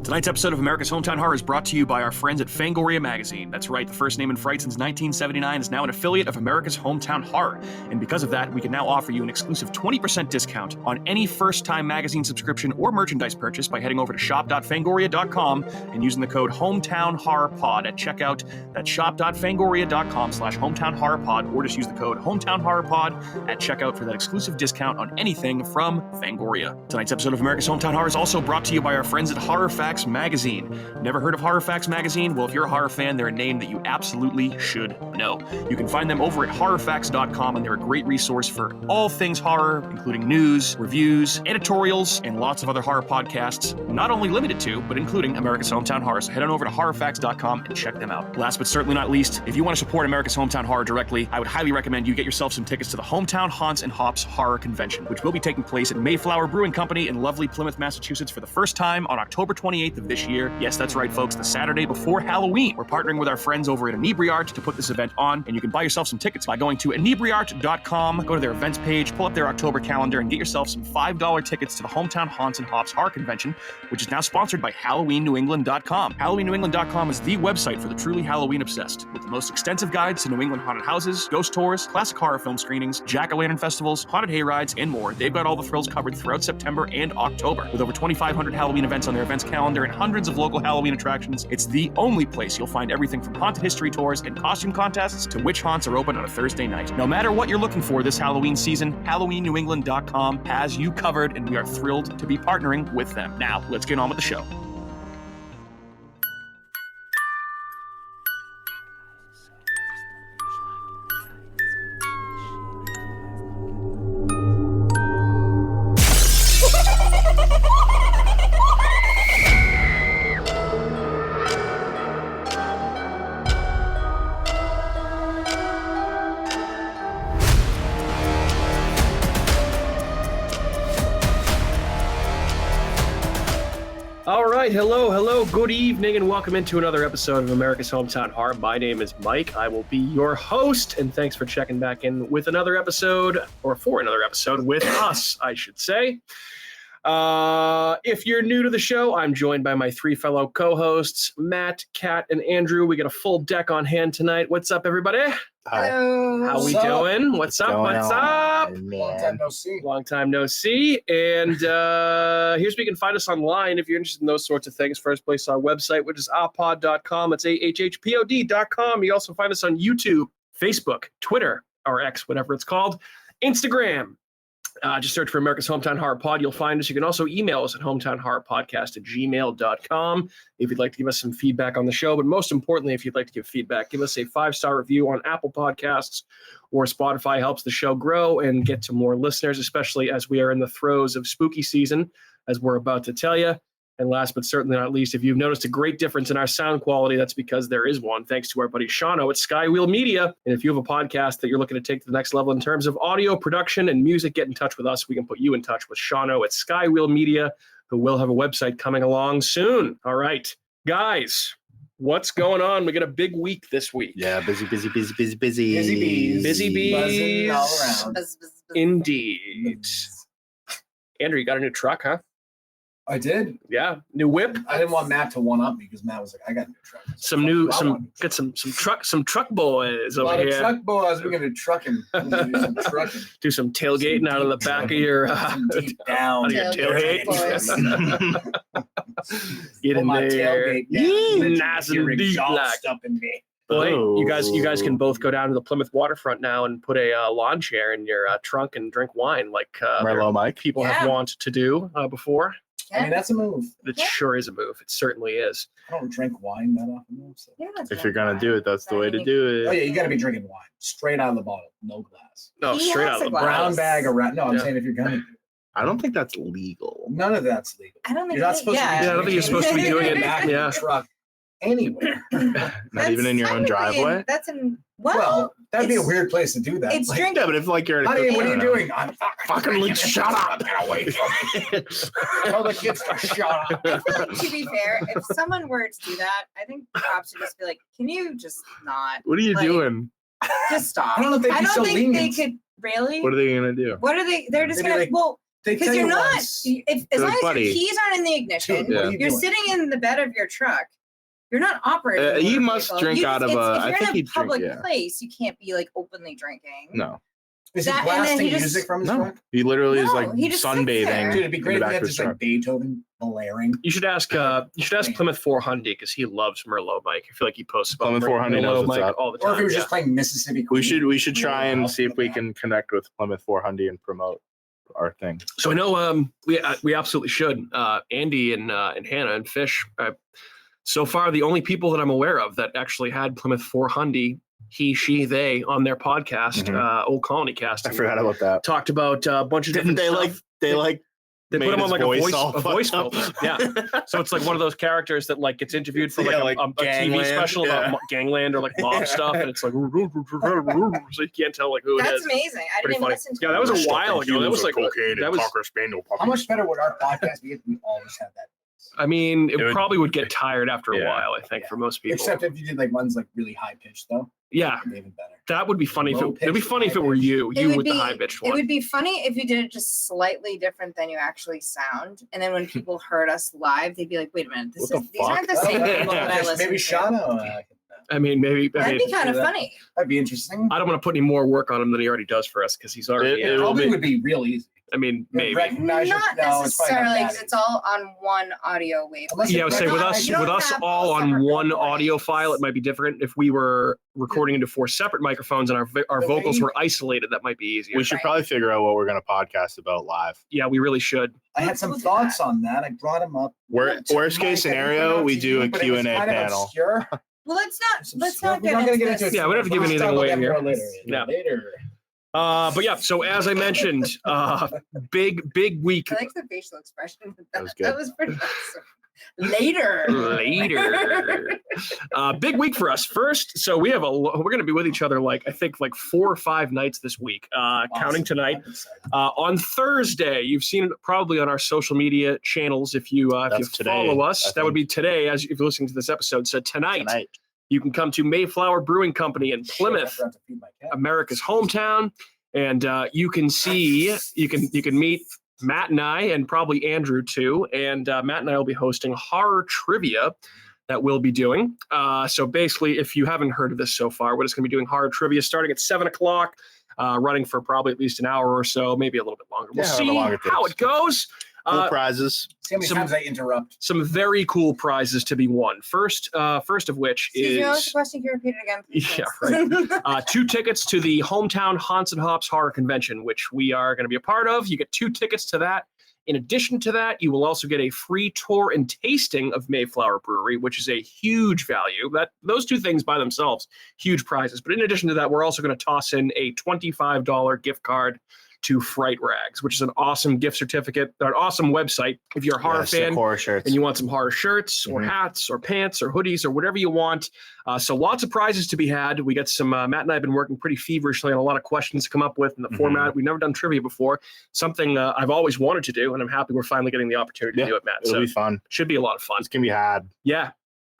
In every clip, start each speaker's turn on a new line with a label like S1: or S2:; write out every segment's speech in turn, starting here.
S1: Tonight's episode of America's Hometown Horror is brought to you by our friends at Fangoria Magazine. That's right, the first name in fright since 1979 is now an affiliate of America's Hometown Horror. And because of that, we can now offer you an exclusive 20% discount on any first-time magazine subscription or merchandise purchase by heading over to shop.fangoria.com and using the code HometownHorrorPod at checkout. That's shop.fangoria.com/HometownHorrorPod, or just use the code HometownHorrorPod at checkout for that exclusive discount on anything from Fangoria. Tonight's episode of America's Hometown Horror is also brought to you by our friends at Horror Facts Magazine. Never heard of Horror Facts Magazine? Well, if you're a horror fan, they're a name that you absolutely should know. You can find them over at horrorfacts.com, and they're a great resource for all things horror, including news, reviews, editorials, and lots of other horror podcasts, not only limited to, but including America's Hometown Horror. So head on over to horrorfacts.com and check them out. Last but certainly not least, if you want to support America's Hometown Horror directly, I would highly recommend you get yourself some tickets to the Hometown Haunts and Hops Horror Convention, which will be taking place at Mayflower Brewing Company in lovely Plymouth, Massachusetts for the first time on October 28th of this year. Yes, that's right, folks, the Saturday before Halloween. We're partnering with our friends over at Inebriart to put this event on, and you can buy yourself some tickets by going to inebriart.com, go to their events page, pull up their October calendar, and get yourself some $5 tickets to the Hometown Haunts and Hops Horror Convention, which is now sponsored by HalloweenNewEngland.com. HalloweenNewEngland.com is the website for the truly Halloween-obsessed, with the most extensive guides to New England haunted houses, ghost tours, classic horror film screenings, jack-o'-lantern festivals, haunted hayrides, and more. They've got all the thrills covered throughout September and October. With over 2,500 Halloween events on their events calendar and hundreds of local Halloween attractions, it's the only place you'll find everything from haunted history tours and costume contests to witch haunts are open on a Thursday night. No matter what you're looking for this Halloween season, HalloweenNewEngland.com has you covered, and we are thrilled to be partnering with them. Now, let's get on with the show. Hello, good evening, and welcome into another episode of America's Hometown Horror. My name is Mike. I will be your host, and thanks for checking back in with another episode, or for another episode with us, I should say. If you're new to the show, I'm joined by my three fellow co-hosts, Matt, Kat, and Andrew. We got a full deck on hand tonight. What's up, everybody?
S2: Hi.
S3: Hello.
S1: How we doing? What's up? What's up?
S3: Long time no see.
S1: Long time no see. And here's where you can find us online if you're interested in those sorts of things. First place, our website, which is ahpod.com. It's ahhpod.com. You also find us on YouTube, Facebook, Twitter, or X, whatever it's called, Instagram. Just search for America's Hometown Horror Pod. You'll find us. You can also email us at hometownhorrorpodcast@gmail.com if you'd like to give us some feedback on the show. But most importantly, if you'd like to give feedback, give us a 5-star review on Apple Podcasts or Spotify. Helps the show grow and get to more listeners, especially as we are in the throes of spooky season, as we're about to tell you. And last but certainly not least, if you've noticed a great difference in our sound quality, that's because there is one, thanks to our buddy Shaun at Skywheel Media. And if you have a podcast that you're looking to take to the next level in terms of audio production and music, get in touch with us. We can put you in touch with Shaun at Skywheel Media, who will have a website coming along soon. All right, guys, what's going on? We got a big week this week.
S2: Yeah, busy.
S3: Busy bees.
S1: Busy bees.
S3: Buzzing all around.
S1: Indeed. Andrew, you got a new truck, huh?
S3: I did.
S1: Yeah, new whip.
S3: I didn't want Matt to one up me because Matt was like, "I got a new truck."
S1: Get some truck boys over here.
S3: Truck boys. We're gonna do trucking.
S1: Do some tailgating out of the back of your
S3: deep down.
S1: out of your tailgate. Get in
S3: my
S1: there.
S3: Tailgate
S1: Nice and deep like.
S3: Up in me.
S1: Boy, you guys can both go down to the Plymouth waterfront now and put a lawn chair in your trunk and drink wine like
S2: Mike.
S1: people have wanted to do before.
S3: I mean, that's a move.
S1: It sure is a move. It certainly is.
S3: I don't drink wine that often. Though, so.
S2: If you're going to do it, that's the way to do it.
S3: Oh, yeah, you got to be drinking wine. Straight out of the bottle. No glass.
S1: No, straight out of the
S3: brown bag around. No, I'm saying if you're going to do it.
S2: I don't think that's legal.
S3: None of that's legal.
S4: I don't think
S3: you're not supposed to be.
S1: I don't think you're supposed to be doing it
S3: back in the truck anywhere.
S2: Not even in your own driveway?
S4: That's in
S3: well, that'd be a weird place to do that.
S4: It's
S3: like,
S4: drinking.
S2: Yeah, but if like you're
S3: honey, what are you doing? I'm
S2: fucking shut up.
S3: Get away from me. Tell the kids to shut up.
S4: I feel like, to be fair, if someone were to do that, I think the cops would just be like, "Can you just not?
S2: What are you doing?
S4: Just stop."
S3: I don't know if they'd be so lenient.
S4: They could really.
S2: What are they gonna do?
S4: What are they? They're just
S3: They'd be
S4: gonna.
S3: like,
S4: well,
S3: They
S4: Because
S3: tell
S4: you're
S3: you
S4: not.
S3: once.
S4: As
S2: They're
S4: long as
S2: buddy.
S4: your keys aren't in the ignition,
S3: Dude, what are you
S4: you're
S3: doing?
S4: sitting in the bed of your truck. You're not operating. a
S2: You
S4: motor
S2: must
S4: vehicle.
S2: drink
S4: You
S2: out
S4: just-
S2: of
S4: it's-
S2: a- I
S4: If
S2: think
S4: you're in
S2: he'd
S4: a
S2: drink,
S4: public
S2: yeah.
S4: place, you can't be like openly drinking.
S2: No.
S3: Is he
S4: That- and then
S3: blasting
S4: he just-
S3: music from his
S2: No.
S3: truck?
S2: He literally is
S4: No,
S2: like
S4: he just sits
S2: sunbathing.
S4: there.
S3: Dude, it'd be great
S2: in the
S3: if
S2: back
S3: he
S2: of
S3: had
S2: his
S3: just like
S2: truck.
S3: Beethoven blaring.
S5: You should ask Plymouth 400 because he loves Merlot, Mike. I feel like he posts about
S2: Plymouth 400 knows
S5: Merlot,
S2: what's
S5: Mike,
S2: up.
S5: all the time.
S3: Or if he was
S5: yeah.
S3: just playing Mississippi
S2: We
S3: Queen.
S2: should try and see if we can connect with Plymouth 400 and promote our thing.
S5: So I know we absolutely should. Andy and Hannah and Fish. So far, the only people that I'm aware of that actually had Plymouth 400, he, she, they on their podcast, Old Colony Cast.
S2: I forgot about that.
S5: Talked about a bunch of
S2: Didn't
S5: different
S2: they
S5: stuff.
S2: like
S5: They put
S2: made
S5: him on
S2: his
S5: like a
S2: voice
S5: voice
S2: all
S5: filter.
S2: fucked up?
S5: Yeah. So it's like one of those characters that like gets interviewed for like,
S2: Yeah,
S5: a
S2: like
S5: TV
S2: Gangland,
S5: special
S2: yeah.
S5: about gangland or like mob stuff, and it's like so you can't tell like who it
S4: That's
S5: is.
S4: amazing. I
S5: Pretty
S4: didn't
S5: funny.
S4: listen to
S5: Yeah,
S4: it.
S5: that was a while ago. That was like that was.
S3: How much better would our podcast be if we always had that?
S5: I mean, it
S2: It would-
S5: probably would get tired after a
S2: Yeah.
S5: while. I think
S3: Yeah.
S5: for most people.
S3: Except if you did like ones like really high pitched though.
S5: Yeah,
S3: It'd be even better.
S5: that would be funny. If
S3: Low
S5: it'd be
S3: pitch,
S5: funny if it
S3: high
S5: were
S3: pitch.
S5: you
S4: It would
S5: with the
S4: be-
S5: high pitched
S4: It
S5: one.
S4: would be funny if you did it just slightly different than you actually sound, and then when people heard us live, they'd be like, "Wait a minute,
S2: What the
S4: these aren't the
S2: fuck?"
S4: same people that I listen
S3: Maybe
S4: to."
S3: Shaun.
S5: I mean, maybe. I
S4: That'd
S5: mean,
S4: be kind of
S3: do that.
S4: funny.
S3: That'd be interesting.
S5: I don't want to put any more work on him than he already does for us because he's already.
S2: It
S3: It
S2: will
S3: probably
S2: be-
S3: would be real easy.
S5: I mean, maybe.
S3: Recognize your-
S4: Not
S3: no, it's probably not
S4: necessarily,
S3: that
S4: because it's all on one audio wave.
S3: Unless
S5: Yeah, I would say with
S4: Not-
S5: us,
S4: you don't
S5: with us
S4: have
S5: all on
S4: separate
S5: one audio
S4: recordings.
S5: file, it might be different. If we were recording into 4 separate microphones and our
S3: Okay.
S5: vocals were isolated, that might be easier.
S2: We should
S4: Right.
S2: probably figure out what we're going to podcast about live.
S5: Yeah, we really should.
S3: I had some
S4: We'll do
S3: thoughts on that. I brought them up.
S2: Worst
S3: to
S2: case
S3: Mike. I didn't
S2: scenario,
S3: bring it up
S2: we
S3: to
S2: do
S3: you,
S2: a
S3: but it was
S2: Q&A
S3: kind of
S2: panel.
S3: obscure.
S4: Well, let's not
S3: We're
S4: get
S3: not
S4: into
S3: gonna get
S4: this.
S3: into it.
S5: Yeah, we don't have to give
S3: We'll
S5: anything
S3: talk
S5: away
S3: about that
S5: here.
S3: more Later.
S5: Yeah.
S3: Later.
S5: But yeah, so as I mentioned, big week
S4: I like the facial expression.
S2: That was
S4: That
S2: good.
S4: was pretty awesome. Later.
S5: later. Big week for us. First, so we're going to be with each other I think 4 or 5 nights this week, counting
S3: Awesome.
S5: tonight.
S3: I'm excited.
S5: On Thursday, you've seen it probably on our social media channels if you
S2: That's today,
S5: follow us.
S2: I
S5: That would
S2: think.
S5: be today, if you're listening to this episode. So tonight, you can come to Mayflower Brewing Company in
S3: Shit, I
S5: Plymouth,
S3: forgot to feed my cat.
S5: America's hometown, and you can meet Matt and I, and probably Andrew too. And Matt and I will be hosting horror trivia that we'll be doing. So basically, if you haven't heard of this so far, we're just going to be doing horror trivia starting at 7:00, running for probably at least an hour or so, maybe a little bit longer. We'll
S2: Yeah, however
S5: see
S2: long it
S5: how
S2: takes.
S5: it goes.
S2: Cool prizes.
S3: See how many
S5: some-
S3: times I interrupt.
S5: Some very cool prizes to be won. First of which
S4: Excuse me, what was the
S5: is
S4: question? Can you repeat it again?
S5: Yeah,
S4: right.
S5: 2 tickets to the Hometown Haunts and Hops Horror Convention, which we are going to be a part of. You get 2 tickets to that. In addition to that, you will also get a free tour and tasting of Mayflower Brewery, which is a huge value. Those 2 things by themselves, huge prizes. But in addition to that, we're also going to toss in a $25 gift card to Fright Rags, which is an awesome gift certificate, or an awesome website. If you're a horror fan
S2: Horror shirts.
S5: and you want some horror shirts or
S2: Mhm.
S5: hats or pants or hoodies or whatever you want. So lots of prizes to be had. We got some, Matt and I have been working pretty feverishly on a lot of questions to come up with in the
S2: Mhm.
S5: format. We've never done trivia before, something I've always wanted to do, and I'm happy we're finally getting the opportunity to do it, Matt.
S2: It'll
S5: So
S2: be fun.
S5: should be a lot of fun.
S2: It's going to be hard.
S5: Yeah.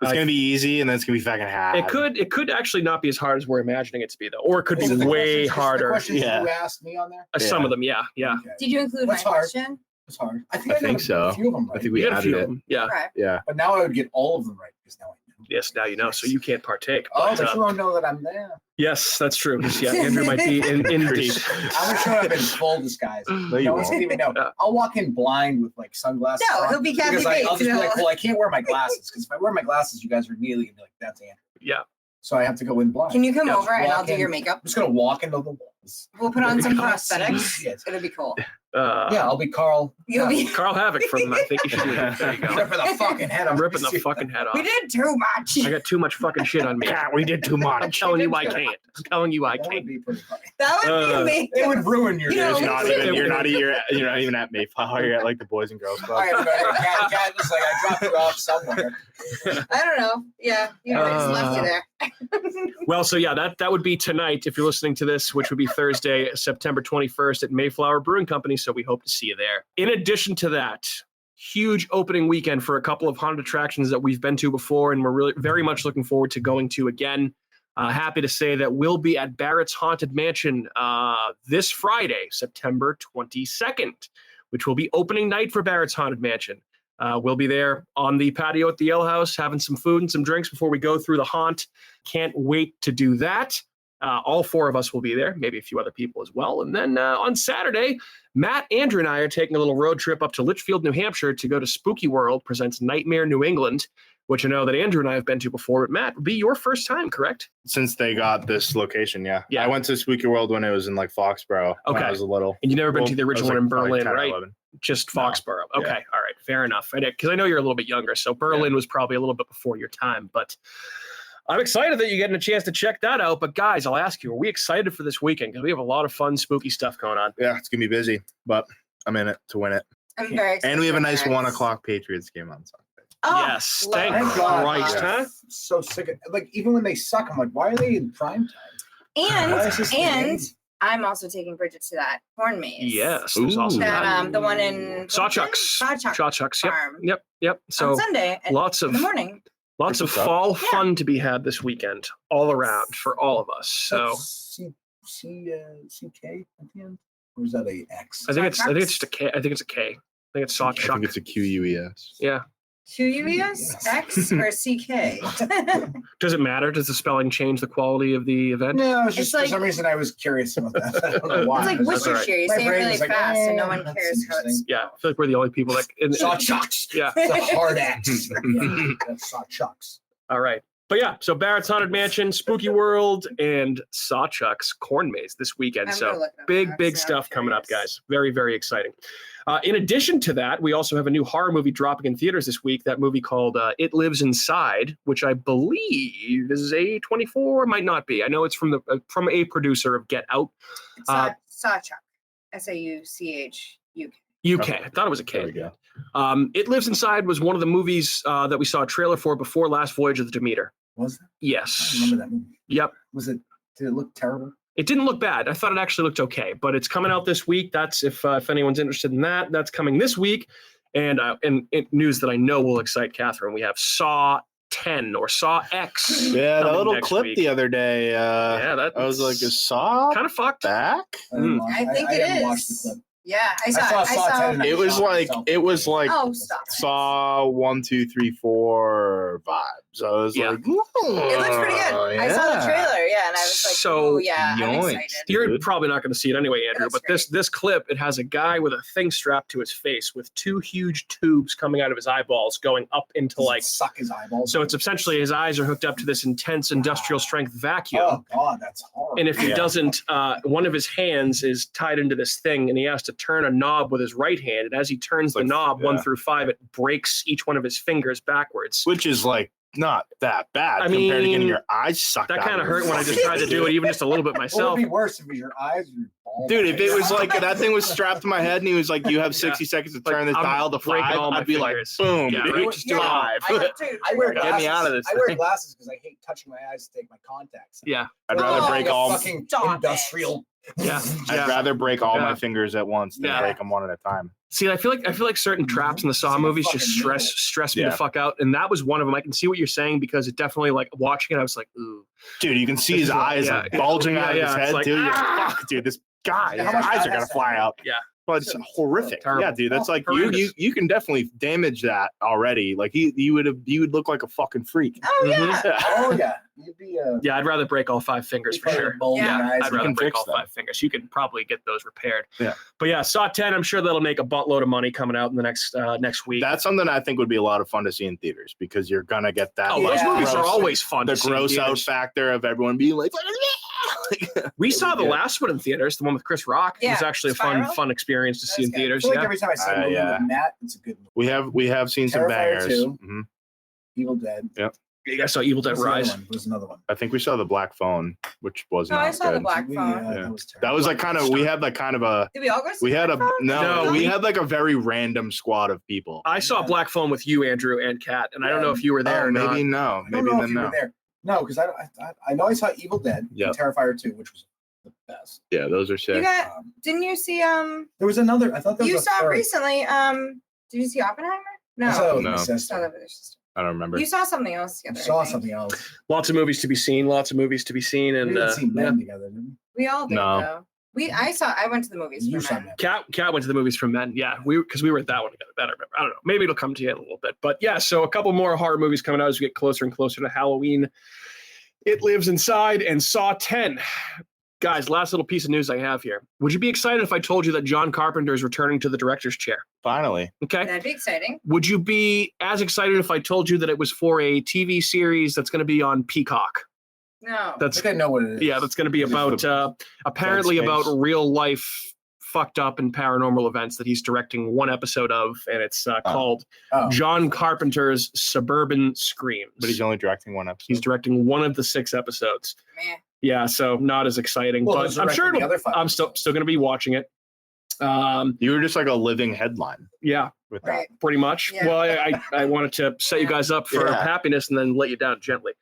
S2: It's going to be easy, and then it's going to be fucking hard.
S5: It could actually not be as hard as we're imagining it to be, though, or it could be
S3: Is the
S5: way
S3: questions- is the
S5: harder.
S3: questions
S2: Yeah.
S3: you asked me on there?
S5: Some
S2: Yeah.
S5: of them, yeah.
S3: Okay.
S4: Did you include my
S3: What's hard?
S4: question?
S3: It's hard. I
S2: I
S3: think
S2: think
S3: got
S2: so.
S3: A few of them
S2: I
S3: right.
S2: think
S5: We
S2: we
S5: got a
S2: added
S5: few
S2: it.
S5: of them, yeah.
S4: Okay.
S2: Yeah.
S3: But now I would get all of them right because now I know.
S5: Yes, now you know, so you can't partake.
S3: Oh,
S5: But,
S3: but you won't know that I'm there.
S5: yes, that's true. 'Cause, yeah, Andrew might be in
S3: I'm gonna show up in full disguise.
S2: No, you
S3: No one's
S2: won't.
S3: gonna even know.
S5: Yeah.
S3: I'll walk in blind with like sunglasses.
S4: No,
S3: on,
S4: he'll be Kathy
S3: because I'll
S4: Bates.
S3: just be like, well, I can't wear my glasses because if I wear my glasses, you guys are immediately gonna be like, that's Andrew.
S5: Yeah.
S3: So I have to go in blind.
S4: Can you come
S5: Yeah,
S4: over and
S3: walk
S4: I'll do
S3: in.
S4: your
S3: I'm
S4: makeup?
S3: just gonna walk into the walls.
S4: We'll put on some
S3: You can't
S4: prosthetics.
S3: see shit.
S4: It'll be cool.
S3: Yeah, I'll be Carl.
S4: You'll be.
S5: Carl Havoc from I think you should. There you go.
S3: ripping the fucking head off.
S5: I'm ripping the fucking head off.
S4: We did too much.
S5: I got too much fucking shit on me.
S2: We did too
S5: I'm
S2: much.
S5: telling you I can't. I'm telling you I
S3: That would
S5: can't.
S3: be pretty funny.
S4: That would
S5: Uh,
S4: be amazing.
S3: It would ruin your
S4: You know,
S3: day.
S2: You're not even. You're not even at Mayflower. You're at like the Boys and Girls
S3: All
S2: Club.
S3: right, but Cat was like, I dropped you off somewhere.
S4: I don't know. Yeah, you know, I just left you there.
S5: Well, so yeah, that would be tonight if you're listening to this, which would be Thursday, September 21st at Mayflower Brewing Company. So we hope to see you there. In addition to that, huge opening weekend for a couple of haunted attractions that we've been to before, and we're really very much looking forward to going to again. Happy to say that we'll be at Barrett's Haunted Mansion this Friday, September 22nd. which will be opening night for Barrett's Haunted Mansion. We'll be there on the patio at the Ale House having some food and some drinks before we go through the haunt. Can't wait to do that. All 4 of us will be there, maybe a few other people as well. And then on Saturday, Matt, Andrew, and I are taking a little road trip up to Litchfield, New Hampshire to go to Spooky World presents Nightmare New England, which I know that Andrew and I have been to before. But Matt, would be your first time, correct?
S2: Since they got this location, yeah.
S5: Yeah.
S2: I went to Spooky World when it was in like Foxborough. When
S5: Okay.
S2: I was a little.
S5: And you've never been to the
S2: I was,
S5: original one in
S2: probably
S5: Berlin,
S2: 10 or
S5: right?
S2: 11.
S5: Just
S2: No.
S5: Foxborough. Okay,
S2: Yeah.
S5: all right, fair enough. Because I know you're a little bit younger, so Berlin was probably a little bit before your time. But I'm excited that you're getting a chance to check that out. But guys, I'll ask you, are we excited for this weekend? Because we have a lot of fun, spooky stuff going on.
S2: Yeah, it's gonna be busy, but I'm in it to win it.
S4: I'm very excited.
S2: And we have a nice
S4: for
S2: 1
S4: Barrett's.
S2: o'clock Patriots game on Sunday.
S4: Oh,
S5: Yes,
S4: love
S5: thank
S4: it.
S5: Christ,
S2: Yeah.
S5: huh?
S3: So sick of, like, even when they suck, I'm like, why are they in prime time? Why is this the
S4: And
S3: game?
S4: I'm also taking Bridget to that corn maze.
S5: Yes, there's also
S2: Ooh.
S4: That
S5: that.
S4: the one in
S5: Sawchucks.
S4: Sawchuck
S5: Sawchucks, yep,
S4: Farm
S5: yep.
S4: on
S5: So
S4: Sunday
S5: lots
S4: in
S5: of
S4: the morning.
S5: lots of
S2: What's up?
S5: fall
S4: Yeah.
S5: fun to be had this weekend, all around for all of us. So
S3: That's CK at the end? Or is that a X?
S5: I think it's
S4: Sawchucks?
S5: just a K. I think it's a K. I think it's
S2: I think
S5: Sawchuck.
S2: it's a QUES.
S5: Yeah.
S4: QUES, X, or CK?
S5: Does it matter? Does the spelling change the quality of the event?
S3: No, it's
S4: It's
S3: just for
S4: like-
S3: some reason I was curious about that. I don't know why.
S4: It's like
S5: That's all right.
S4: Worcestershire. You
S3: My
S4: say it
S3: brain
S4: really
S3: was like,
S4: fast, and no
S3: "Eh,
S4: one
S3: that's
S4: cares how it's.
S3: interesting."
S5: Yeah, I feel like we're the only people that.
S3: Sawchucks.
S5: Yeah.
S3: It's a hard X. Yeah, that's Sawchucks.
S5: All right. But yeah, so Barrett's Haunted Mansion, Spooky World, and Sawchuck's Corn Maze this weekend.
S4: I'm
S5: So
S4: gonna look it up
S5: big,
S4: now,
S5: big
S4: so I'm
S5: stuff coming up,
S4: curious.
S5: guys. Very, very exciting. In addition to that, we also have a new horror movie dropping in theaters this week. That movie called It Lives Inside, which I believe is A24, might not be. I know it's from a producer of Get Out,
S4: It's Sawchuck. SAUCHUK.
S5: UK. I thought it was a
S2: There
S5: K.
S2: we go.
S5: It Lives Inside was one of the movies that we saw a trailer for before Last Voyage of the Demeter.
S3: Was that? I
S5: Yes.
S3: remember that movie.
S5: Yep.
S3: Did it look terrible?
S5: It didn't look bad. I thought it actually looked okay, but it's coming out this week. That's if anyone's interested in that. That's coming this week. And news that I know will excite Catherine. We have Saw 10 or Saw X.
S2: Yeah, that
S5: coming
S2: little
S5: next
S2: clip
S5: week.
S2: the other day.
S5: Yeah, that
S2: I was like, is Saw
S5: kind of fucked.
S2: back?
S4: I think
S3: I
S4: it
S3: haven't watched
S4: is.
S3: the clip.
S4: Yeah, I saw.
S3: I saw 10 and I
S2: It was
S3: shot
S2: like
S3: myself.
S4: Oh, stop it.
S2: Saw 1, 2, 3, 4 vibe. So I was
S5: Yeah.
S2: like,
S4: It looks pretty good. I saw the trailer, yeah, and I was like,
S5: So,
S4: oh yeah, I'm
S2: yoinks.
S4: excited.
S5: You're
S2: Dude.
S5: probably not going to see it anyway, Andrew.
S4: looks
S5: But this clip, it has a guy with a thing strapped to his face with 2 huge tubes coming out of his eyeballs, going up into
S3: Does it
S5: like.
S3: suck his eyeballs.
S5: So it's essentially his eyes are hooked up to this intense industrial strength vacuum.
S3: Oh god, that's horrible.
S5: And if he
S2: Yeah.
S5: doesn't, one of his hands is tied into this thing, and he has to turn a knob with his right hand. And as he turns the
S2: Like,
S5: knob
S2: yeah.
S5: 1 through 5, it breaks each one of his fingers backwards.
S2: which is like not that bad
S5: I
S2: compared to
S5: mean,
S2: getting your eyes sucked
S5: That
S2: out.
S5: kind of
S2: of your
S5: hurt when I just
S2: fucking
S5: tried to do it, even just a little bit
S3: What
S5: myself.
S3: would be worse if it was your eyes or your balls?
S2: Dude, if it was like that thing was strapped to my head and he was like, you have 60 seconds to
S5: Like,
S2: turn this
S5: I'm
S2: dial to
S5: breaking
S2: 5,
S5: all my
S2: I'd be
S5: fingers.
S2: like, boom,
S5: Yeah,
S2: dude,
S5: right, just do it.
S2: five.
S3: I wear
S2: Get
S3: glasses.
S2: me out of this
S3: I wear
S2: thing.
S3: glasses because I hate touching my eyes to take my contacts out.
S5: Yeah,
S2: I'd rather
S4: Oh,
S2: break
S4: you
S2: all.
S3: fucking
S4: Stop it.
S3: industrial.
S5: yeah,
S2: I'd
S5: yeah.
S2: rather break all
S5: Yeah.
S2: my fingers at once than
S5: Yeah.
S2: break them one at a time.
S5: See, I feel like certain traps in the Saw
S3: It's like a
S5: movies just
S3: fucking needle.
S5: stress me the
S2: Yeah.
S5: fuck out, and that was one of them. I can see what you're saying because it definitely like watching it. I was like, ooh,
S2: Dude, you can see his eyes
S5: Yeah.
S2: like bulging out of
S5: Yeah,
S2: his
S5: it's
S2: head,
S5: like,
S2: dude. You're
S5: ah!
S2: fuck, dude, this guy,
S3: How
S2: his
S3: much
S2: eyes
S3: that
S2: are gonna
S3: has to
S2: fly
S3: happen?
S2: out.
S5: Yeah.
S2: But it's horrific.
S5: Terrible.
S2: Yeah, dude, that's like
S5: Horrendous.
S2: you can definitely damage that already. Like you would look like a fucking freak.
S4: Oh yeah.
S2: Yeah.
S3: Oh yeah, you'd be
S5: yeah, I'd rather break all 5 fingers for sure.
S4: Yeah.
S5: I'd rather
S2: can
S5: break
S2: fix
S5: all
S2: them.
S5: 5 fingers. You can probably get those repaired.
S2: Yeah.
S5: But yeah, Saw 10. I'm sure that'll make a buttload of money coming out in the next week.
S2: That's something I think would be a lot of fun to see in theaters because you're gonna get that.
S5: Oh,
S3: Yeah.
S5: those movies are
S2: gross-
S5: always fun.
S2: the
S5: to see in
S2: gross out
S5: theaters.
S2: factor of everyone being like,
S5: We saw the
S2: Yeah.
S5: last one in theaters, the one with Chris Rock. It was
S4: Yeah,
S5: actually a
S4: Spiral?
S5: fun experience to
S4: That
S5: see
S4: was
S5: in
S4: good.
S3: I
S5: theaters.
S3: feel like
S5: Yeah.
S3: every time I see a movie
S2: yeah.
S3: with Matt, it's a good movie.
S2: we have seen some
S3: Terrifier
S2: bangers.
S3: 2.
S2: Mhm.
S3: Evil Dead.
S5: You guys saw Evil Dead Rise.
S3: There's another one.
S2: I think we saw the Black Phone, which was
S4: Oh,
S2: not
S4: I saw the
S2: good.
S4: Black
S3: We,
S4: Phone.
S2: Yeah.
S3: That was terrible.
S2: That was like kind of we had like kind of a
S4: Did we all go see
S2: we had a
S4: Black Phone?
S2: no,
S5: No,
S2: we
S5: we-
S2: had like a very random squad of people.
S5: I saw
S3: Yeah.
S5: Black Phone with you, Andrew, and Kat, and I don't know if you were there
S2: Oh,
S5: or not.
S2: maybe no,
S3: I don't
S2: maybe
S3: know if
S2: then
S3: you were
S2: no.
S3: there. No, because I know I saw Evil Dead,
S2: Yeah.
S3: and Terrifier 2, which was the best.
S2: Yeah, those are
S4: You
S2: sick.
S4: got?
S3: Didn't
S4: You see?
S3: there was another. I thought there was
S4: You
S3: a
S4: saw
S3: third.
S4: recently. Did you see Oppenheimer? No.
S3: I saw that with
S2: No.
S3: my
S4: Saw
S3: sister.
S4: that with your sister.
S2: I don't remember.
S4: You saw something else
S3: I
S4: together. I
S3: saw
S4: think.
S3: something else.
S5: Lots of movies to be seen. And
S3: We didn't see
S5: yeah.
S3: men together, did we?
S4: We all did
S2: No.
S4: though. I went to the movies
S3: You
S4: for
S3: saw
S4: Men.
S3: that.
S5: Cat went to the movies for Men. Yeah, because we were at that one together. That I remember. I don't know. Maybe it'll come to you in a little bit. But yeah, so a couple more horror movies coming out as we get closer and closer to Halloween. It Lives Inside and Saw 10. Guys, last little piece of news I have here. Would you be excited if I told you that John Carpenter is returning to the director's chair?
S2: Finally.
S5: Okay.
S4: That'd be exciting.
S5: Would you be as excited if I told you that it was for a TV series that's going to be on Peacock?
S4: No.
S3: I
S5: That's
S3: think I know what it is.
S5: yeah, that's going to be about apparently
S2: Dead
S5: about
S2: Space.
S5: real life fucked up and paranormal events that he's directing one episode of, and it's called
S3: Oh.
S5: John Carpenter's Suburban Screams.
S2: But he's only directing one episode.
S5: He's directing one of the 6 episodes.
S4: Meh.
S5: Yeah, so not as exciting,
S3: Well,
S5: but
S3: who's
S5: I'm sure
S3: directing the
S5: it'll,
S3: other 5
S5: I'm still going to be watching it.
S2: You were just like a living headline
S5: Yeah,
S2: with that.
S4: Right.
S5: pretty much.
S4: Yeah.
S5: Well, I wanted to set you guys up for
S2: Yeah.
S5: happiness and then let you down gently.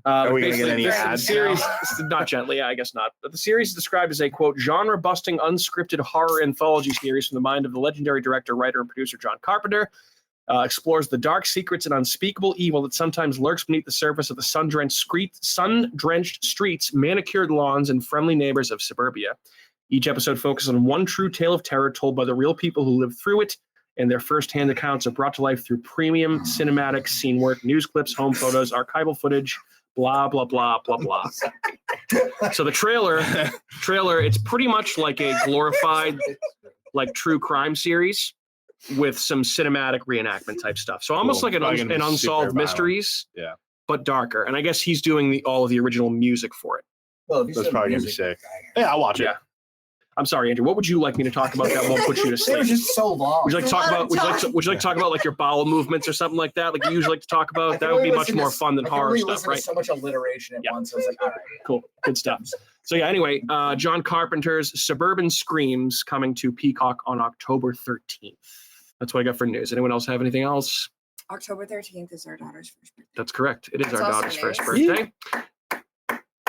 S2: Are we gonna
S5: Basically,
S2: get any
S5: this
S2: ads
S5: series,
S2: now?
S5: not gently, yeah, I guess not. But the series is described as a, quote, genre-busting, unscripted horror anthology series from the mind of the legendary director, writer, and producer John Carpenter. Explores the dark secrets and unspeakable evil that sometimes lurks beneath the surface of the sun-drenched streets, manicured lawns, and friendly neighbors of suburbia. Each episode focuses on one true tale of terror told by the real people who lived through it, and their first-hand accounts are brought to life through premium cinematic scene work, news clips, home photos, archival footage, blah, blah, blah, blah, blah. So the trailer, it's pretty much like a glorified, like, true crime series with some cinematic reenactment type stuff. So almost
S2: Cool.
S5: like
S2: Probably gonna
S5: an
S2: be super
S5: Unsolved
S2: violent.
S5: Mysteries,
S2: Yeah.
S5: but darker. And I guess he's doing all of the original music for it.
S3: Well, if you
S2: That's
S3: said
S2: probably gonna be
S3: music,
S2: sick. Yeah, I'll watch it.
S5: Yeah. I'm sorry, Andrew. What would you like me to talk about that won't put you to
S3: They were
S5: sleep?
S3: just so long.
S5: Would you like to talk about? Would you like to talk about like your bowel movements or something like that? Like you usually like to talk
S3: I
S5: about?
S3: can
S5: That would be
S3: only
S5: much
S3: listen
S5: more
S3: to-
S5: fun than
S3: I can
S5: horror
S3: only
S5: stuff,
S3: listen to
S5: right?
S3: So much alliteration at
S5: Yeah.
S3: once. I was like, all right.
S5: Cool, good stuff. So yeah. Anyway, John Carpenter's Suburban Screams coming to Peacock on October 13th. That's what I got for news. Anyone else have anything else?
S4: October 13th is our daughter's first birthday.
S5: That's correct. It is
S4: That's
S5: our
S4: awesome
S5: daughter's first
S4: news.
S5: birthday.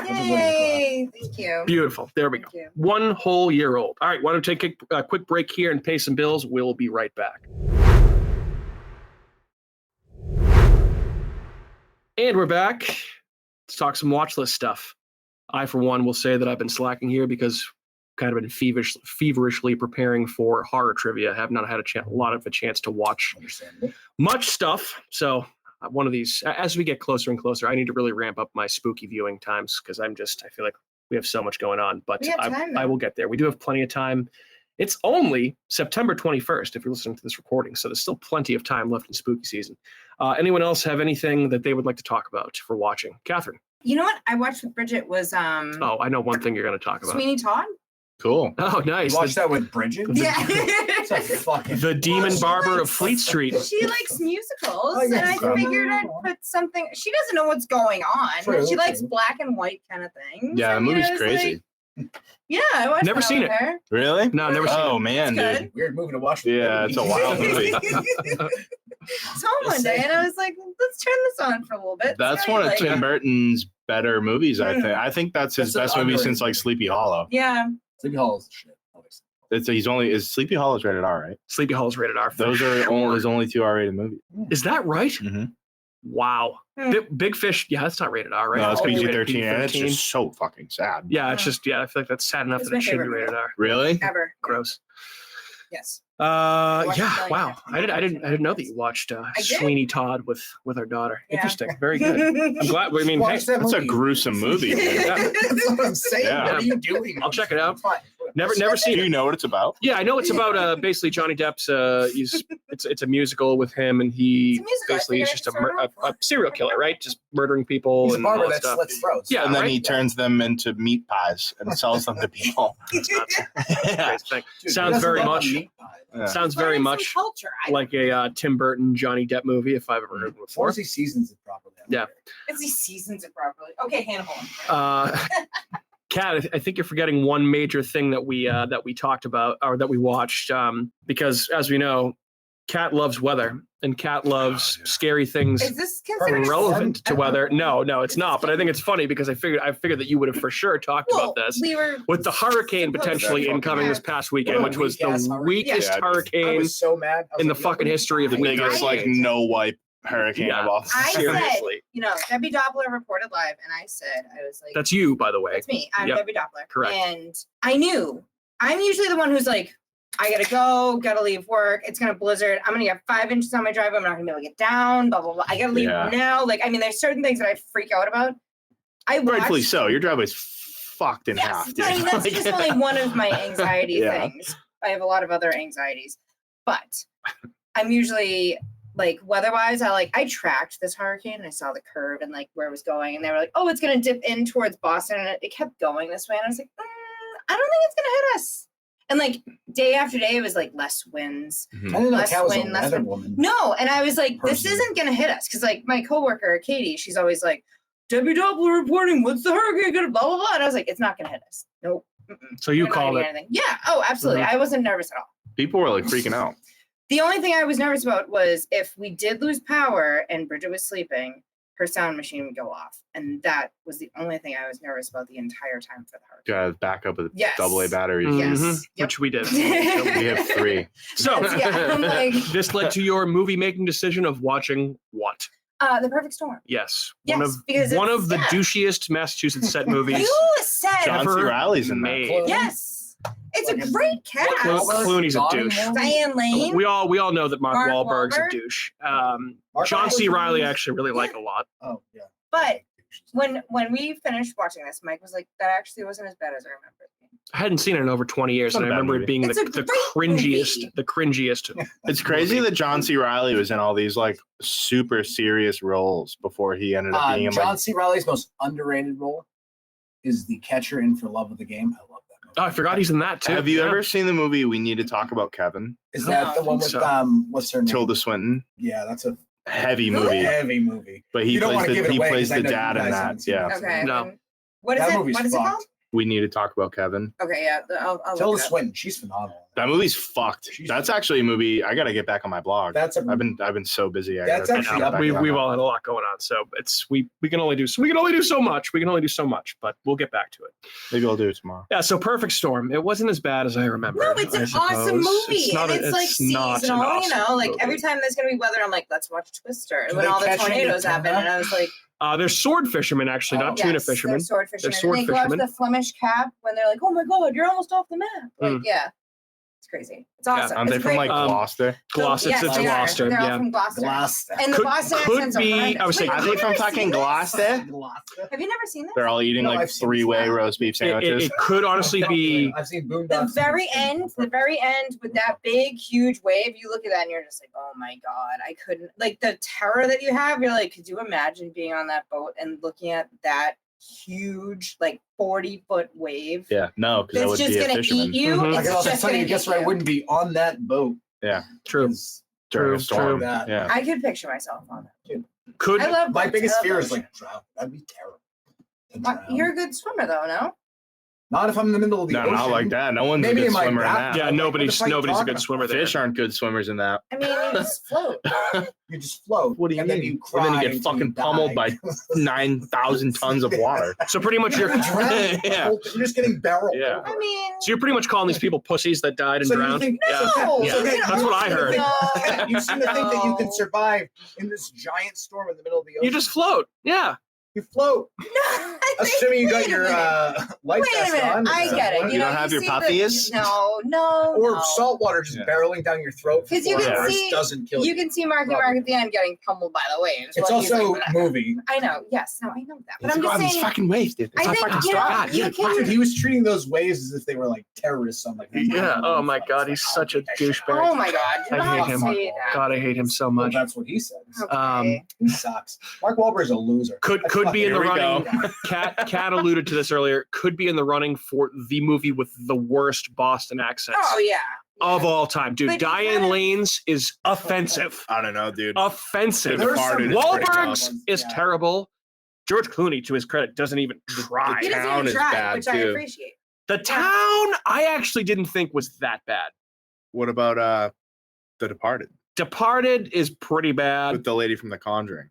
S4: Yay! Thank you.
S5: Beautiful. There we go.
S4: Thank you.
S5: 1 whole year old. All right. Why don't we take a quick break here and pay some bills? We'll be right back. And we're back. Let's talk some watch list stuff. I, for one, will say that I've been slacking here because I've kind of been feverishly preparing for horror trivia. I have not had a lot of a chance to watch
S3: Understandable.
S5: much stuff. So one of these, as we get closer and closer, I need to really ramp up my spooky viewing times because I feel like we have so much going on. But
S4: We have time,
S5: I
S4: though.
S5: will get there. We do have plenty of time. It's only September 21st if you're listening to this recording, so there's still plenty of time left in spooky season. Anyone else have anything that they would like to talk about for watching? Catherine.
S4: You know what I watched with Bridget was
S5: Oh, I know one thing you're going to talk about.
S4: Sweeney Todd.
S2: Cool.
S5: Oh, nice.
S3: You watched that with Bridget?
S4: Yeah.
S3: It's a fucking.
S5: The Demon
S4: she
S5: Barber of
S4: likes-
S5: Fleet Street.
S4: She likes musicals,
S3: Oh, yeah,
S4: and I figured I'd put something. She doesn't know what's going on.
S3: True,
S4: She likes
S3: true.
S4: black and white kind of things.
S2: Yeah, the
S4: I mean,
S2: movie's
S4: I was
S2: crazy.
S4: like, yeah, I watched
S5: Never
S4: that
S5: seen
S4: with
S5: it.
S4: her.
S2: Really?
S5: No, never seen
S2: Oh
S5: it.
S2: man,
S4: It's
S2: dude.
S3: Weird movie to watch.
S2: Yeah, it's a wild movie.
S4: It's home one day, and I was like, let's turn this on for a little bit.
S2: That's
S4: See
S2: one
S4: how
S2: of
S4: you like
S2: Tim
S4: it.
S2: Burton's better movies, I think. I think that's his
S3: That's
S2: best
S3: an
S2: movie since
S3: underrated
S2: like
S3: movie.
S2: Sleepy Hollow.
S4: Yeah.
S3: Sleepy Hollow's shit. obviously.
S2: Is Sleepy Hollow's rated R, right?
S5: Sleepy Hollow's rated R. for
S2: Those are
S5: sure.
S2: his only 2 R-rated movies.
S5: Is that right?
S2: Mm-hmm.
S5: Wow.
S4: Hmm.
S5: Big Fish. Yeah, that's not rated R, right?
S2: No, it's
S4: Oh,
S2: PG-13, and it's just so fucking sad.
S5: Yeah, it's just I feel like that's sad enough
S4: It's
S5: that it
S4: my
S5: should be
S4: favorite
S5: rated
S4: movie.
S5: R.
S2: Really?
S4: Ever.
S5: Gross.
S4: Yes. watched
S5: Yeah.
S4: it,
S5: Wow.
S4: like,
S5: I didn't know that you watched
S4: did.
S5: Sweeney Todd with our daughter.
S4: Yeah.
S5: Interesting. Very good. I'm glad. I mean, hey,
S3: Watch that
S2: That's a
S3: movie.
S2: gruesome movie.
S5: Yeah.
S3: That's what I'm saying.
S2: Yeah.
S3: What are you doing?
S5: I'll check it out.
S3: Fine.
S5: never
S2: Do
S5: seen
S2: you
S5: it.
S2: know what it's about?
S5: Yeah, I know it's about basically Johnny Depp's. It's a musical with him, and he
S4: It's a musical. I
S5: basically is
S4: figured
S5: just
S4: I'd start off
S5: a
S4: with.
S5: serial killer, right? Just murdering people
S3: He's a
S5: and all
S3: barber
S5: that
S3: that
S5: stuff.
S3: slits throats.
S5: Yeah,
S2: And then
S5: right?
S2: he turns them into meat pies and sells them to people.
S5: It's nuts.
S2: Yeah.
S5: Crazy thing.
S3: Dude,
S5: Sounds
S3: who doesn't
S5: very
S3: love a
S5: much-
S3: meat pie?
S2: Yeah.
S5: Sounds very
S4: Learning some
S5: much
S4: culture.
S5: like a Tim Burton Johnny Depp movie, if I've ever heard one
S3: Or
S5: before.
S3: is he seasons it properly?
S5: Yeah.
S4: It's he seasons it properly. Okay, Hannibal.
S5: Kat, I think you're forgetting one major thing that we talked about or that we watched, because as we know, Kat loves weather and Kat loves scary things
S4: Is this considered a
S5: relevant to
S4: seven-
S5: weather. No, it's not. But I think it's funny because I figured that you would have for sure talked
S4: Well,
S5: about this
S4: we were
S5: with the hurricane
S4: supposed
S5: potentially
S2: to.
S5: incoming this past weekend,
S3: What a
S5: which was
S3: weak-ass
S5: the
S3: hurricane.
S5: weakest
S2: Yeah,
S3: I
S5: hurricane
S3: was so mad. I was
S5: in the
S3: like,
S5: fucking
S3: yo,
S5: history of the
S2: The
S5: weak
S2: biggest like
S5: hurricanes.
S2: no wipe hurricane
S5: Yeah.
S2: of all.
S4: I said-
S5: Seriously.
S4: Debbie Doppler reported live, and I was like,
S5: That's you, by the way.
S4: that's me. I'm
S5: Yep.
S4: Debbie Doppler.
S5: Correct.
S4: And I knew I'm usually the one who's like, I gotta go, gotta leave work. It's gonna blizzard. I'm gonna get 5 inches on my driveway. I'm not gonna be able to get down. Blah blah blah. I gotta leave now. Like, I mean, there's certain things that I freak out about.
S2: Rightfully so. Your driveway's fucked in half. Dude.
S4: I mean, that's just only one of my anxiety things. I have a lot of other anxieties, but I'm usually like weather-wise. I tracked this hurricane and I saw the curve and like where it was going, and they were like, "Oh, it's gonna dip in towards Boston," and it kept going this way, and I was like, I don't think it's gonna hit us. And like day after day, it was like less winds,
S3: I didn't know
S4: less
S3: Kat was
S4: wind,
S3: a
S4: less
S3: weather
S4: wind.
S3: woman.
S4: No, and I was like, this
S3: Person.
S4: isn't gonna hit us because like my coworker Katie, she's always like, Debbie Doppler reporting, what's the hurricane gonna blah blah blah, and I was like, it's not gonna hit us. Nope.
S5: So you
S4: We're not
S5: called
S4: gonna
S5: it.
S4: get anything. Yeah. Oh, absolutely. I wasn't nervous at all.
S2: People were like freaking out.
S4: The only thing I was nervous about was if we did lose power and Bridget was sleeping, her sound machine would go off. And that was the only thing I was nervous about the entire time for the hurricane.
S2: Got back up with
S4: Yes.
S2: AA batteries.
S4: Yes.
S5: Mhm,
S4: Yep.
S5: Which we did.
S2: We have 3.
S5: So
S4: Yeah, I'm like,
S5: this led to your movie-making decision of watching what?
S4: The Perfect Storm.
S5: Yes.
S4: Yes, because
S5: one
S4: it's-
S5: of the douchiest Massachusetts set movies.
S4: You said
S2: John C.
S5: ever
S2: Reilly's in that.
S5: made.
S4: yes. It's
S3: Like
S4: a great cast.
S5: Clooney's a douche.
S4: Diane Lane.
S5: We all know that Mark
S4: Mark
S5: Wahlberg's
S4: Wahlberg?
S5: a douche.
S3: Mark
S5: John C.
S3: Wahlberg's
S5: Reilly
S3: in
S5: I actually really like a lot.
S3: Oh yeah.
S4: But when we finished watching this, Mike was like, that actually wasn't as bad as I remember it being.
S5: I hadn't seen it in over 20 years,
S2: Not
S5: and
S2: a
S5: I
S2: bad
S5: remember
S2: movie.
S5: it being
S4: It's a
S5: the
S4: great
S5: cringiest,
S4: movie.
S5: the cringiest.
S2: It's crazy that John C. Reilly was in all these like super serious roles before he ended up being in
S3: John
S2: like.
S3: C. Reilly's most underrated role is the catcher in For Love of the Game. I love that movie.
S5: Oh, I forgot he's in that too.
S2: Have you
S5: Yeah.
S2: ever seen the movie We Need to Talk About Kevin?
S3: Is
S4: No,
S3: that the
S4: I
S3: one
S5: think
S3: with
S5: so.
S3: what's her name?
S2: Tilda Swinton.
S3: Yeah, that's a
S2: Heavy movie.
S3: heavy movie.
S2: But he
S3: You don't
S2: plays
S3: wanna
S2: the
S3: give it
S2: he
S3: away,
S2: plays
S3: 'cause I
S2: the
S3: know you
S2: dad in
S3: guys
S2: that.
S3: haven't seen
S2: Yeah.
S3: it.
S4: Okay.
S5: No.
S4: then What is
S3: That
S4: it?
S3: movie's
S4: What is it
S3: fucked.
S4: called?
S2: We Need to Talk About Kevin.
S4: Okay, yeah. I'll
S3: Tilda
S4: look it up.
S3: Swinton, she's phenomenal.
S2: That movie's fucked.
S3: She's-
S2: That's actually a movie I gotta get back on my blog.
S3: That's a
S2: I've been so busy.
S3: That's
S2: gotta
S3: actually
S2: get
S3: up
S2: back
S5: We've
S2: on that.
S5: all had a lot going on, so we can only do so much. We can only do so much, but we'll get back to it.
S2: Maybe I'll do it tomorrow.
S5: Yeah, so Perfect Storm. It wasn't as bad as I remember.
S4: No, it's an awesome movie.
S5: Not
S4: and it's like
S5: not an
S4: seasonal,
S5: awesome
S4: you know, like
S5: movie.
S4: every time there's gonna be weather, I'm like, let's watch Twister. And
S3: Do
S4: when
S3: they
S4: all the
S3: catch any
S4: tornadoes
S3: tuna?
S4: happen, and I was like,
S5: There's sword fishermen, actually, not
S3: Oh.
S5: tuna
S4: yes,
S5: fishermen.
S4: They're sword fishermen.
S5: They're sword
S4: and they go
S5: fishermen.
S4: after the Flemish Cap when they're like, oh my god, you're almost off the map. Like, yeah. It's crazy. It's awesome.
S2: Aren't
S4: It's
S2: they from
S4: great.
S2: like Gloucester?
S5: Gloucester,
S4: Yes,
S5: it's
S4: they are.
S5: Gloucester.
S4: They're all
S5: Yeah.
S4: from Gloucester.
S3: Gloucester.
S4: And the
S5: Could-
S4: Boston
S5: could
S4: accents are
S5: be-
S4: horrendous.
S5: I was saying-
S4: Wait,
S2: Are
S4: have
S2: they
S4: you
S2: from
S4: never
S2: fucking
S4: seen this?
S2: Gloucester?
S3: Gloucester.
S4: Have you never seen this?
S2: They're all eating
S3: No,
S2: like
S3: I've seen
S2: three-way
S3: this.
S2: roast beef
S5: It
S2: sandwiches.
S5: could honestly be.
S3: I've seen
S4: The
S3: Boondocks.
S4: very end with that big, huge wave, you look at that and you're just like, oh my God, I couldn't. Like the terror that you have, you're like, could you imagine being on that boat and looking at that huge, like 40-foot wave?
S2: Yeah, no, because I
S4: That's
S2: would
S4: just
S2: be a
S4: going to
S2: fisherman
S4: eat you.
S5: Mhm.
S3: I
S4: It's
S3: can also
S4: just
S3: tell
S4: going
S3: you,
S4: to
S3: guess
S4: eat
S3: what? I
S4: you.
S3: wouldn't be on that boat.
S5: True.
S2: during a
S5: True,
S2: storm.
S3: true.
S2: Yeah,
S4: I could picture myself on that.
S5: Could
S4: I love
S3: My
S4: boats.
S3: biggest
S4: I love
S3: fear is
S4: ocean.
S3: like drown. That'd be terrible. To drown.
S4: You're a good swimmer though, no?
S3: Not if I'm in the middle of the
S2: no,
S3: ocean.
S2: not like that. No one's
S3: Maybe
S2: a good
S3: in my
S2: swimmer in
S3: bath-
S2: that.
S5: yeah,
S3: Like, what
S5: nobody's
S3: the fuck are you
S5: a
S3: talking
S5: good
S3: about?
S5: swimmer there.
S2: Fish aren't good swimmers in that.
S4: I mean, you just float.
S3: You just float.
S2: What do you
S3: and
S2: mean?
S3: Then you
S2: And
S3: cry
S2: then you get
S3: until
S2: fucking
S3: die.
S2: pummeled by 9,000 tons of water.
S5: So pretty much you're.
S3: You're drowning.
S2: Yeah.
S3: You're just getting barreled.
S2: Yeah.
S3: over.
S4: I mean,
S5: So you're pretty much calling these people pussies that died and
S3: So you
S5: drowned.
S3: think-
S5: Yeah.
S4: no.
S5: Yeah.
S3: So then
S5: That's what I heard.
S3: You seem to think that you can
S4: No.
S3: survive in this giant storm in the middle of the ocean.
S5: You just float. Yeah.
S3: you float.
S4: no.
S3: Assuming you got
S4: Wait a
S3: your
S4: minute.
S3: life
S4: Wait a
S3: vest
S4: minute.
S3: on.
S4: I get it.
S2: You
S4: know,
S2: don't have your
S4: see the-
S2: puppies?
S4: No,
S3: Or
S4: no.
S3: salt water just
S2: Yeah.
S3: barreling down your throat.
S4: 'Cause you
S3: for
S2: can
S3: 4 hours
S4: see-
S3: doesn't kill you.
S4: You can see Marky Mark at the end getting pummeled by the waves.
S3: It's
S4: while he's
S3: also
S4: like,
S3: movie.
S4: I know. Yes. No, I know that. But
S2: It's
S4: I'm
S2: like,
S4: just
S2: "Oh, these
S4: saying.
S2: fucking waves, dude.
S4: I
S2: It's
S4: think,
S2: fucking
S4: you know,
S2: stop.
S4: you can-
S3: He was treating those waves as if they were like terrorists. I'm like,
S5: Yeah. Oh my God, he's such a douchebag.
S4: Oh my God. You
S5: I
S4: don't
S5: hate
S4: have to
S5: him.
S4: say that.
S5: God, I hate him so
S3: Well,
S5: much.
S3: that's what he says.
S4: Okay.
S3: He sucks. Mark Wahlberg's a loser.
S5: Could be in the
S2: Here we go.
S5: running. Kat alluded to this earlier. Could be in the running for the movie with the worst Boston accents
S4: Oh yeah.
S5: of all time, dude.
S4: But
S5: Diane
S4: yeah.
S5: Lane's is offensive.
S2: I don't know, dude.
S5: Offensive.
S3: There are some
S2: Departed is pretty
S5: Wahlberg's
S3: tough.
S5: is
S3: Yeah.
S5: terrible. George Clooney, to his credit, doesn't even try.
S4: He doesn't
S2: town
S4: even
S2: is
S4: try,
S2: bad,
S4: which I
S2: too.
S4: appreciate.
S5: The town, I actually didn't think was that bad.
S2: What about The Departed
S5: Departed is pretty bad.
S2: with the lady from The Conjuring?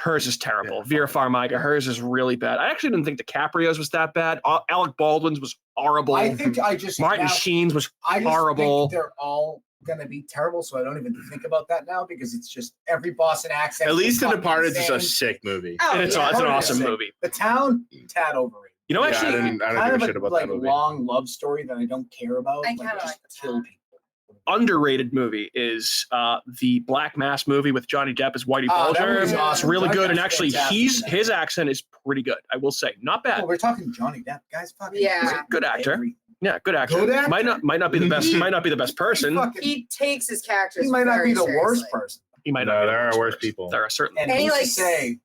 S5: Hers is terrible.
S2: Yeah.
S5: Vera Farmiga, hers is really bad. I actually didn't think DiCaprio's was that bad. Alec Baldwin's was horrible.
S3: I think I just
S5: Martin
S3: now-
S5: Sheen's was
S3: I just
S5: horrible.
S3: think they're all gonna be terrible, so I don't even think about that now because it's just every Boston accent.
S2: At least The
S3: fucking
S2: Departed is a
S3: same.
S2: sick movie.
S4: Oh,
S5: it's
S4: yeah.
S5: an awesome
S3: Departed is
S5: movie.
S3: The town, tad overrated.
S5: You know,
S2: Yeah,
S5: actually,
S2: I didn't
S3: kind
S2: give
S3: of
S2: a shit about
S3: like
S2: that movie.
S3: long love story that I don't care about.
S4: I
S3: like,
S4: kinda
S3: just
S4: like that.
S3: kill people.
S5: underrated movie is the Black Mass movie with Johnny Depp as Whitey
S3: Oh, that
S5: Bulger.
S3: movie's
S5: It's
S3: awesome.
S5: really
S3: Johnny
S5: good, and
S3: Depp's
S5: actually,
S3: fantastic in that.
S5: his accent is pretty good. I will say, not bad.
S3: Oh, we're talking Johnny Depp, guys. Fucking
S4: Yeah.
S5: He's a good actor.
S3: everything.
S5: Yeah, good actor.
S3: Good actor?
S5: Might not be the best.
S4: He-
S5: might not be the best person.
S4: He takes his characters.
S3: He might not
S4: very
S3: be the worst
S4: seriously.
S3: person.
S5: He might
S2: No,
S5: not. Be
S2: there
S5: the
S2: are worse
S5: person.
S2: people.
S5: There are certainly.
S3: And
S4: And he
S3: who's to
S4: likes-
S3: say,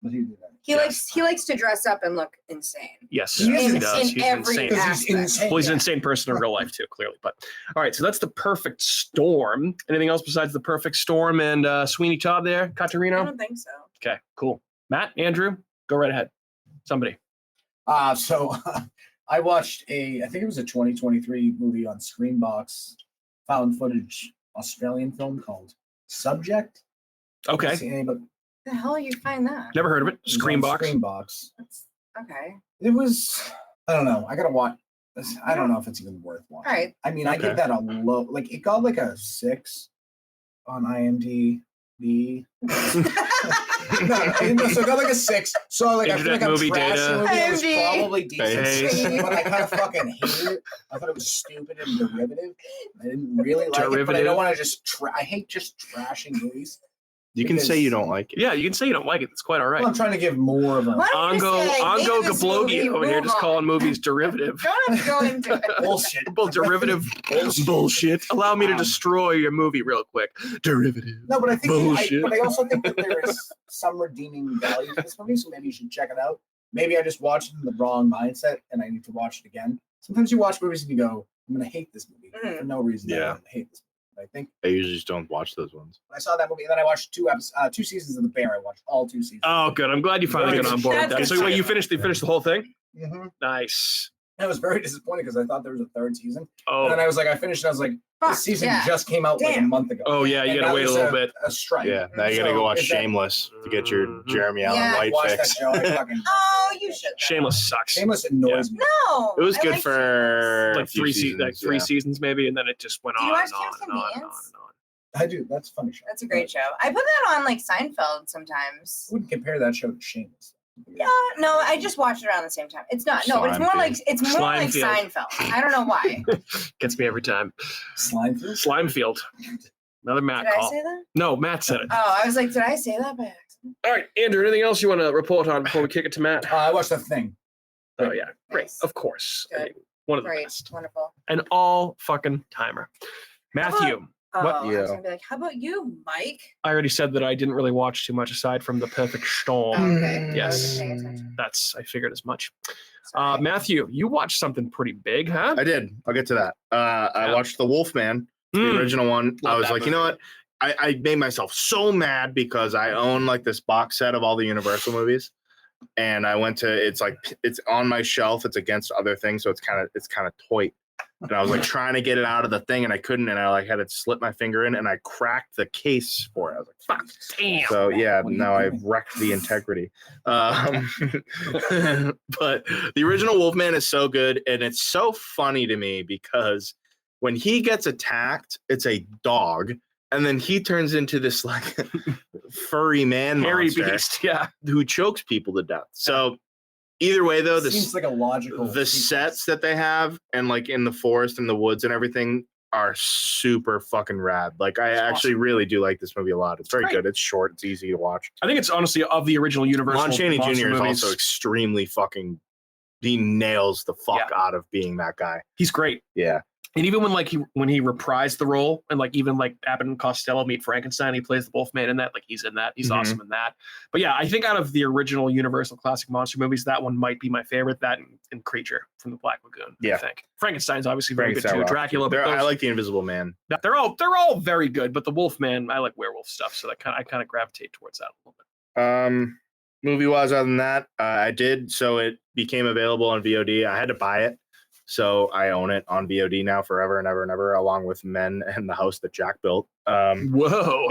S3: but he did that.
S4: He likes to dress up and look insane.
S5: Yes,
S3: He is
S5: he
S3: in
S5: does. He's
S4: every
S5: insane.
S3: Because
S4: aspect.
S3: he's insane.
S5: Well, he's an
S4: Yeah.
S5: insane person in real life too, clearly. But all right, so that's the perfect storm. Anything else besides the perfect storm and Sweeney Todd there,
S4: I
S5: Caterino?
S4: don't think so.
S5: Okay, cool. Matt, Andrew, go right ahead. Somebody.
S3: So I watched I think it was a 2023 movie on Screenbox, found footage Australian film called Subject.
S5: Okay,
S3: See anybody?
S4: The hell you find that?
S5: never heard of it.
S3: It was on
S5: Screenbox.
S3: Screenbox.
S4: That's, okay.
S3: It was. I don't know. I gotta watch. I don't know if it's even worth watching.
S4: All right.
S3: I mean, I
S5: Okay.
S3: give that a low. Like it got like a 6 on IMDb. No, so it got like a 6. So like I feel
S5: Internet
S3: like I'm
S5: movie
S3: trashing
S5: data.
S3: the movie. It was
S4: IMDb.
S3: probably
S5: Base.
S3: decent, but I kind of fucking hated it. I thought it was stupid and derivative. I didn't really like it, but I
S5: Derivative?
S3: don't want to just. I hate just trashing movies.
S2: You can say you don't like it.
S5: Yeah, you can say you don't like it. It's quite all right.
S3: Well, I'm trying to give more of a
S4: Why don't you
S5: Ongo
S4: say,
S5: Ongo
S4: "Name this movie,
S5: Gablogi over here
S4: move
S5: just
S4: on."
S5: calling movies derivative.
S4: Don't have to go into it.
S3: bullshit.
S5: Well, derivative bullshit. Allow me to destroy your movie real quick. Derivative.
S3: No, but I think
S5: Bullshit.
S3: but I also think that there is some redeeming value to this movie, so maybe you should check it out. Maybe I just watched it in the wrong mindset and I need to watch it again. Sometimes you watch movies and you go, I'm gonna hate this movie for no reason.
S2: Yeah.
S3: I'm gonna hate this movie. But I think
S2: I usually just don't watch those ones.
S3: when I saw that movie, and then I watched 2 seasons of The Bear. I watched all 2 seasons.
S5: Oh, good. I'm glad you finally got on board with that.
S4: That's
S5: So
S4: good.
S5: wait, you finished the whole thing?
S3: Mm-hmm.
S5: Nice.
S3: I was very disappointed because I thought there was a 3rd season.
S5: Oh,
S3: And then I was like, I finished and I was like,
S4: Fuck,
S3: this season
S4: yeah.
S3: just came out like a
S4: Damn.
S3: month ago.
S5: oh yeah, you
S3: And
S5: gotta
S3: now
S5: wait a
S3: there's
S5: little bit.
S3: A strike.
S2: Yeah, now you gotta
S3: So
S2: go watch
S3: is that-
S2: Shameless to get your
S5: Mhm.
S2: Jeremy Allen
S4: Yeah.
S2: White
S3: Watch that
S2: fix.
S3: show. I fucking
S4: Oh, you should.
S5: Shameless sucks.
S3: Shameless annoys me.
S4: No.
S2: It was
S4: I
S2: good
S4: like
S2: for
S5: Like
S2: a few
S5: three
S2: seasons,
S5: seasons maybe, and then it just went
S4: Do
S5: on
S4: you
S5: and
S4: watch
S5: on
S4: Kim's
S5: and on and on
S4: Convenience?
S5: and on.
S3: I do. That's a funny show.
S4: That's a great show. I put that on like Seinfeld sometimes.
S3: I wouldn't compare that show to Shameless.
S4: Yeah, no, I just watched it around the same time. It's not. No, but it's more like
S5: Slimefield.
S4: Seinfeld. I don't know why.
S5: Gets me every time.
S3: Slimefield?
S5: Slimefield. Another Matt
S4: Did I
S5: call.
S4: say that?
S5: No, Matt said it.
S4: Oh, I was like, did I say that by accident?
S5: All right, Andrew. Anything else you want to report on before we kick it to Matt?
S3: I watched The Thing.
S5: Oh yeah, great.
S4: Nice.
S5: Of course. I
S4: Good.
S5: mean, one of the
S4: Great,
S5: best.
S4: wonderful.
S5: An all fucking timer. Matthew.
S4: Oh,
S5: What?
S4: I was
S2: Yeah.
S4: gonna be like, how about you, Mike?
S5: I already said that I didn't really watch too much aside from the perfect storm.
S4: Oh, okay. I
S5: Yes.
S4: wasn't paying attention.
S5: I figured as much.
S4: Sorry.
S5: Matthew, you watched something pretty big, huh?
S2: I did. I'll get to that. I
S5: Yeah.
S2: watched The Wolfman, the
S5: Mm.
S2: original one. I
S5: Love
S2: was
S5: that
S2: like, you know
S5: movie.
S2: what? I made myself so mad because I own like this box set of all the Universal movies, and I went to it's on my shelf. It's against other things, so it's kind of toy. And I was like trying to get it out of the thing, and I couldn't. And I like had to slip my finger in, and I cracked the case for it. I was like, "Fuck!"
S5: Damn.
S2: So yeah,
S3: What are you
S2: now I've
S3: doing?
S2: wrecked the integrity. But the original Wolfman is so good, and it's so funny to me because when he gets attacked, it's a dog, and then he turns into this like furry man
S5: Hairy
S2: monster
S5: beast. Yeah.
S2: who chokes people to death. So either way, though,
S3: Seems like a logical.
S2: the
S3: sequence.
S2: sets that they have and like in the forest and the woods and everything are super fucking rad. Like I
S5: It's
S2: actually really do like this movie a lot. It's very
S5: Great.
S2: good. It's short. It's easy to watch.
S5: I think it's honestly of the original Universal.
S2: Lon Chaney Jr.
S5: monster
S2: is
S5: movies,
S2: also extremely fucking. He nails the fuck out of being that guy.
S5: he's great.
S2: Yeah,
S5: And even when he reprised the role, and like even like Abbott and Costello meet Frankenstein, he plays the Wolfman in that. Like he's in that. He's
S2: Mhm.
S5: awesome in that. But yeah, I think out of the original Universal classic monster movies, that one might be my favorite. That and Creature from the Black Lagoon. I
S2: Yeah.
S5: think Frankenstein's obviously very good
S2: Frankenstein
S5: too.
S2: rocks.
S5: Dracula. But
S2: I
S5: those-
S2: like the Invisible Man.
S5: they're all very good. But the Wolfman, I like werewolf stuff, so I kind of gravitate towards that a little bit.
S2: Movie wise, other than that, I did. So it became available on VOD. I had to buy it, so I own it on VOD now forever and ever and ever, along with Men and the House that Jack built.
S5: Whoa.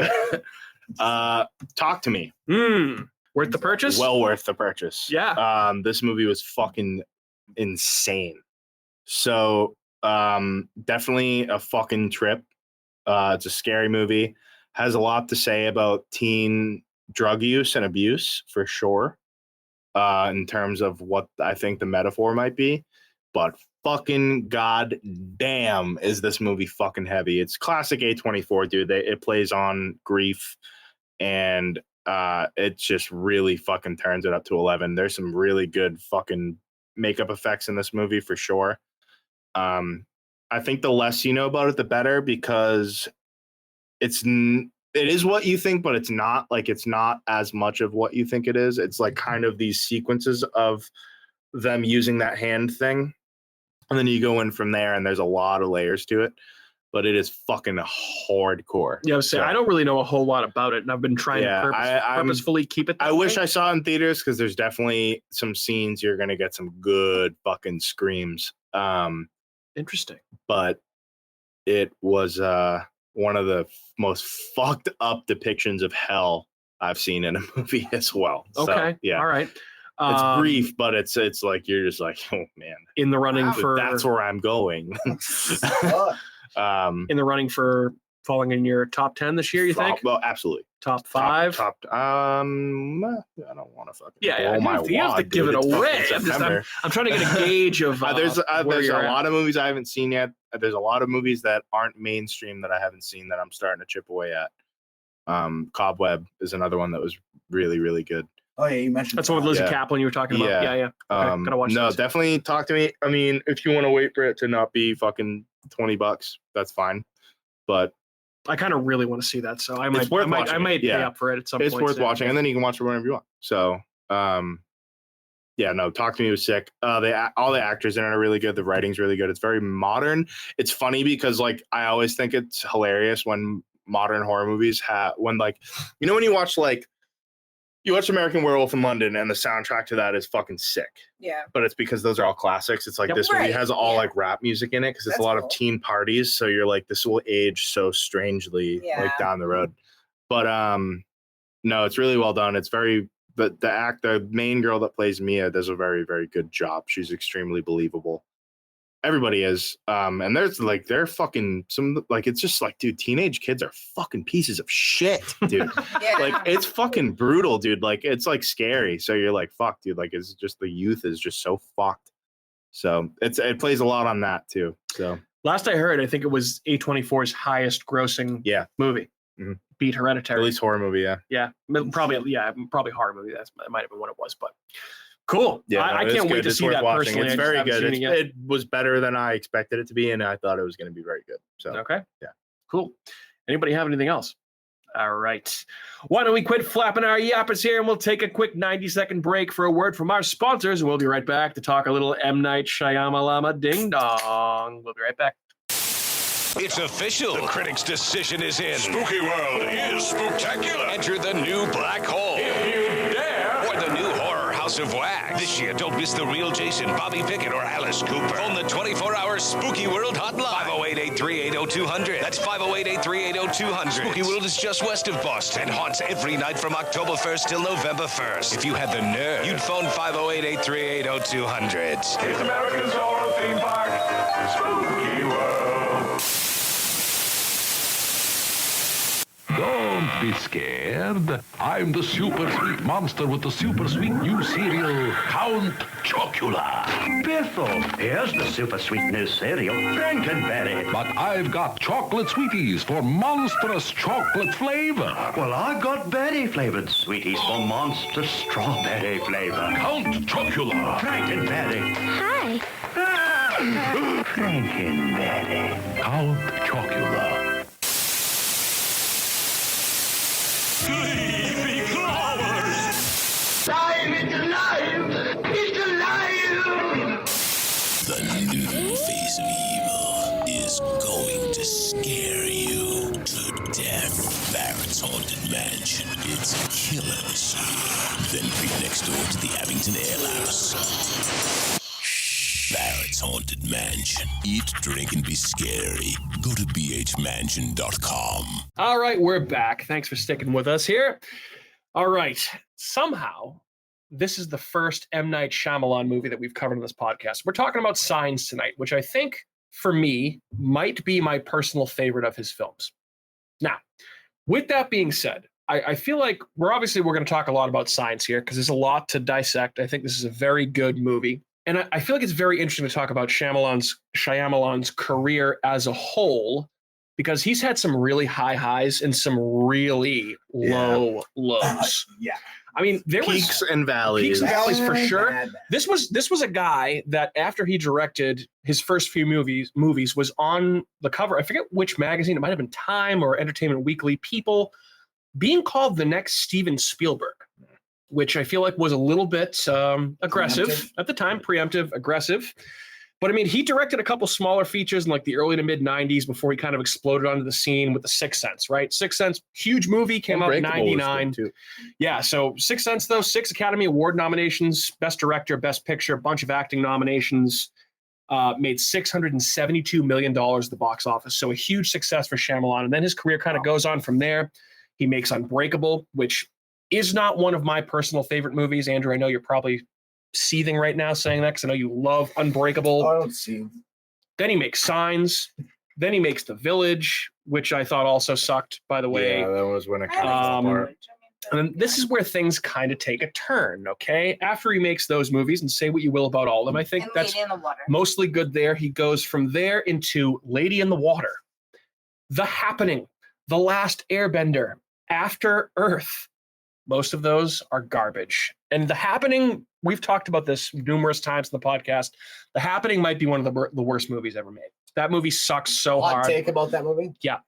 S2: Talk to me.
S5: Worth the purchase?
S2: Well worth the purchase.
S5: Yeah.
S2: This movie was fucking insane. So definitely a fucking trip. It's a scary movie. Has a lot to say about teen drug use and abuse for sure. in terms of what I think the metaphor might be, but fucking goddamn is this movie fucking heavy. It's classic A24, dude. It plays on grief, and it just really fucking turns it up to 11. There's some really good fucking makeup effects in this movie for sure. I think the less you know about it, the better, because it is what you think, but it's not as much of what you think it is. It's like kind of these sequences of them using that hand thing. And then you go in from there, and there's a lot of layers to it, but it is fucking hardcore.
S5: Yeah, I don't really know a whole lot about it, and I've been trying to purposefully keep it that
S2: I wish
S5: way.
S2: I saw it in theaters, because there's definitely some scenes you're going to get some good fucking screams.
S5: Interesting.
S2: But it was one of the most fucked up depictions of hell I've seen in a movie as well.
S5: Okay.
S2: So, yeah.
S5: All right.
S2: It's brief, but it's like you're just like, oh man.
S5: In the running for
S2: that's where I'm going.
S5: in the running for falling in your top 10 this year, you think?
S2: Well, absolutely.
S5: Top 5?
S2: I don't want to fucking
S5: blow my wad, you have to give it away. I'm trying to get a gauge of
S2: there's a lot of movies I haven't seen yet. There's a lot of movies that aren't mainstream that I haven't seen that I'm starting to chip away at. Cobweb is another one that was really, really good.
S3: Oh yeah, you mentioned
S5: that's one with Lizzie Kaplan you were talking about. Yeah. Okay, gotta watch this.
S2: Definitely talk to me. I mean, if you want to wait for it to not be fucking $20, that's fine. But
S5: I kind of really want to see that, so I might pay up for it at some point.
S2: It's worth watching, and then you can watch it whenever you want. So, Talk to Me was sick. All the actors in it are really good. The writing's really good. It's very modern. It's funny because like I always think it's hilarious when modern horror movies when you watch you watch American Werewolf in London, and the soundtrack to that is fucking sick.
S4: Yeah.
S2: But it's because those are all classics. It's like this movie has all like rap music in it because it's a lot of teen parties. So you're like, this will age so strangely like down the road. But no, it's really well done. It's very the main girl that plays Mia does a very, very good job. She's extremely believable. Everybody is. And there's like they're fucking it's just like, dude, teenage kids are fucking pieces of shit, dude. Like it's fucking brutal, dude. Like it's like scary. So you're like, fuck, dude. Like it's just the youth is just so fucked. So it plays a lot on that too. So
S5: last I heard, I think it was A24's highest grossing movie. Mm-hmm. Beat Hereditary.
S2: At least horror movie, yeah.
S5: Probably horror movie. That might have been what it was, but cool.
S2: Yeah,
S5: I can't wait to see that personally.
S2: It's very good. It was better than I expected it to be, and I thought it was going to be very good. So
S5: okay,
S2: yeah,
S5: cool. Anybody have anything else? All right. Why don't we quit flapping our yappers here, and we'll take a quick 90-second break for a word from our sponsors, and we'll be right back to talk a little M. Night Shyamalan ding dong. We'll be right back.
S6: It's official. The critics' decision is in. Spooky World is spectacular. Enter the new black hole. If you dare. Or the new horror House of Wax. This year, don't miss the real Jason, Bobby Pickett, or Alice Cooper. Phone the 24-hour Spooky World hotline. 508-838-0200. That's 508-838-0200. Spooky World is just west of Boston and haunts every night from October 1st till November 1st. If you had the nerve, you'd phone 508-838-0200. It's America's horror theme park. Spooky World.
S7: Don't be scared. I'm the super sweet monster with the super sweet new cereal, Count Chocula.
S8: Biffle, here's the super sweet new cereal, Frankenberry.
S7: But I've got chocolate sweeties for monstrous chocolate flavor.
S8: Well, I've got berry-flavored sweeties for monstrous strawberry flavor.
S7: Count Chocula.
S8: Frankenberry.
S9: Hi.
S8: Frankenberry.
S7: Count Chocula.
S6: Sleepy flowers!
S10: Alive! It's alive! It's alive!
S6: The new face of evil is going to scare you to death. Barrett's Haunted Mansion. It's a killer this year. Then creep next door to the Abington Ale House. Barrett's Haunted Mansion. Eat, drink, and be scary. Go to bhmansion.com.
S5: All right, we're back. Thanks for sticking with us here. All right. Somehow, this is the first M. Night Shyamalan movie that we've covered on this podcast. We're talking about Signs tonight, which I think, for me, might be my personal favorite of his films. Now, with that being said, I feel like we're going to talk a lot about science here because there's a lot to dissect. I think this is a very good movie. And I feel like it's very interesting to talk about Shyamalan's career as a whole, because he's had some really high highs and some really low lows.
S3: Yeah.
S5: I mean, there was
S2: peaks and valleys
S5: for sure.
S3: Bad.
S5: This was a guy that after he directed his first few movies was on the cover. I forget which magazine. It might have been Time or Entertainment Weekly. People being called the next Steven Spielberg, which I feel like was a little bit aggressive at the time, preemptive, aggressive. But I mean, he directed a couple smaller features in like the early to mid 90s before he kind of exploded onto the scene with The Sixth Sense, right? Sixth Sense, huge movie, came out in 99. Yeah, so Sixth Sense, though, 6 Academy Award nominations, Best Director, Best Picture, a bunch of acting nominations, made $672 million at the box office. So a huge success for Shyamalan. And then his career kind of goes on from there. He makes Unbreakable, which is not one of my personal favorite movies. Andrew, I know you're probably seething right now saying that because I know you love Unbreakable.
S3: I don't see.
S5: Then he makes Signs. Then he makes The Village, which I thought also sucked, by the way.
S2: Yeah, that was when it kind of fell apart.
S5: And then this is where things kind of take a turn, okay? After he makes those movies, and say what you will about all of them, I think
S4: And
S5: that's
S4: Lady in the Water.
S5: mostly good there. He goes from there into Lady in the Water, The Happening, The Last Airbender, After Earth. Most of those are garbage. And The Happening, we've talked about this numerous times in the podcast. The Happening might be one of the worst movies ever made. That movie sucks so
S3: Hot
S5: hard.
S3: take about that movie?
S5: Yeah.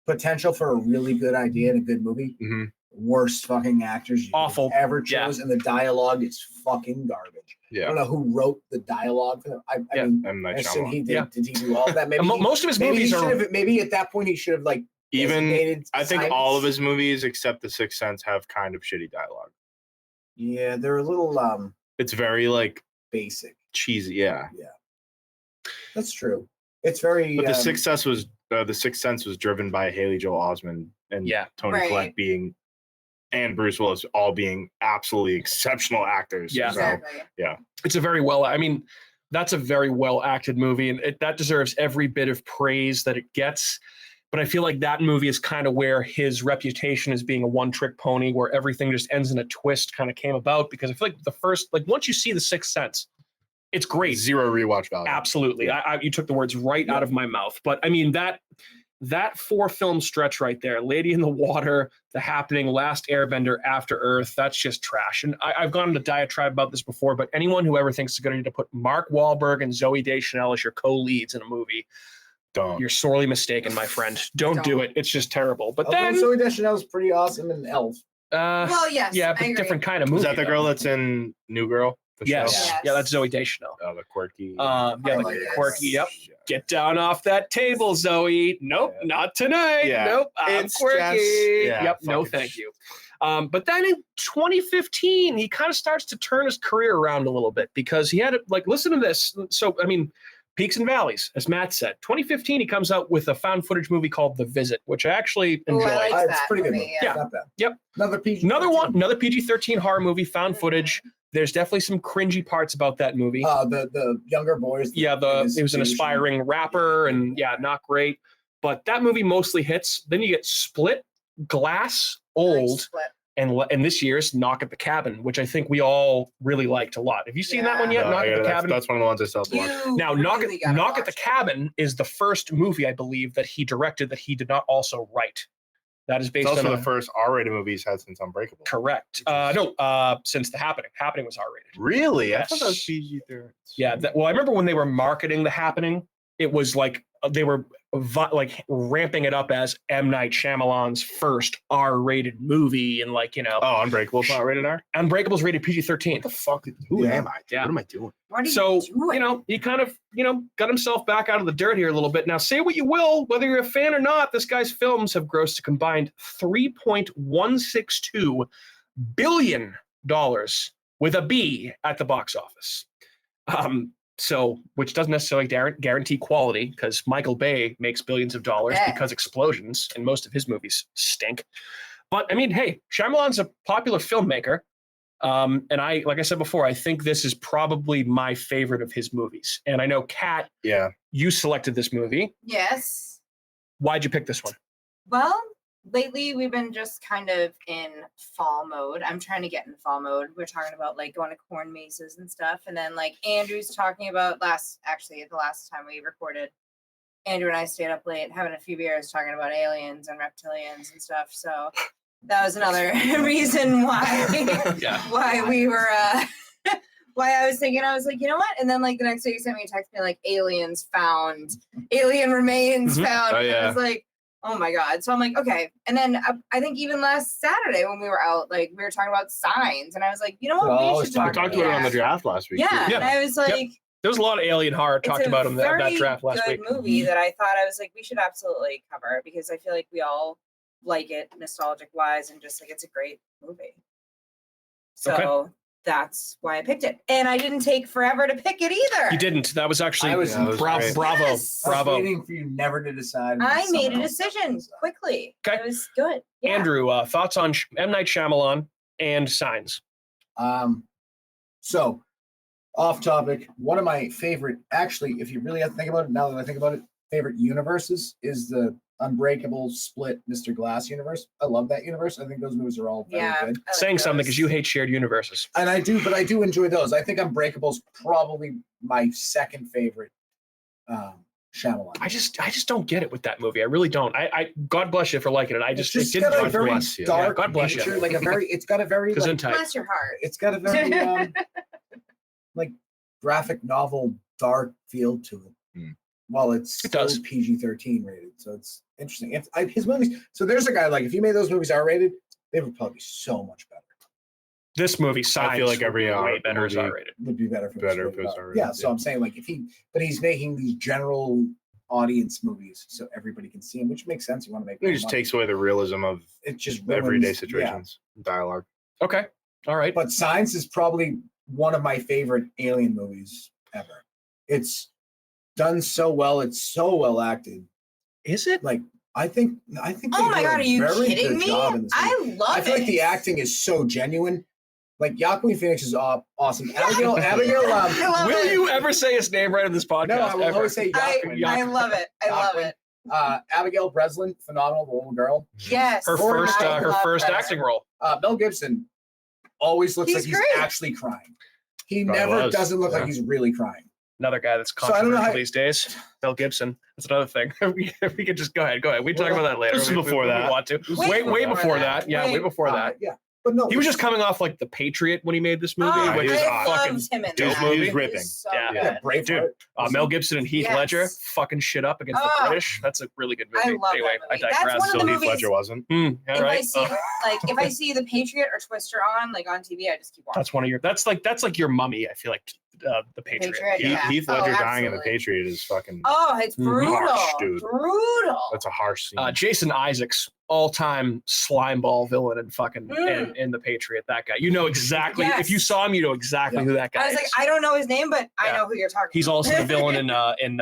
S3: Potential for a really good idea and a good movie.
S2: Mm-hmm.
S3: Worst fucking actors you
S5: Awful.
S3: ever chose, and the dialogue is fucking garbage. I
S2: Yeah.
S3: don't know who wrote the dialogue for them. I mean,
S2: M.
S3: I
S2: Night
S3: assume he
S2: Shyamalan.
S3: did.
S5: Yeah.
S3: Did he do all of that? Maybe
S5: And most of his movies are...
S3: Maybe at that point he should have like
S2: Even
S3: designated
S2: I think
S3: silence.
S2: all of his movies except The Sixth Sense have kind of shitty dialogue.
S3: Yeah, they're a little
S2: It's very like
S3: basic.
S2: cheesy. Yeah.
S3: That's true. It's very.
S2: But The Sixth Sense was driven by Haley Joel Osment and
S5: Yeah.
S2: Toni
S4: Right.
S2: Collette and Bruce Willis all being absolutely exceptional actors.
S5: Yeah.
S2: So,
S4: Exactly.
S5: It's a very that's a very well acted movie, and that deserves every bit of praise that it gets. But I feel like that movie is kind of where his reputation as being a one-trick pony, where everything just ends in a twist, kind of came about. Because I feel like once you see The Sixth Sense, it's great.
S2: zero rewatch value.
S5: Absolutely,
S2: Yeah.
S5: you took the words right out of my mouth. But I mean that 4-film stretch right there, Lady in the Water, The Happening, Last Airbender, After Earth, that's just trash. And I've gone into diatribe about this before, but anyone who ever thinks they're going to put Mark Wahlberg and Zooey Deschanel as your co-leads in a movie,
S2: Don't.
S5: you're sorely mistaken, my friend. Don't do it. It's just terrible. But then,
S3: Zoe Deschanel's pretty awesome in Elf.
S4: Well, yes,
S5: yeah,
S4: I
S5: but
S4: agree.
S5: different kind of movie.
S2: Is that the
S5: though.
S2: girl that's in New Girl? The
S5: Yes.
S2: show?
S4: Yes.
S5: Yeah, that's Zooey Deschanel.
S2: Oh, the quirky.
S5: Yeah,
S3: I
S5: the
S3: like it.
S5: quirky. Yep. Get down off that table, Zoe. Nope,
S2: Yeah.
S5: not tonight.
S2: Yeah.
S5: Nope, I'm
S2: It's
S5: quirky.
S2: just- yeah,
S5: Yep, no,
S2: fucking
S5: thank you. But then in 2015, he kind of starts to turn his career around a little bit because he had listen to this. So, I mean, peaks and valleys, as Matt said. 2015, he comes out with a found footage movie called The Visit, which I actually
S4: Ooh,
S5: enjoyed.
S4: I like
S3: It's
S4: that
S3: pretty good
S4: movie,
S3: movie.
S5: yeah.
S3: Not bad.
S5: Yep.
S3: Another PG.
S5: Another PG-13 horror movie, found footage. There's definitely some cringy parts about that movie.
S3: The younger boys.
S5: Yeah, he was an aspiring rapper, and yeah, not great. But that movie mostly hits. Then you get Split, Glass, Old,
S4: Split.
S5: and this year's Knock at the Cabin, which I think we all really liked a lot. Have you seen that one yet?
S2: No,
S5: Knock at the Cabin.
S2: That's one of the ones I still have to watch.
S4: You
S5: Now,
S4: really gotta
S5: Knock at the
S4: watch it.
S5: Cabin is the first movie I believe that he directed that he did not also write. That is
S2: It's
S5: based on
S2: also
S5: a,
S2: the first R-rated movie he's had since Unbreakable.
S5: correct. Since The Happening. Happening was R-rated.
S2: Really? I
S5: Yes.
S2: thought that was PG-13.
S5: Yeah. Well, I remember when they were marketing The Happening, it was like they were ramping it up as M. Night Shyamalan's first R-rated movie, and
S2: Oh, Unbreakable's not rated R?
S5: Unbreakable's rated PG-13.
S2: What the fuck? Who
S3: Yeah.
S2: am I?
S5: Yeah.
S2: What am I doing?
S4: What are you
S5: So,
S4: doing?
S5: he kind of, got himself back out of the dirt here a little bit. Now, say what you will, whether you're a fan or not, this guy's films have grossed a combined $3.162 billion with a B at the box office. Which doesn't necessarily guarantee quality, because Michael Bay makes billions of dollars
S4: Yeah.
S5: because explosions, and most of his movies stink. But I mean, hey, Shyamalan's a popular filmmaker. And like I said before, I think this is probably my favorite of his movies. And I know, Kat,
S2: Yeah.
S5: you selected this movie.
S4: Yes.
S5: Why'd you pick this one?
S4: Well, lately we've been just kind of in fall mode. I'm trying to get in fall mode. We're talking about like going to corn mazes and stuff. And then like Andrew's talking about the last time we recorded, Andrew and I stayed up late having a few beers talking about aliens and reptilians and stuff. So that was another reason why we were why I was thinking, I was like, you know what? And then like the next day you sent me a text being like alien remains found.
S2: Oh, yeah.
S4: And I was like, oh my God. So I'm like, okay. And then I think even last Saturday when we were out, like we were talking about signs and I was like, you know what? We should
S2: talked about it on the draft last week.
S4: Yeah. And I was like,
S5: there was a lot of alien horror talked about in that draft last week.
S4: It's a very good movie that I thought I was like, we should absolutely cover because I feel like we all like it nostalgic wise and just like it's a great movie. So that's why I picked it. And I didn't take forever to pick it either.
S5: You didn't. That was actually bravo.
S4: Yes.
S3: I was waiting for you never to decide.
S4: I made a decision quickly.
S5: Okay.
S4: It was good. Yeah.
S5: Andrew, thoughts on M. Night Shyamalan and Signs?
S3: So off topic, one of my favorite, actually, if you really have to think about it, now that I think about it, favorite universes is the Unbreakable Split Mr. Glass universe. I love that universe. I think those movies are all very good.
S5: Saying something because you hate shared universes.
S3: And I do, but I do enjoy those. I think Unbreakable's probably my second favorite Shyamalan.
S5: I just don't get it with that movie. I really don't. I God bless you for liking it.
S3: It didn't
S5: got a very
S3: dark
S5: God bless
S3: nature,
S5: you.
S3: like it's got a very like,
S4: bless your heart.
S3: It's got a very like graphic novel dark feel to it. Well, it does PG-13 rated, so it's interesting. His movies. So there's a guy like if you made those movies R-rated, they would probably be so much better.
S5: This movie, Signs,
S2: I feel like every
S5: way better is R-rated.
S3: Would be better if it was
S2: R-rated.
S3: Yeah, so I'm saying like but he's making these general audience movies so everybody can see them, which makes sense. You want to make.
S2: It just takes away the realism of
S3: it. Just
S2: everyday situations, dialogue.
S5: Okay, all right.
S3: But Signs is probably one of my favorite alien movies ever. It's done so well. It's so well acted.
S5: Is it?
S3: Like I think.
S4: Oh my God, are you kidding me? I love it.
S3: I feel like the acting is so genuine. Like Joaquin Phoenix is awesome. Abigail.
S5: Will you ever say his name right in this podcast?
S3: No, I will always say Joaquin.
S4: I love it. I love it.
S3: Abigail Breslin, phenomenal, the little girl.
S4: Yes.
S5: Her first acting role.
S3: Mel Gibson always looks like he's actually crying. He never doesn't look like he's really crying.
S5: Another guy that's controversial these days. Mel Gibson. That's another thing. we could just go ahead. We talk about that later.
S2: This is before that.
S5: We want to. Way before that. Yeah, way before that.
S3: Yeah. But no,
S5: he was just coming off like The Patriot when he made this movie, which is a fucking
S4: dope
S5: movie.
S2: He was ripping.
S3: Braveheart.
S5: Mel Gibson and Heath Ledger fucking shit up against the British. That's a really good movie.
S4: I love
S5: anyway,
S4: that movie.
S5: I digress.
S4: That's one of the
S2: Heath
S4: movies,
S2: Ledger wasn't.
S4: If I see The Patriot or Twister on TV, I just keep watching.
S5: That's one of your. That's like your mummy. I feel like The Patriot.
S2: Heath Ledger dying in The Patriot is fucking.
S4: Oh, it's brutal,
S2: harsh, dude.
S4: Brutal.
S2: That's a harsh scene.
S5: Jason Isaacs, all-time slimeball villain and fucking in The Patriot. That guy, you know exactly.
S4: Yes.
S5: If you saw him, you know exactly who that guy is.
S4: I was like, I don't know his name, but I know who you're talking.
S5: He's
S4: about.
S5: also the villain in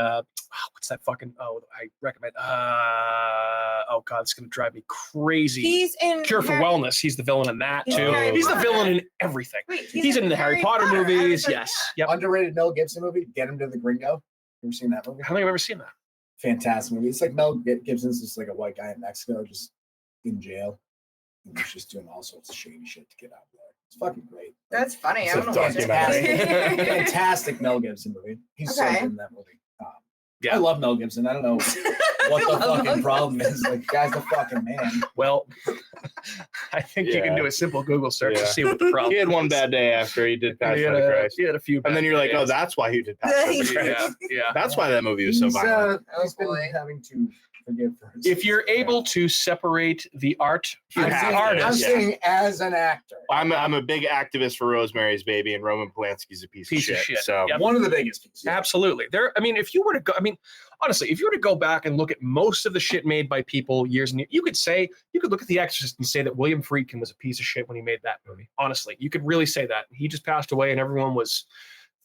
S5: what's that fucking? Oh, I recommend. Oh God, it's gonna drive me crazy.
S4: He's in
S5: Cure for Wellness. He's the villain in that too. He's the
S4: Potter.
S5: villain in everything.
S4: Wait,
S5: he's in the Harry Potter movies. Yes. Yep.
S3: Underrated Mel Gibson movie. Get Him to the Gringo. You ever seen that movie?
S5: I don't think I've ever seen that.
S3: Fantastic movie. It's like Mel Gibson's just like a white guy in Mexico, just in jail. And he's just doing all sorts of shady shit to get out of there. It's fucking great.
S4: That's funny.
S3: It's
S4: I don't know what
S3: fantastic Mel Gibson movie. He's so good in that movie.
S5: Yeah.
S3: I love Mel Gibson. I don't know what the fucking problem is. Like, the guy's the fucking man.
S5: Well, I think you can do a simple Google search to see what the problem is.
S2: He had one bad day after he did Passion of the Christ.
S5: He had a few bad
S2: and then you're like,
S5: days.
S2: oh, that's why he did Passion of the Christ.
S5: Yeah.
S2: That's why that movie was so violent.
S3: He's been having to forgive for his
S5: If you're able to separate the art from the artist.
S3: I'm saying as an actor.
S2: I'm a big activist for Rosemary's Baby, and Roman Polanski's a piece of shit. So
S5: Yep.
S3: One of the biggest pieces.
S5: Absolutely. If you were to go, honestly, if you were to go back and look at most of the shit made by people years and years, you could look at The Exorcist and say that William Friedkin was a piece of shit when he made that movie. Honestly, you could really say that. He just passed away and everyone was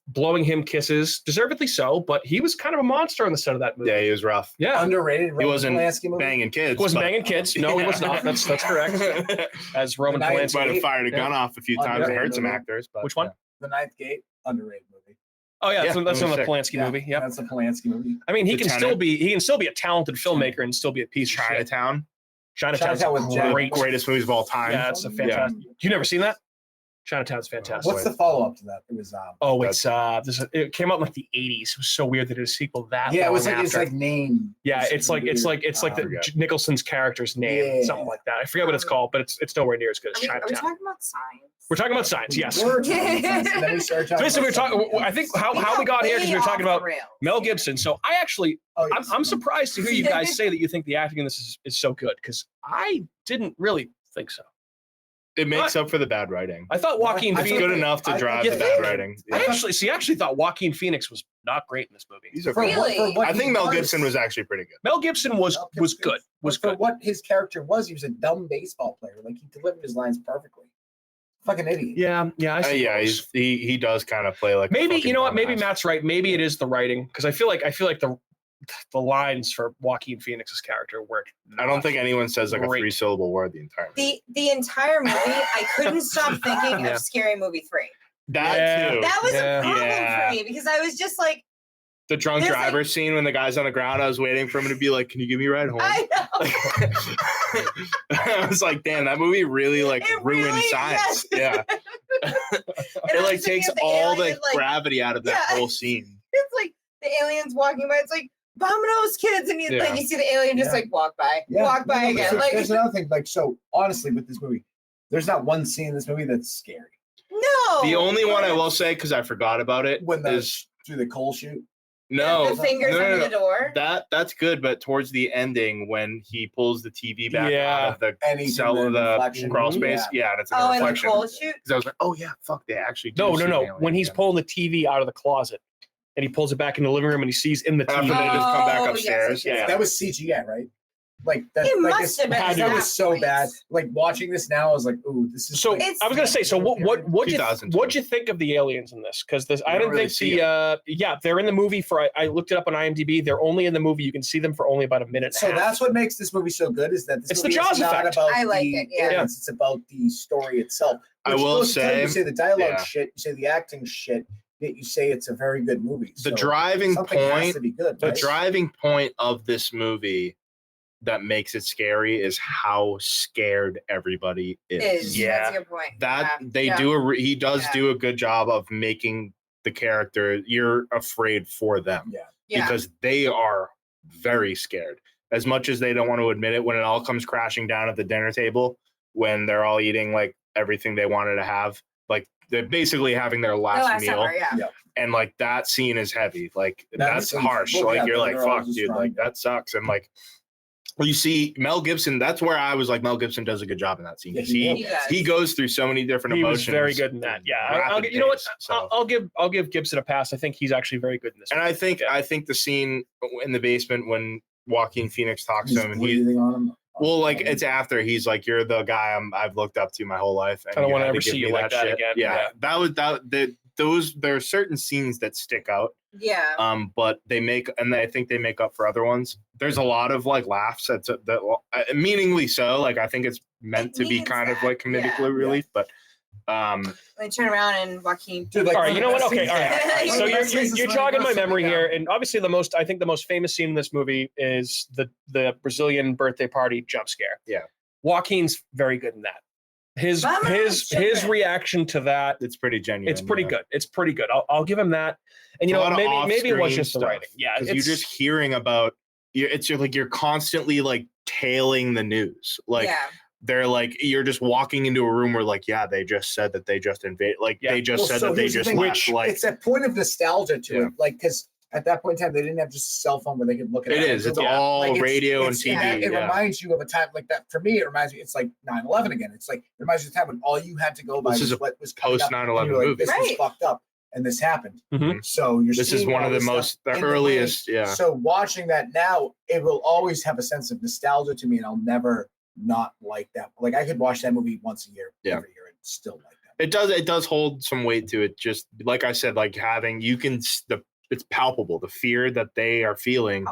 S5: blowing him kisses, deservedly so, but he was kind of a monster on the set of that movie.
S2: Yeah, he was rough.
S5: Yeah.
S3: Underrated.
S2: He wasn't
S3: movie.
S2: banging kids.
S5: He wasn't banging kids. No, he was not. That's correct. As Roman Polanski
S2: might have fired a gun off a few times and hurt some actors. But
S5: which one?
S3: The Ninth Gate. Underrated movie.
S5: Oh yeah, that's another Polanski movie. Yeah,
S3: that's a Polanski movie.
S5: I mean, he can still be a talented filmmaker and still be a piece of shit.
S2: Chinatown.
S5: Chinatown's
S3: Chinatown with Jack-
S5: great.
S2: Greatest movies of all time.
S5: Yeah, it's a fantastic. You never seen that? Chinatown's fantastic.
S3: What's the follow up to that? It was
S5: It came out in like the 80s. It was so weird that it was a sequel that
S3: yeah, it was
S5: long
S3: like it's
S5: after.
S3: like name.
S5: Yeah, it's like Nicholson's character's name, something like that. I forget what it's called, but it's nowhere near as good as
S4: Are we
S5: Chinatown.
S4: talking about science?
S5: We're talking about science, yes.
S3: We're talking about science, and then we started
S5: So
S3: talking
S5: basically, we're
S3: about
S5: talking.
S3: something
S5: I
S3: else.
S5: think how we got here because we were talking about Mel Gibson. So I actually,
S3: Oh, yes.
S5: I'm surprised to hear you guys say that you think the acting in this is so good because I didn't really think so.
S2: It makes up for the bad writing.
S5: I thought Joaquin
S2: It's
S5: Phoenix
S2: good enough to drive
S5: you
S2: the bad
S5: think?
S2: writing.
S5: I
S2: Yeah.
S5: actually thought Joaquin Phoenix was not great in this movie.
S2: These are
S4: Really?
S3: For what
S2: I
S3: he
S2: think Mel
S3: was-
S2: Gibson was actually pretty good.
S5: Mel Gibson was good. Was
S3: for
S5: good.
S3: what his character was. He was a dumb baseball player. Like he delivered his lines perfectly. Fucking idiot.
S5: Yeah. I see.
S2: Yeah, he does kind of play like a
S5: Maybe
S2: fucking
S5: you know what? Maybe
S2: dumbass.
S5: Matt's right. Maybe it is the writing because I feel like the lines for Joaquin Phoenix's character were.
S2: I don't think anyone says like a
S5: Great.
S2: 3-syllable word the entire movie.
S4: The entire movie, I couldn't stop thinking
S5: Yeah.
S4: of Scary Movie 3.
S2: That
S5: Yeah.
S2: too.
S4: That was
S5: Yeah.
S4: a problem
S2: Yeah.
S4: for me because I was just like,
S2: The drunk
S4: There's,
S2: driver scene when the guy's on the ground. I was waiting for him to be like, "Can you give me a ride home?"
S4: I know.
S2: I was like, "Damn, that movie really like
S4: It
S2: ruined
S4: really-
S2: science."
S4: yes.
S2: Yeah,
S4: And
S2: it
S4: I'm
S2: like
S4: thinking
S2: takes
S4: of the
S2: all the
S4: alien, like,
S2: gravity out of that
S4: Yeah.
S2: whole scene.
S4: It's like the aliens walking by. It's like, Vamonos, kids. And
S2: Yeah.
S4: then you see the alien just
S3: Yeah.
S4: like walk by,
S3: Yeah.
S4: walk by
S3: No,
S4: again.
S3: so
S4: Like,
S3: there's another thing. Like so, honestly, with this movie, there's not one scene in this movie that's scary.
S4: no.
S2: The only one I will say, because I forgot about it,
S3: When the
S2: is
S3: through the coal chute.
S2: no,
S4: the fingers
S2: no,
S4: under
S2: no,
S4: the door.
S2: that's good. But towards the ending, when he pulls the TV back
S5: Yeah.
S2: out of the
S3: Anything
S2: cell
S3: in
S2: of
S3: the
S2: the
S3: reflection.
S2: crawl space, yeah, and it's like
S4: Oh,
S2: a
S4: and the
S2: reflection.
S4: coal chute.
S2: Because I was like, "Oh yeah, fuck, they actually do
S5: No.
S2: see the alien
S5: When he's
S2: again."
S5: pulling the TV out of the closet and he pulls it back in the living room and he sees in the
S2: After
S5: TV.
S2: they just come back
S4: Oh,
S2: upstairs,
S4: yes.
S2: yeah.
S3: That was CGI, right? Like that.
S4: It
S3: like
S4: must have been at
S3: That
S4: that
S3: was so
S4: point.
S3: bad. Like watching this now, I was like, "Ooh, this is."
S5: So
S3: like,
S4: It's-
S5: I was gonna say, so what'd you
S2: 2002.
S5: what'd you think of the aliens in this? Because I
S2: don't
S5: didn't
S2: really
S5: think
S2: see
S5: they're in the movie for. I looked it up on IMDb. They're only in the movie. You can see them for only about a minute.
S3: So
S5: and a half.
S3: that's what makes this movie so good is that this
S5: It's the
S3: movie
S5: Jaws
S3: is not
S5: effect.
S3: about
S4: I like
S3: the
S4: it, yeah.
S3: aliens, it's about the story itself.
S2: I
S3: Which
S2: will
S3: goes to tell you
S2: say-
S3: say the dialogue
S2: yeah.
S3: shit, you say the acting shit, yet you say it's a very good movie.
S2: The
S3: So
S2: driving
S3: something has
S2: point,
S3: to be good.
S2: the
S3: right?
S2: driving point of this movie that makes it scary is how scared everybody is.
S4: That's a good point.
S2: That
S4: Yeah.
S2: they
S4: Yeah.
S2: he does
S4: Yeah.
S2: do a good job of making the character you're afraid for them
S4: Yeah.
S2: because they are very scared. As much as they don't want to admit it, when it all comes crashing down at the dinner table, when they're all eating like everything they wanted to have, like they're basically having their
S4: The
S2: last
S4: last
S2: meal.
S4: hour, yeah.
S3: Yeah.
S2: And like that scene is heavy. Like that's
S3: That's
S2: harsh.
S3: well,
S2: Like
S3: yeah,
S2: you're like,
S3: they're all
S2: fuck,
S3: just
S2: dude,
S3: trying
S2: like
S3: to-
S2: that sucks. And like well, you see Mel Gibson, that's where I was like, Mel Gibson does a good job in that scene.
S3: Yeah,
S2: 'Cause
S3: he
S2: he,
S3: does.
S2: he goes through so many different
S5: He was
S2: emotions.
S5: very good in that. Yeah,
S2: rapid
S5: you know what?
S2: pace, so.
S5: I'll give Gibson a pass. I think he's actually very good in this.
S2: And I think the scene in the basement when Joaquin Phoenix talks
S3: He's
S2: to him and he
S3: breathing on him.
S2: well, like it's after he's like, "You're the guy I've looked up to my whole life." And
S5: I don't
S2: you
S5: wanna
S2: had
S5: ever
S2: give
S5: see
S2: me
S5: you like that
S2: shit."
S5: again.
S2: Yeah,
S5: Yeah.
S2: that was those. There are certain scenes that stick out,
S4: Yeah.
S2: but they make and I think they make up for other ones. There's a lot of like laughs that meaningly so. Like I think it's meant to be
S4: needs
S2: kind of
S4: that,
S2: like comedic
S4: yeah.
S2: relief, but
S4: They turn around and Joaquin.
S3: Dude, like,
S5: all right, you know what? Okay, all right.
S4: Yeah.
S5: So
S3: That's
S5: you're
S3: my
S5: jogging my
S3: best
S5: memory
S3: thing
S5: here, and obviously I think the most famous scene in this movie is the Brazilian birthday party jump scare.
S2: Yeah.
S5: Joaquin's very good in that. His
S4: Vamos,
S5: his
S4: children.
S5: reaction to that,
S2: it's pretty genuine.
S5: it's pretty
S2: yeah.
S5: good. It's pretty good. I'll give him that. And you
S2: It's a
S5: know,
S2: lot of
S5: maybe it was
S2: off-screen
S5: just the
S2: stuff,
S5: writing. Yeah,
S2: because you're
S5: it's
S2: just hearing about you're constantly like tailing the news. Like
S4: yeah.
S2: they're like you're just walking into a room where like they just said that they just invaded. Like
S5: Yeah.
S2: they just
S3: Well,
S2: said
S3: so
S2: that they
S3: here's the
S2: just
S3: thing,
S2: left. Like
S3: it's a point of nostalgia to
S2: Yeah.
S3: it, like because at that point in time they didn't have just a cell phone where they could look at
S2: it is. It's all
S3: Like,
S2: radio and
S3: it's-
S2: TV.
S3: It
S2: yeah.
S3: reminds you of a time like that. For me, it reminds me. It's like 9/11 again. It's like it reminds you of a time when all you had to go by
S2: This
S3: was
S2: is a
S3: what was coming
S2: post
S3: up, and
S2: 9/11
S3: you were like,
S2: movie.
S3: This was
S4: Right.
S3: fucked up, and this happened.
S5: Mhm.
S3: So you're.
S2: This is
S3: seeing
S2: one
S3: all
S2: of the
S3: this
S2: most
S3: stuff
S2: the
S3: in
S2: earliest.
S3: movie.
S2: Yeah.
S3: So watching that now, it will always have a sense of nostalgia to me, and I'll never not like that. Like I could watch that movie once a year,
S2: Yeah.
S3: every year, and still like that.
S2: It does hold some weight to it. Just like I said, like it's palpable the fear that they are feeling.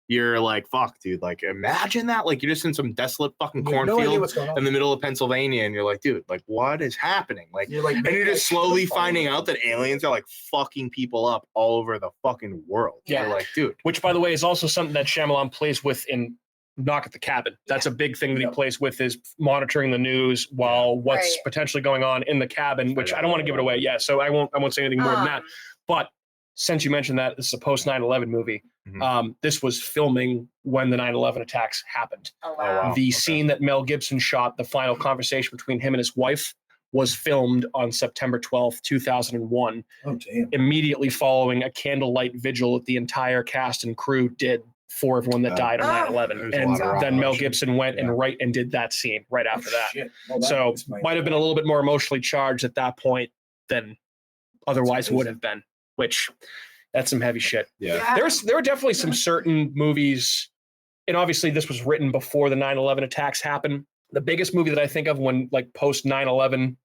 S2: You're like, fuck, dude. Like, imagine that. Like, you're just in some desolate fucking
S3: You have no idea
S2: cornfield
S3: what's going on.
S2: in the middle of Pennsylvania, and you're like, dude, like, what is happening? Like,
S3: You're like,
S2: and you're
S3: maybe I
S2: just
S3: should
S2: slowly
S3: follow
S2: finding
S3: it.
S2: out that aliens are like fucking people up all over the fucking world.
S4: Yeah.
S2: You're like, dude,
S5: which by the way is also something that Shyamalan plays with in Knock at the Cabin. That's a big thing that he plays with, is monitoring the news while what's potentially going on in the cabin, which I don't want to give it away. Yeah, so I won't say anything more than that. But since you mentioned that this is a post 9/11 movie, this was filming when the 9/11 attacks happened.
S4: Oh, wow.
S5: The scene that Mel Gibson shot, the final conversation between him and his wife, was filmed on September 12th, 2001.
S3: Oh, damn.
S5: Immediately following a candlelight vigil that the entire cast and crew did for everyone that died on 9/11. And then Mel Gibson went and did that scene right after that.
S3: Well,
S5: so might have been a little bit more emotionally charged at that point than otherwise would have been, which that's some heavy shit.
S2: Yeah.
S5: There are definitely some certain movies, and obviously this was written before the 9/11 attacks happened. The biggest movie that I think of when like post 9/11,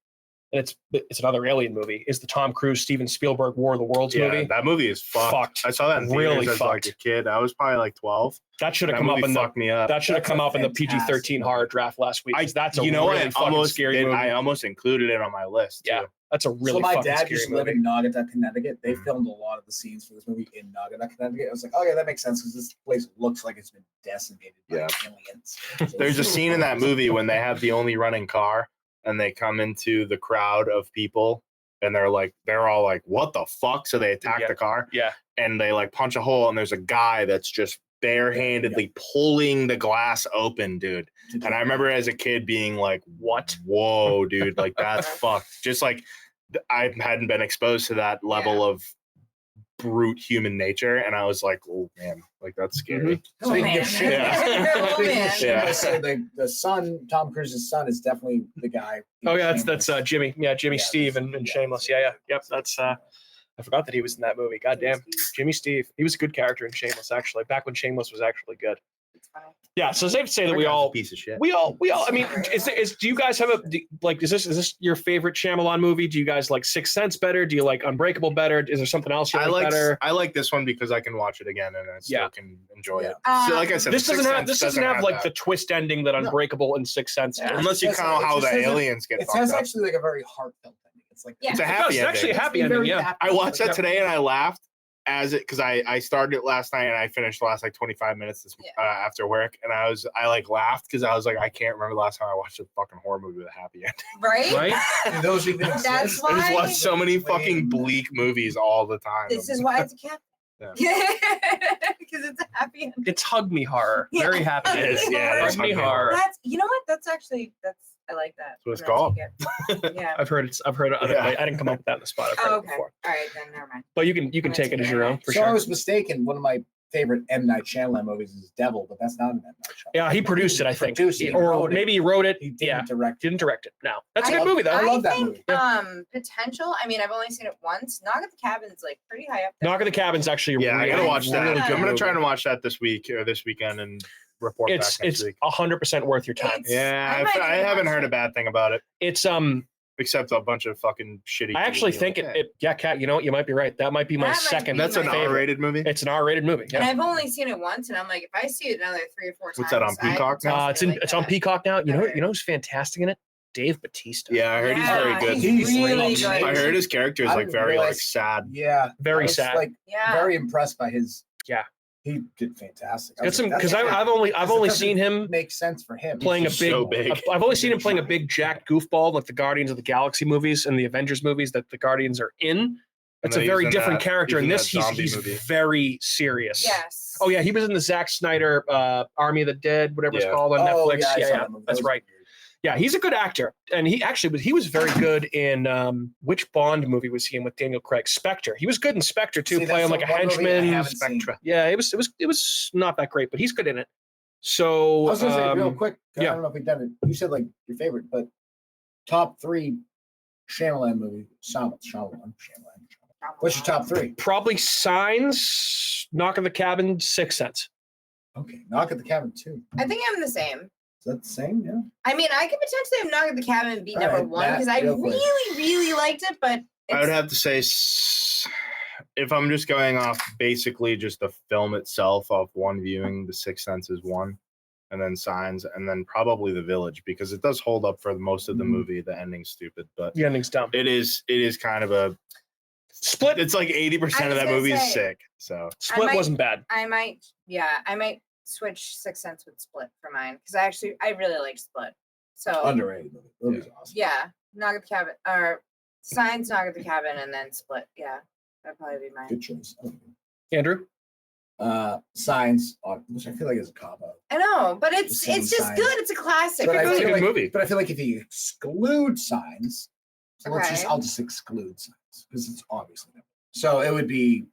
S5: and it's another alien movie, is the Tom Cruise, Steven Spielberg War of the Worlds movie.
S2: That movie is fucked. I saw that in theaters as like a kid. I was probably like 12.
S5: That should have come up in the PG-13 horror draft last week. That's a really fucking scary movie.
S2: I almost included it on my list.
S5: Yeah, that's a really fucking scary movie.
S3: So my dad used to live in Naugatuck, Connecticut. They filmed a lot of the scenes for this movie in Naugatuck, Connecticut. I was like, oh yeah, that makes sense because this place looks like it's been decimated by aliens. So
S2: there's a scene in that movie when they have the only running car and they come into the crowd of people and they're all like, what the fuck? So they attack the car.
S5: Yeah.
S2: And they like punch a hole and there's a guy that's just barehandedly pulling the glass open, dude. And I remember as a kid being like, what? Whoa, dude, like that's fucked. Just like I hadn't been exposed to that level of brute human nature, and I was like, oh man, like that's scary.
S3: So you can give shit. So the son, Tom Cruise's son, is definitely the guy.
S5: Oh yeah, that's Jimmy. Yeah, Jimmy Steve and Shameless. Yeah. Yep. That's I forgot that he was in that movie. Goddamn, Jimmy Steve. He was a good character in Shameless, actually. Back when Shameless was actually good. Yeah, so it's safe to say that we all
S2: piece of shit.
S5: We all. I mean, do you guys have is this your favorite Shyamalan movie? Do you guys like Sixth Sense better? Do you like Unbreakable better? Is there something else you like better?
S2: I like this one because I can watch it again and I still can enjoy it.
S5: So like I said, this doesn't have like the twist ending that Unbreakable and Sixth Sense do.
S2: Unless you count how the aliens get fucked up.
S3: It has actually like a very heartfelt ending. It's like
S2: it's a happy ending.
S5: It's actually a happy ending. Yeah,
S2: I watched that today and I laughed. Because I started it last night and I finished the last like 25 minutes after work, and I like laughed because I was like, I can't remember the last time I watched a fucking horror movie with a happy ending.
S4: Right?
S3: Those even
S4: That's why
S2: I just watch so many fucking bleak movies all the time.
S4: This is why it's a cat. Because it's a happy ending.
S5: It's hug me horror. Very happy.
S2: It is. Yeah,
S5: hug me horror.
S4: You know what? That's I like that.
S2: That's what it's called.
S4: Yeah.
S5: I've heard it. I didn't come up with that in the spot. I've heard it before.
S4: All right, then never mind.
S5: But you can take it as your own for
S3: so
S5: sure.
S3: I was mistaken. One of my favorite M. Night Shyamalan movies is Devil, but that's not an M. Night Shyamalan.
S5: Yeah, he produced it, I think. Maybe he wrote it. He didn't direct it. No, that's a good movie though.
S3: I love that movie.
S4: Potential. I mean, I've only seen it once. Knock at the Cabin's like pretty high up there.
S5: Knock at the Cabin's actually
S2: I gotta watch that.
S5: Really
S2: I'm gonna try and watch that this week or this weekend and report back next week.
S5: 100% worth your time.
S2: I haven't heard a bad thing about it.
S5: It's
S2: except a bunch of fucking shitty.
S5: I actually think Kat, you know what? You might be right. That might be my second.
S2: That's an R-rated movie.
S5: It's an R-rated movie. Yeah.
S4: And I've only seen it once, and I'm like, if I see it another 3 or 4 times,
S2: what's that on Peacock now?
S5: It's on Peacock now. You know who's fantastic in it? Dave Bautista.
S2: Yeah, I heard he's very good.
S4: He's really good.
S2: I heard his character is like very like sad.
S3: Yeah,
S5: very sad.
S3: Like very impressed by his.
S5: Yeah.
S3: He did fantastic.
S5: Because I've only seen him
S3: make sense for him
S5: playing I've only seen him playing a big jacked goofball like the Guardians of the Galaxy movies and the Avengers movies that the Guardians are in. It's a very different character. In this, he's very serious.
S4: Yes.
S5: Oh yeah, he was in the Zack Snyder Army of the Dead, whatever it's called on Netflix. Yeah, that's right. Yeah, he's a good actor, and he was very good in which Bond movie was he in with Daniel Craig? Spectre. He was good in Spectre too, playing like a henchman.
S3: Spectre.
S5: Yeah, it was not that great, but he's good in it. So
S3: I was gonna say real quick. I don't know if we've done it. You said like your favorite, but top 3 Shyamalan movie. Shyamalan. What's your top 3?
S5: Probably Signs, Knock at the Cabin, Sixth Sense.
S3: Okay, Knock at the Cabin 2.
S4: I think I'm the same.
S3: Is that the same? Yeah.
S4: I mean, I could potentially have Knock at the Cabin and be number 1 because I really liked it, but
S2: I would have to say, if I'm just going off basically just the film itself of one viewing, The Sixth Sense is 1, and then Signs, and then probably The Village because it does hold up for most of the movie. The ending's stupid, but
S5: the ending's dumb.
S2: It is kind of a split. It's like 80% of that movie is sick. So
S5: Split wasn't bad.
S4: I might switch Sixth Sense with Split for mine because I really like Split. So
S3: Underrated movie. Movie's awesome.
S4: yeah, Knock at the Cabin or Signs, Knock at the Cabin, and then Split. Yeah, that'd probably be mine.
S3: Good choice.
S5: Andrew?
S3: Signs, which I feel like is a cop out.
S4: I know, but it's just
S3: Signs.
S4: good. It's a classic.
S3: But I
S5: It's a
S3: feel
S5: good
S3: like,
S5: movie.
S3: But I feel like if you exclude Signs, so
S4: Okay.
S3: I'll just exclude Signs because it's obviously not. So it would be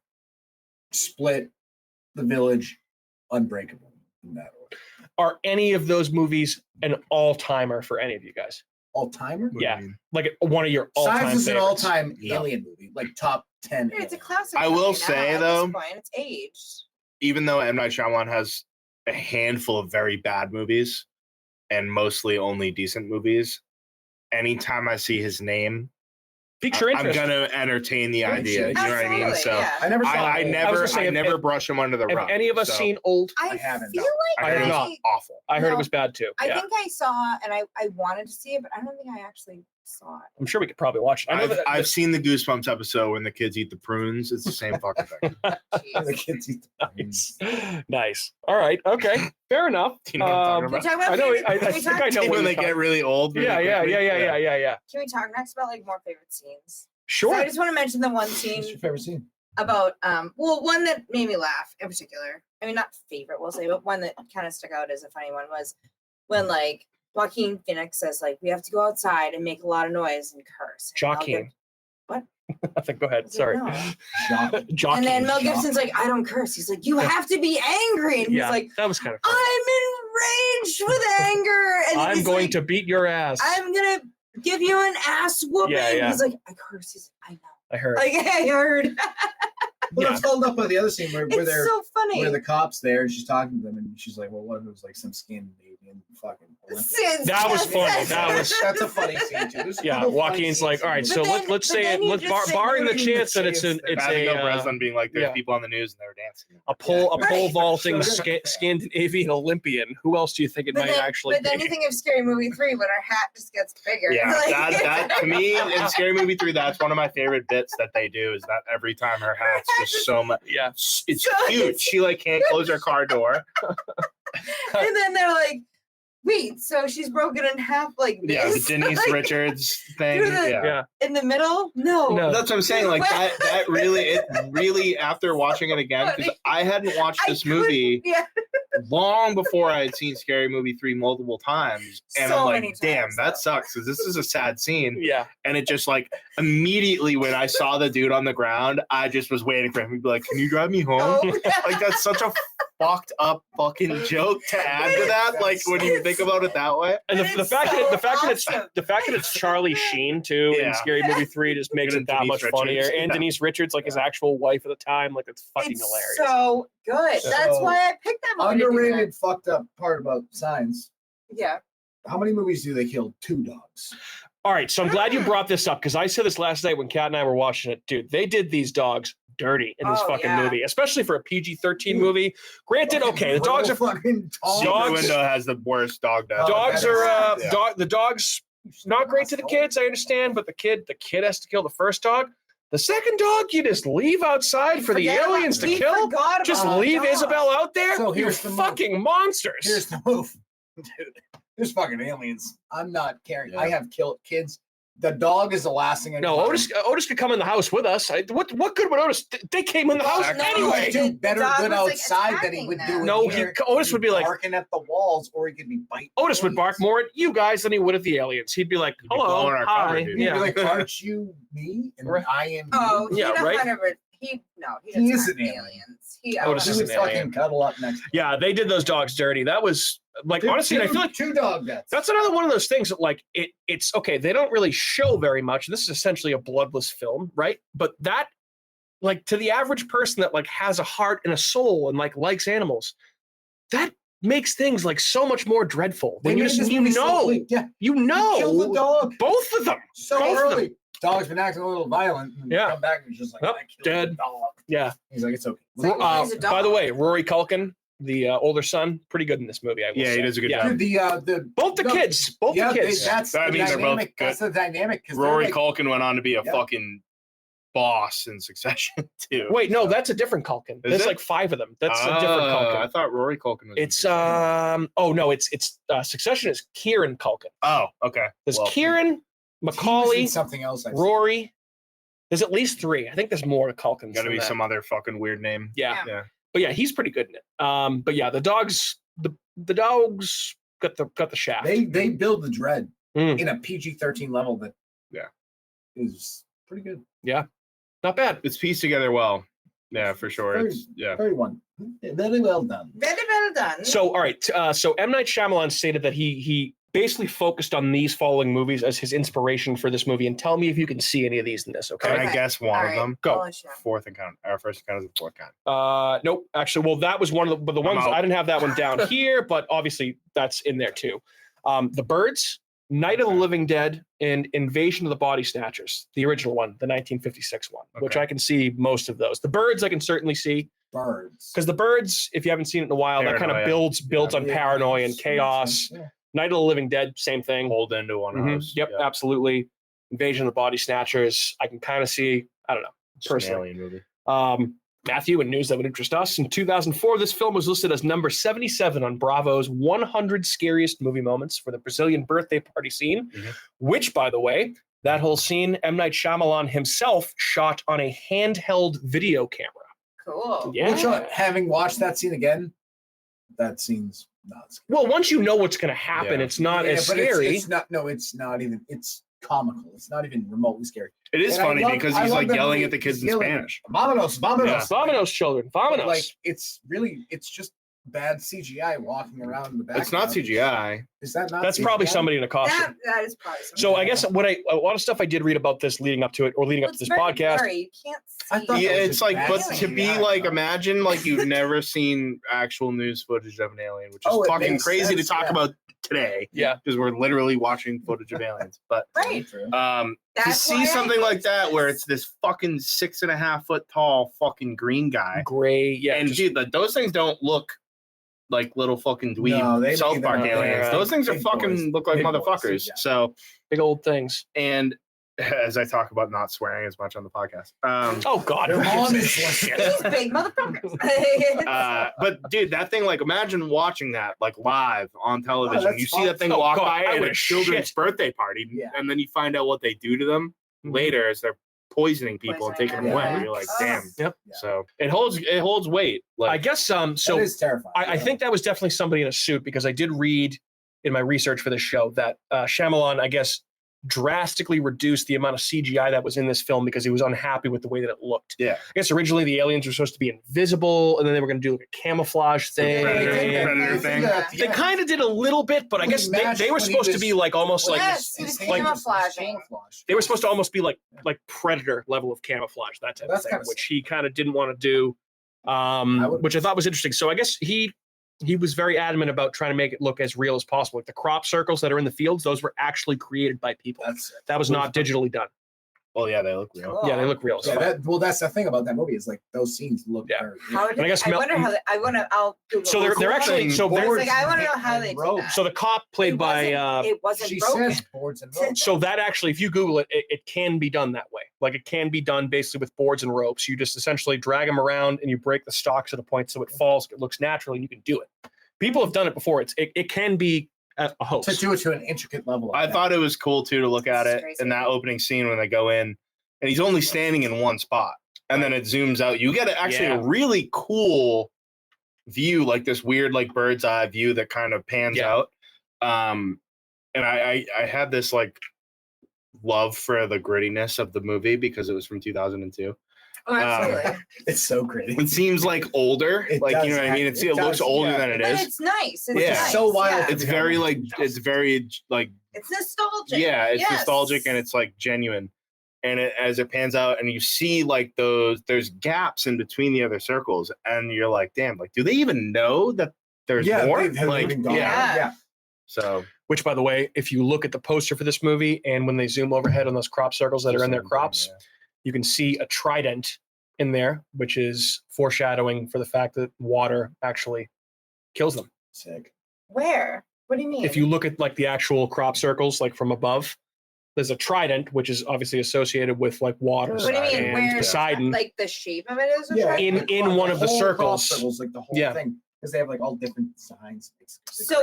S3: Split, The Village, Unbreakable in that order.
S5: Are any of those movies an all-timer for any of you guys?
S3: All timer?
S5: Yeah. Like one of your all-time
S3: Signs is an
S5: favorites.
S3: all-time
S2: Yeah.
S3: alien movie, like top 10.
S4: It's a
S3: alien.
S4: classic.
S2: I will
S4: movie now
S2: say,
S4: at
S2: though-
S4: this point, it's aged.
S2: Even though M. Night Shyamalan has a handful of very bad movies and mostly only decent movies, anytime I see his name,
S5: Piques your
S2: I'm
S5: interest.
S2: gonna entertain the idea. You know what I mean?
S4: Absolutely,
S2: So
S4: yeah.
S3: I never saw
S2: I
S3: it.
S2: never
S5: gonna say,
S2: I never brush him under the
S5: Have
S2: rug.
S5: any of us
S2: so
S5: seen Old?
S4: I
S3: haven't,
S4: feel
S3: no.
S4: like
S2: I heard it
S5: not.
S2: was awful.
S5: I heard it
S4: No.
S5: was bad too.
S4: I
S5: Yeah.
S4: think I saw, and I wanted to see it, but I don't think I actually saw it.
S5: I'm sure we could probably watch it. I know
S2: I've,
S5: that,
S2: I've seen the Goosebumps episode when the kids eat the prunes. It's the same fucking thing.
S3: The
S4: Jeez.
S3: kids eat the
S5: nice. All right. Okay. Fair enough.
S2: Do you know what I'm talking
S4: Can we
S2: about?
S4: talk about
S5: I know.
S4: favorite-
S5: I
S4: can we
S5: think
S4: talk-
S5: I know
S2: when
S5: what
S2: they
S5: you're
S2: get really old. Really
S5: yeah,
S2: quickly?
S5: yeah.
S4: Can we talk next about like more favorite scenes?
S5: Sure.
S4: So I just want to mention the one
S3: What's your
S4: scene
S3: favorite scene?
S4: about one that made me laugh in particular. I mean, not favorite, we'll say, but one that kind of stuck out as a funny one was when like Joaquin Phoenix says like we have to go outside and make a lot of noise and curse. And Mel
S5: Joaquin.
S4: What?
S5: I think. Go ahead.
S4: Gibson-
S5: Sorry.
S4: no.
S3: Shock.
S5: Joaquin.
S4: And then Mel
S3: Joaquin.
S4: Gibson's like, I don't curse. He's like, you have to be angry. And
S5: Yeah,
S4: he's like,
S5: that was kind of fun.
S4: I'm enraged with anger. And
S5: I'm
S4: he's
S5: going
S4: like,
S5: to beat your ass.
S4: I'm gonna give you an ass whooping.
S5: Yeah.
S4: He's like, I curse. He's like, I know.
S5: I heard.
S4: Like I heard.
S3: But
S5: Yeah.
S3: it's followed up by the other scene where
S4: It's
S3: they're
S4: so funny.
S3: where the cops there and she's talking to them and she's like, well, what if it was like some Scandinavian fucking Olympic?
S5: That was funny. That was.
S3: That's a funny scene too. There's a
S5: Yeah,
S3: couple funny
S5: Joaquin's
S3: scenes
S5: like,
S3: in
S5: all right,
S3: the
S5: so
S3: movie.
S4: But
S5: let's
S4: then
S5: say it.
S4: you
S5: Let's
S4: just say
S5: barring the
S3: working
S5: chance that it's
S3: chance
S5: an it's
S2: Abigail
S5: a
S2: Breslin being like, there's
S5: yeah.
S2: people on the news and they're dancing.
S5: pole
S4: Right.
S5: vaulting
S3: So good.
S5: Scandinavian Olympian. Who else do you think it might actually
S4: but then
S5: be?
S4: you think of Scary Movie 3 when her hat just gets bigger.
S2: Yeah,
S4: Like-
S2: that to me in Scary Movie 3, that's one of my favorite bits that they do is that every time her hat's just so much.
S5: Yeah.
S2: It's
S4: So
S2: huge. She like can't close her car door.
S4: and then they're like, wait, so she's broken in half like this?
S2: Yeah, the Denise
S4: Like,
S2: Richards thing.
S4: through the-
S2: Yeah.
S5: Yeah.
S4: in the middle? No.
S5: No.
S2: That's what I'm saying. Like that really after watching it again, because I hadn't watched
S4: I
S2: this movie
S4: Yeah.
S2: long before I had seen Scary Movie 3 multiple times. And
S4: So
S2: I'm
S4: many
S2: like, damn,
S4: times,
S2: that
S4: though.
S2: sucks because this is a sad scene.
S5: Yeah.
S2: And it just like immediately when I saw the dude on the ground, I just was waiting for him to be like, can you drive me home?
S4: Oh,
S2: Like that's such a fucked up fucking joke to add to that. Like when you think about it that way.
S5: And
S4: But
S5: the
S4: it's
S5: fact
S4: so
S5: that
S4: awesome.
S5: the fact that it's Charlie Sheen too in
S2: Yeah.
S5: Scary Movie 3 just makes
S2: And
S5: it that
S2: Denise
S5: much
S2: Richards.
S5: funnier. And
S2: Yeah.
S5: Denise Richards, like his actual wife at the time, like it's fucking
S4: it's
S5: hilarious.
S4: so good. That's
S3: So,
S4: why I picked that movie. to do that.
S3: Underrated, fucked up part about Signs.
S4: Yeah.
S3: How many movies do they kill 2 dogs?
S5: All right, so I'm glad you brought this up because I said this last night when Kat and I were watching it. Dude, they did these dogs dirty in this
S4: Oh,
S5: fucking
S4: yeah.
S5: movie, especially for a PG-13 movie. Granted, okay, the dogs are
S3: fucking tall.
S2: Secret
S5: Dogs-
S2: Window has the worst dog death.
S5: dogs
S3: that
S5: are
S3: is-
S2: yeah.
S5: the dogs not great to the kids, I understand, but the kid has to kill the first dog. The second dog you just leave outside for the
S4: Forget about-
S5: aliens to
S4: we
S5: kill.
S4: forgot
S5: Just
S4: about
S5: leave
S4: dogs.
S5: Isabel out there.
S3: So
S5: You
S3: here's the move.
S5: fucking monsters.
S3: Here's the move. Dude, there's fucking aliens. I'm not caring. I have killed kids. The dog is the last thing I
S5: No,
S3: want.
S5: Otis could come in the house with us. What good would Otis? They came in the house
S4: no,
S5: anyway.
S3: He would do better
S4: dog
S3: good
S4: was, like,
S3: outside than he
S4: attacking
S3: would
S4: them.
S3: do. in
S5: No,
S3: here.
S5: Otis
S3: He'd
S5: would be like-
S3: barking at the walls, or he could be biting.
S5: Otis would bark
S3: aliens.
S5: more at you guys than he would at the aliens. He'd be like,
S2: be
S5: "Hello,
S2: blowing our
S5: hi."
S2: cover, dude.
S3: He'd
S5: Yeah,
S3: be like, "Aren't you me? And
S5: Right.
S3: I am."
S4: Oh,
S3: you.
S5: Yeah,
S4: he
S5: right?
S4: 100%. He
S3: He
S4: doesn't
S3: is
S4: have
S3: an alien.
S4: aliens. He
S5: Otis
S3: He
S5: is
S3: would
S5: an
S3: fucking
S5: alien.
S3: cuddle up next. to
S5: yeah. They did those dogs dirty. That was like honestly, and I feel like
S3: 2 dog deaths.
S5: that's another one of those things that like it's okay. They don't really show very much. This is essentially a bloodless film, right? But that like to the average person that like has a heart and a soul and like likes animals, that makes things like so much more dreadful
S3: They
S5: when you
S3: made
S5: just
S3: this
S5: you
S3: movie so
S5: know
S3: quick. Yeah,
S5: you
S3: kill the
S5: know
S3: dog
S5: both of them.
S3: so
S5: both of them.
S3: early. Dog's been acting a little violent. And
S5: Yeah.
S3: come back and he's just like,
S5: Yep,
S3: I killed
S5: dead.
S3: the dog.
S5: Yeah.
S3: He's like, it's okay.
S4: He's a
S5: By the
S4: dog.
S5: way, Rory Culkin, the older son, pretty good in this movie. I will
S2: Yeah, he
S5: say.
S2: does a good
S5: Yeah.
S2: job.
S3: Dude, the
S5: Both the
S3: no,
S5: kids. Both
S3: yeah,
S5: the kids.
S3: that's
S2: I
S3: the
S2: mean, they're both
S3: dynamic.
S2: good.
S3: That's the dynamic. 'cause they're
S2: Rory
S3: like-
S2: Culkin went on to be a
S3: Yeah.
S2: fucking boss in Succession too.
S5: Wait, no, that's a different Culkin. There's like 5 of them. That's a different Culkin.
S2: I thought Rory Culkin was.
S5: It's it's Succession is Kieran Culkin.
S2: Oh, okay.
S5: There's
S2: Well,
S5: Kieran,
S3: He was
S5: Macaulay,
S3: in something else. I've seen.
S5: Rory. There's at least 3. I think there's more Culkins.
S2: Gotta
S5: than
S2: be
S5: that.
S2: some other fucking weird name.
S5: Yeah.
S2: Yeah.
S5: But yeah, he's pretty good in it. But yeah, the dogs got the shaft.
S3: They build the dread
S5: Mm.
S3: in a PG-13 level that
S2: Yeah.
S3: is pretty good.
S5: Not bad.
S2: It's pieced together well. Yeah, for sure.
S3: Very-
S2: It's yeah.
S3: Very very well done.
S4: Very well done.
S5: So all right, so M. Night Shyamalan stated that he basically focused on these following movies as his inspiration for this movie. And tell me if you can see any of these in this, okay?
S2: Can I
S4: Okay.
S2: guess one
S4: All
S2: of
S4: right.
S2: them?
S5: Go.
S4: I'll let you know.
S2: Fourth encounter. Our first encounter is the fourth kind.
S5: Nope. Actually, well, that was one of the ones
S2: out.
S5: I didn't have that one down here, but obviously that's in there too. The Birds, Night of the Living Dead, and Invasion of the Body Snatchers, the original one, the 1956 one, which
S2: Okay.
S5: I can see most of those. The Birds I can certainly see
S3: Birds.
S5: because the Birds, if you haven't seen it in a while, that kind of
S2: Paranoia.
S5: builds on paranoia and chaos.
S3: Yeah.
S5: Night of the Living Dead, same thing.
S2: Hold into one
S5: Mhm.
S2: house.
S5: Yep,
S2: Yeah.
S5: absolutely. Invasion of the Body Snatchers, I can kind of see. I don't know.
S2: Just an
S5: personally.
S2: alien movie.
S5: Matthew, in news that would interest us, in 2004, this film was listed as number 77 on Bravo's 100 Scariest Movie Moments for the Brazilian birthday party scene,
S2: Mhm.
S5: which, by the way, that whole scene, M. Night Shyamalan himself shot on a handheld video camera.
S4: Cool.
S5: Yeah.
S3: Which, having watched that scene again, that scene's not scary.
S5: Well, once you know what's going to happen,
S2: Yeah.
S5: it's not
S3: Yeah,
S5: as
S3: but
S5: scary.
S3: It's not. No, it's not even. It's comical. It's not even remotely scary.
S2: It is
S3: And I
S2: funny
S3: love-
S2: because
S3: I
S2: he's
S3: love
S2: like
S3: that
S2: yelling
S3: movie.
S2: at the kids
S3: He's
S2: in
S3: yelling,
S2: Spanish.
S3: Vamonos, vamonos.
S5: Vamonos, children, vamonos.
S3: Like it's really, it's just bad CGI walking around in the back.
S2: It's not CGI.
S3: Is that not?
S5: That's
S3: CGI?
S5: probably somebody in a costume.
S4: That is probably something.
S5: So I guess a lot of stuff I did read about this leading up to it or leading up to
S4: It's
S5: this
S4: very
S5: podcast.
S4: blurry. You can't see.
S3: I thought
S2: Yeah,
S3: that was
S2: it's
S3: a
S2: like,
S3: bad
S2: but
S4: feeling.
S2: to be
S3: CGI,
S2: like,
S3: though.
S2: imagine like you've never seen actual news footage of an alien, which is
S3: Oh, it
S2: fucking
S3: makes
S2: crazy
S3: sense,
S2: to talk
S3: yeah.
S2: about today.
S5: Yeah.
S2: because we're literally watching footage of aliens. But
S4: Right.
S3: True.
S2: to
S4: That's why
S2: see
S4: I
S2: something like that
S4: this.
S2: where it's this fucking 6.5 foot tall fucking green guy,
S5: Gray, yeah.
S2: and
S5: just-
S2: dude, those things don't look like little fucking dweeb
S3: No, they
S2: South
S3: make
S2: Park
S3: them-
S2: aliens.
S5: yeah,
S2: Those things are
S3: big
S2: fucking
S3: boys.
S2: look like
S3: Big boys,
S2: motherfuckers.
S3: yeah.
S2: So,
S5: big old things.
S2: and as I talk about not swearing as much on the podcast,
S5: Oh God,
S3: Your
S5: who
S3: mom
S5: gives a
S3: is
S5: shit?
S4: These big motherfuckers.
S2: but dude, that thing, like, imagine watching that like live on television.
S3: that's
S2: you see that thing
S5: fun. Oh,
S2: walk
S5: God,
S2: by
S5: I
S2: at a
S5: would've
S2: children's
S5: shit.
S2: birthday party,
S3: Yeah.
S2: and then you find out what they do to them later as they're poisoning people and taking them
S3: Poisoning
S2: away.
S3: them.
S2: You're like,
S4: Yeah.
S2: damn.
S5: Yep.
S3: Yeah.
S2: So it holds weight. Like,
S5: I guess so
S3: that is terrifying.
S5: I
S3: yeah.
S5: think that was definitely somebody in a suit because I did read in my research for this show that Shyamalan, I guess, drastically reduced the amount of CGI that was in this film because he was unhappy with the way that it looked.
S2: Yeah.
S5: I guess originally the aliens were supposed to be invisible and then they were going to do like a camouflage thing.
S2: Predator thing.
S5: They kind of did a little bit, but I
S3: When
S5: guess
S3: he
S5: they
S3: matched
S5: were
S3: when he
S5: supposed to
S3: was-
S5: be like almost like
S4: Yes, he was
S5: like-
S4: camouflaging.
S5: they were supposed to almost be like Predator level of camouflage, that type
S3: That's
S5: of thing,
S3: kinda
S5: which he kind of didn't want to do, which I thought was interesting. So I guess he was very adamant about trying to make it look as real as possible. Like the crop circles that are in the fields, those were actually created by people.
S3: That's
S5: That was not digitally done.
S2: well, yeah, they look real.
S4: Cool.
S5: Yeah, they look real. as
S3: yeah.
S5: fuck.
S3: That's the thing about that movie is like those scenes look
S5: Yeah.
S3: very.
S4: How did,
S5: I guess
S4: I wonder how they, I'll Google
S5: So they're
S4: it.
S5: actually so
S4: I was
S5: boards.
S4: like, I want to know how they did
S3: ropes.
S4: that.
S5: So the cop played
S4: It
S5: by
S4: wasn't- it wasn't
S3: She
S4: broken.
S3: says boards and ropes.
S5: so that actually, if you Google it, it can be done that way. Like it can be done basically with boards and ropes. You just essentially drag them around and you break the stalks at a point so it falls. It looks natural and you can do it. People have done it before. It can be a hoax.
S3: To do it to an intricate level.
S2: I thought it was cool too to look at
S4: This is
S2: it
S4: crazy.
S2: in that opening scene when they go in, and he's only standing in one spot, and then it zooms out. You get actually a
S5: Yeah.
S2: really cool view, like this weird like bird's eye view that kind of pans
S5: Yeah.
S2: out. And I had this like love for the grittiness of the movie because it was from 2002.
S4: Oh, absolutely.
S3: it's so gritty.
S2: It seems like older,
S3: It
S2: like, you
S3: does
S2: know what I mean.
S3: act-
S2: It
S3: it
S2: looks
S3: does,
S2: older
S3: yeah.
S2: than it
S4: But
S2: is.
S4: it's nice. It's
S2: Yeah.
S4: nice.
S3: so wild.
S4: Yeah.
S2: It's very like it's very like
S4: It's nostalgic.
S2: yeah, it's
S4: Yes.
S2: nostalgic and it's like genuine. And as it pans out, and you see like there's gaps in between the other circles, and you're like, damn, like, do they even know that there's more?
S3: They haven't
S2: Like,
S3: even gone
S2: yeah.
S3: out. Yeah.
S2: So
S5: Which, by the way, if you look at the poster for this movie and when they zoom overhead on those crop circles that are in their crops, you can see a trident in there, which is foreshadowing for the fact that water actually kills them.
S3: Sick.
S4: Where? What do you mean?
S5: If you look at like the actual crop circles, like from above, There's a trident, which is obviously associated with like water
S4: What do you mean?
S5: and
S4: Where
S5: Poseidon.
S4: like the shape of it is?
S3: Yeah,
S5: in one of the
S3: whole crop
S5: circles.
S3: circles, like the whole
S5: Yeah.
S3: thing, because they have like all different signs.
S4: So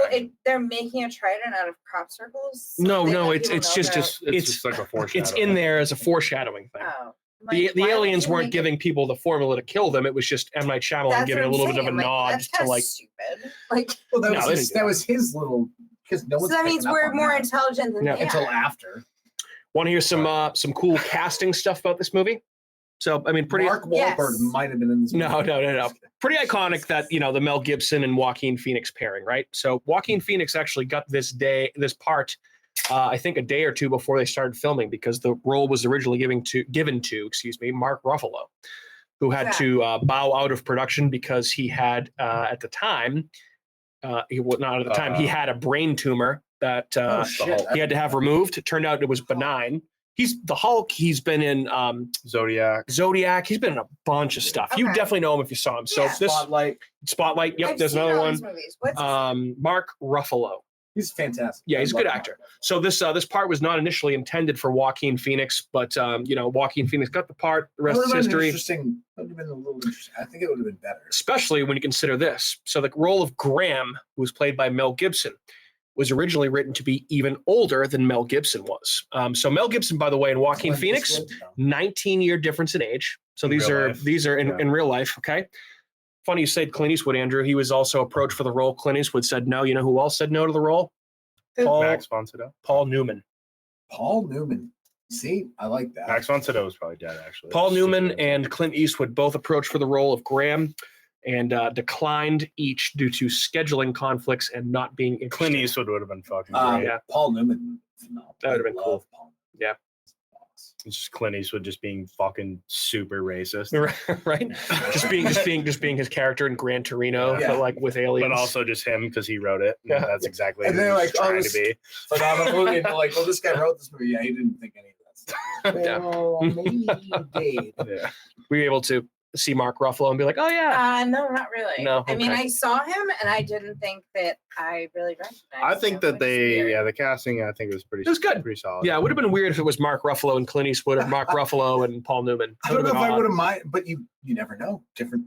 S4: they're making a trident out of crop circles.
S5: No,
S4: They
S5: no,
S4: let
S5: it's
S4: people
S5: it's
S4: know
S5: just
S4: that-
S5: it's
S2: just like a foreshadowing.
S5: it's in there as a foreshadowing thing.
S4: Oh.
S5: The
S4: Like, why would
S5: aliens
S4: you
S5: weren't
S4: make
S5: giving people the formula to kill them. It was just M. Night Shyamalan
S4: That's
S5: giving a
S4: what
S5: little
S4: I'm
S5: bit of a
S4: saying, like,
S5: nod
S4: that's
S5: to
S4: kinda
S5: like.
S4: stupid. Like,
S3: Well, that
S5: No,
S3: was
S5: they
S3: his,
S5: didn't do
S3: that was his little, because no
S4: so
S3: one's
S4: that means
S3: picking up
S4: we're
S3: on
S4: more
S3: that
S4: intelligent than
S5: Yeah.
S4: they
S3: until
S4: are.
S3: after.
S5: Want to hear some cool casting stuff about this movie? So I mean, pretty
S3: Mark Wahlberg
S4: Yes.
S3: might have been in this.
S5: No,
S3: movie.
S5: no. Pretty iconic that the Mel Gibson and Joaquin Phoenix pairing, right? So Joaquin Phoenix actually got this part. I think a day or two before they started filming, because the role was originally given to Mark Ruffalo, who had to bow out of production because he had at the time, he had a brain tumor that he had to have removed. It turned out it was benign. He's the Hulk. He's been in
S2: Zodiac.
S5: He's been in a bunch of stuff. You
S4: Okay.
S5: definitely know him if you saw him. So
S4: Yeah.
S5: this
S3: Spotlight.
S5: Yep,
S4: I've
S5: there's
S4: seen
S5: another
S4: all
S5: one.
S4: these movies. What's his name?
S5: Mark Ruffalo.
S3: He's fantastic.
S5: Yeah, he's a
S3: I
S5: good
S3: love
S5: actor.
S3: Mark.
S5: So this part was not initially intended for Joaquin Phoenix, but Joaquin Phoenix got the part. The rest is history.
S3: Interesting. That would have been a little interesting. I think it would have been better.
S5: Especially when you consider this. So the role of Graham, who was played by Mel Gibson, was originally written to be even older than Mel Gibson was. So Mel Gibson, by the way, and Joaquin
S3: Clint
S5: Phoenix,
S3: Eastwood? No.
S5: 19-year difference in age. So
S2: In
S5: these
S2: real
S5: are
S2: life.
S5: in real life. Okay. Funny you said Clint Eastwood, Andrew. He was also approached for the role. Clint Eastwood said no. You know who else said no to the role?
S2: Max von Sydow.
S5: Paul Newman.
S3: Paul Newman. See, I like that.
S2: Max von Sydow was probably dead, actually.
S5: Paul Newman
S2: Super-
S5: and Clint Eastwood both approached for the role of Graham and declined each due to scheduling conflicts and not being interested.
S2: Clint Eastwood would have been fucking
S3: Um,
S2: great.
S5: Yeah.
S3: Paul Newman. No,
S5: That would've been
S3: I
S5: cool.
S3: love Paul Newman.
S5: Yeah.
S2: It's just Clint Eastwood just being fucking super racist,
S5: right? just being his character in Gran Torino,
S3: Yeah.
S5: but like with aliens.
S2: but also just him because he wrote it.
S5: Yeah.
S2: That's exactly
S3: And
S2: who
S3: they're
S2: he was
S3: like, oh,
S2: trying
S3: this-
S2: to be.
S3: Phenomenal movie. And they're like, well, this guy wrote this movie. Yeah, he didn't think any of that stuff.
S5: Yeah.
S3: Well, maybe he did.
S2: Yeah.
S5: we were able to see Mark Ruffalo and be like, oh yeah.
S4: No, not really.
S5: No,
S4: I mean,
S5: okay.
S4: I saw him and I didn't think that I really recognized
S2: I think
S4: him,
S2: that
S4: which is weird.
S2: the casting, I think it was pretty.
S5: It was good.
S2: pretty solid.
S5: Yeah, it would have been weird if it was Mark Ruffalo and Clint Eastwood, or Mark Ruffalo and Paul Newman.
S3: I don't know if I would have mind, but you never know. Different.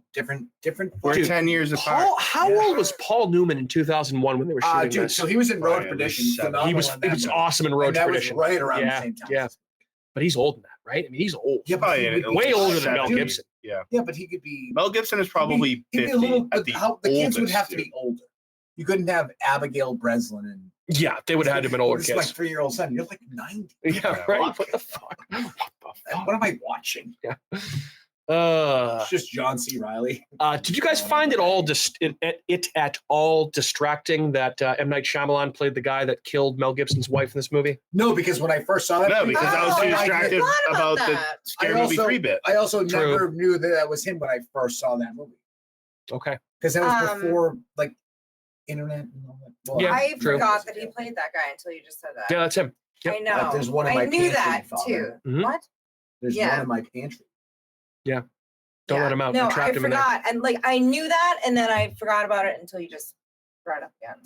S2: We're
S5: Dude,
S2: 10 years apart.
S5: Paul, how
S3: Yeah.
S5: old was Paul Newman in 2001 when they were shooting
S3: Dude,
S5: this?
S3: so he was in Road
S2: Right,
S3: Perdition.
S2: it was seven.
S3: Phenomenal
S5: He was
S3: in
S5: it
S3: that
S5: was
S3: movie.
S5: awesome in
S3: And
S5: Road
S3: that
S5: Tradition.
S3: was right around
S5: Yeah,
S3: the same time.
S5: yeah. But he's old in that, right? I mean, he's old.
S3: Yeah, but
S2: Oh,
S3: he
S2: yeah,
S3: would be
S5: way older than Mel
S2: 70.
S5: Gibson.
S2: Yeah.
S3: Yeah, but he could be.
S2: Mel Gibson is probably
S3: he'd be
S2: 50
S3: a little.
S2: at
S3: But
S2: the
S3: how the kids would
S2: oldest,
S3: have to
S2: dude.
S3: be older. You couldn't have Abigail Breslin and.
S5: Yeah, they would have had to have been older
S3: It's like
S5: kids.
S3: 3-year-old son. You're like 90.
S5: Yeah, right. What the fuck?
S3: What am I watching? It's just John C. Reilly.
S5: Did you guys find it all at all distracting that M. Night Shyamalan played the guy that killed Mel Gibson's wife in this movie?
S3: No, because when I first saw that,
S2: No, because I was
S4: Oh,
S2: too
S4: I
S2: distracted
S4: forgot about
S2: about the
S4: that.
S2: Scary Movie 3 bit.
S3: I also
S5: True.
S3: never knew that was him when I first saw that movie
S5: Okay.
S3: because that was
S4: Um,
S3: before like internet and all that. Well,
S5: Yeah,
S4: I
S5: true.
S4: forgot that he played that guy until you just said that.
S5: Yeah, that's him. Yep.
S4: I know.
S3: There's one in
S4: I
S3: my
S4: knew
S3: pantry,
S4: that
S3: Father.
S4: too.
S5: Mhm.
S4: What?
S3: There's
S4: Yeah.
S3: one in my pantry.
S5: Don't let him out.
S4: No,
S5: They trapped
S4: I
S5: him in there.
S4: forgot, and like I knew that, and then I forgot about it until you just brought it up again.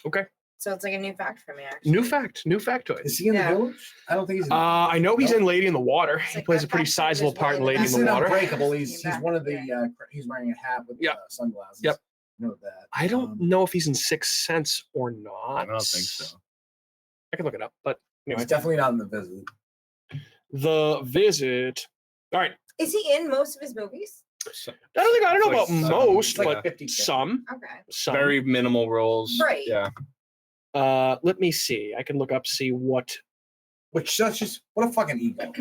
S5: Okay.
S4: So it's like a new fact for me, actually.
S5: New factoid.
S3: Is he in
S4: Yeah.
S3: the village? I don't think he's. In
S5: I know he's
S3: Nope.
S5: in Lady in the Water.
S4: It's
S5: He
S4: like
S5: plays
S4: that
S5: a pretty
S4: fact
S5: sizable
S4: is
S5: part in
S4: really
S5: Lady
S3: he's
S5: in
S3: in
S5: the Water.
S3: Unbreakable. He's
S4: Back
S3: one of the.
S4: there.
S3: He's wearing a hat with
S5: Yep.
S3: sunglasses.
S5: Yep.
S3: I know that.
S5: I don't know if he's in Sixth Sense or not.
S2: I don't think so.
S5: I can look it up, but anyway.
S3: He's definitely not in the visit.
S5: The Visit. All right.
S4: Is he in most of his movies?
S5: I don't know about
S2: It's like
S5: most,
S3: It's like
S5: but
S3: 50.
S5: some.
S4: Okay.
S5: Some.
S2: Very minimal roles.
S4: Right.
S2: Yeah.
S5: Let me see. I can look up, see what.
S3: Which that's just what a fucking ego.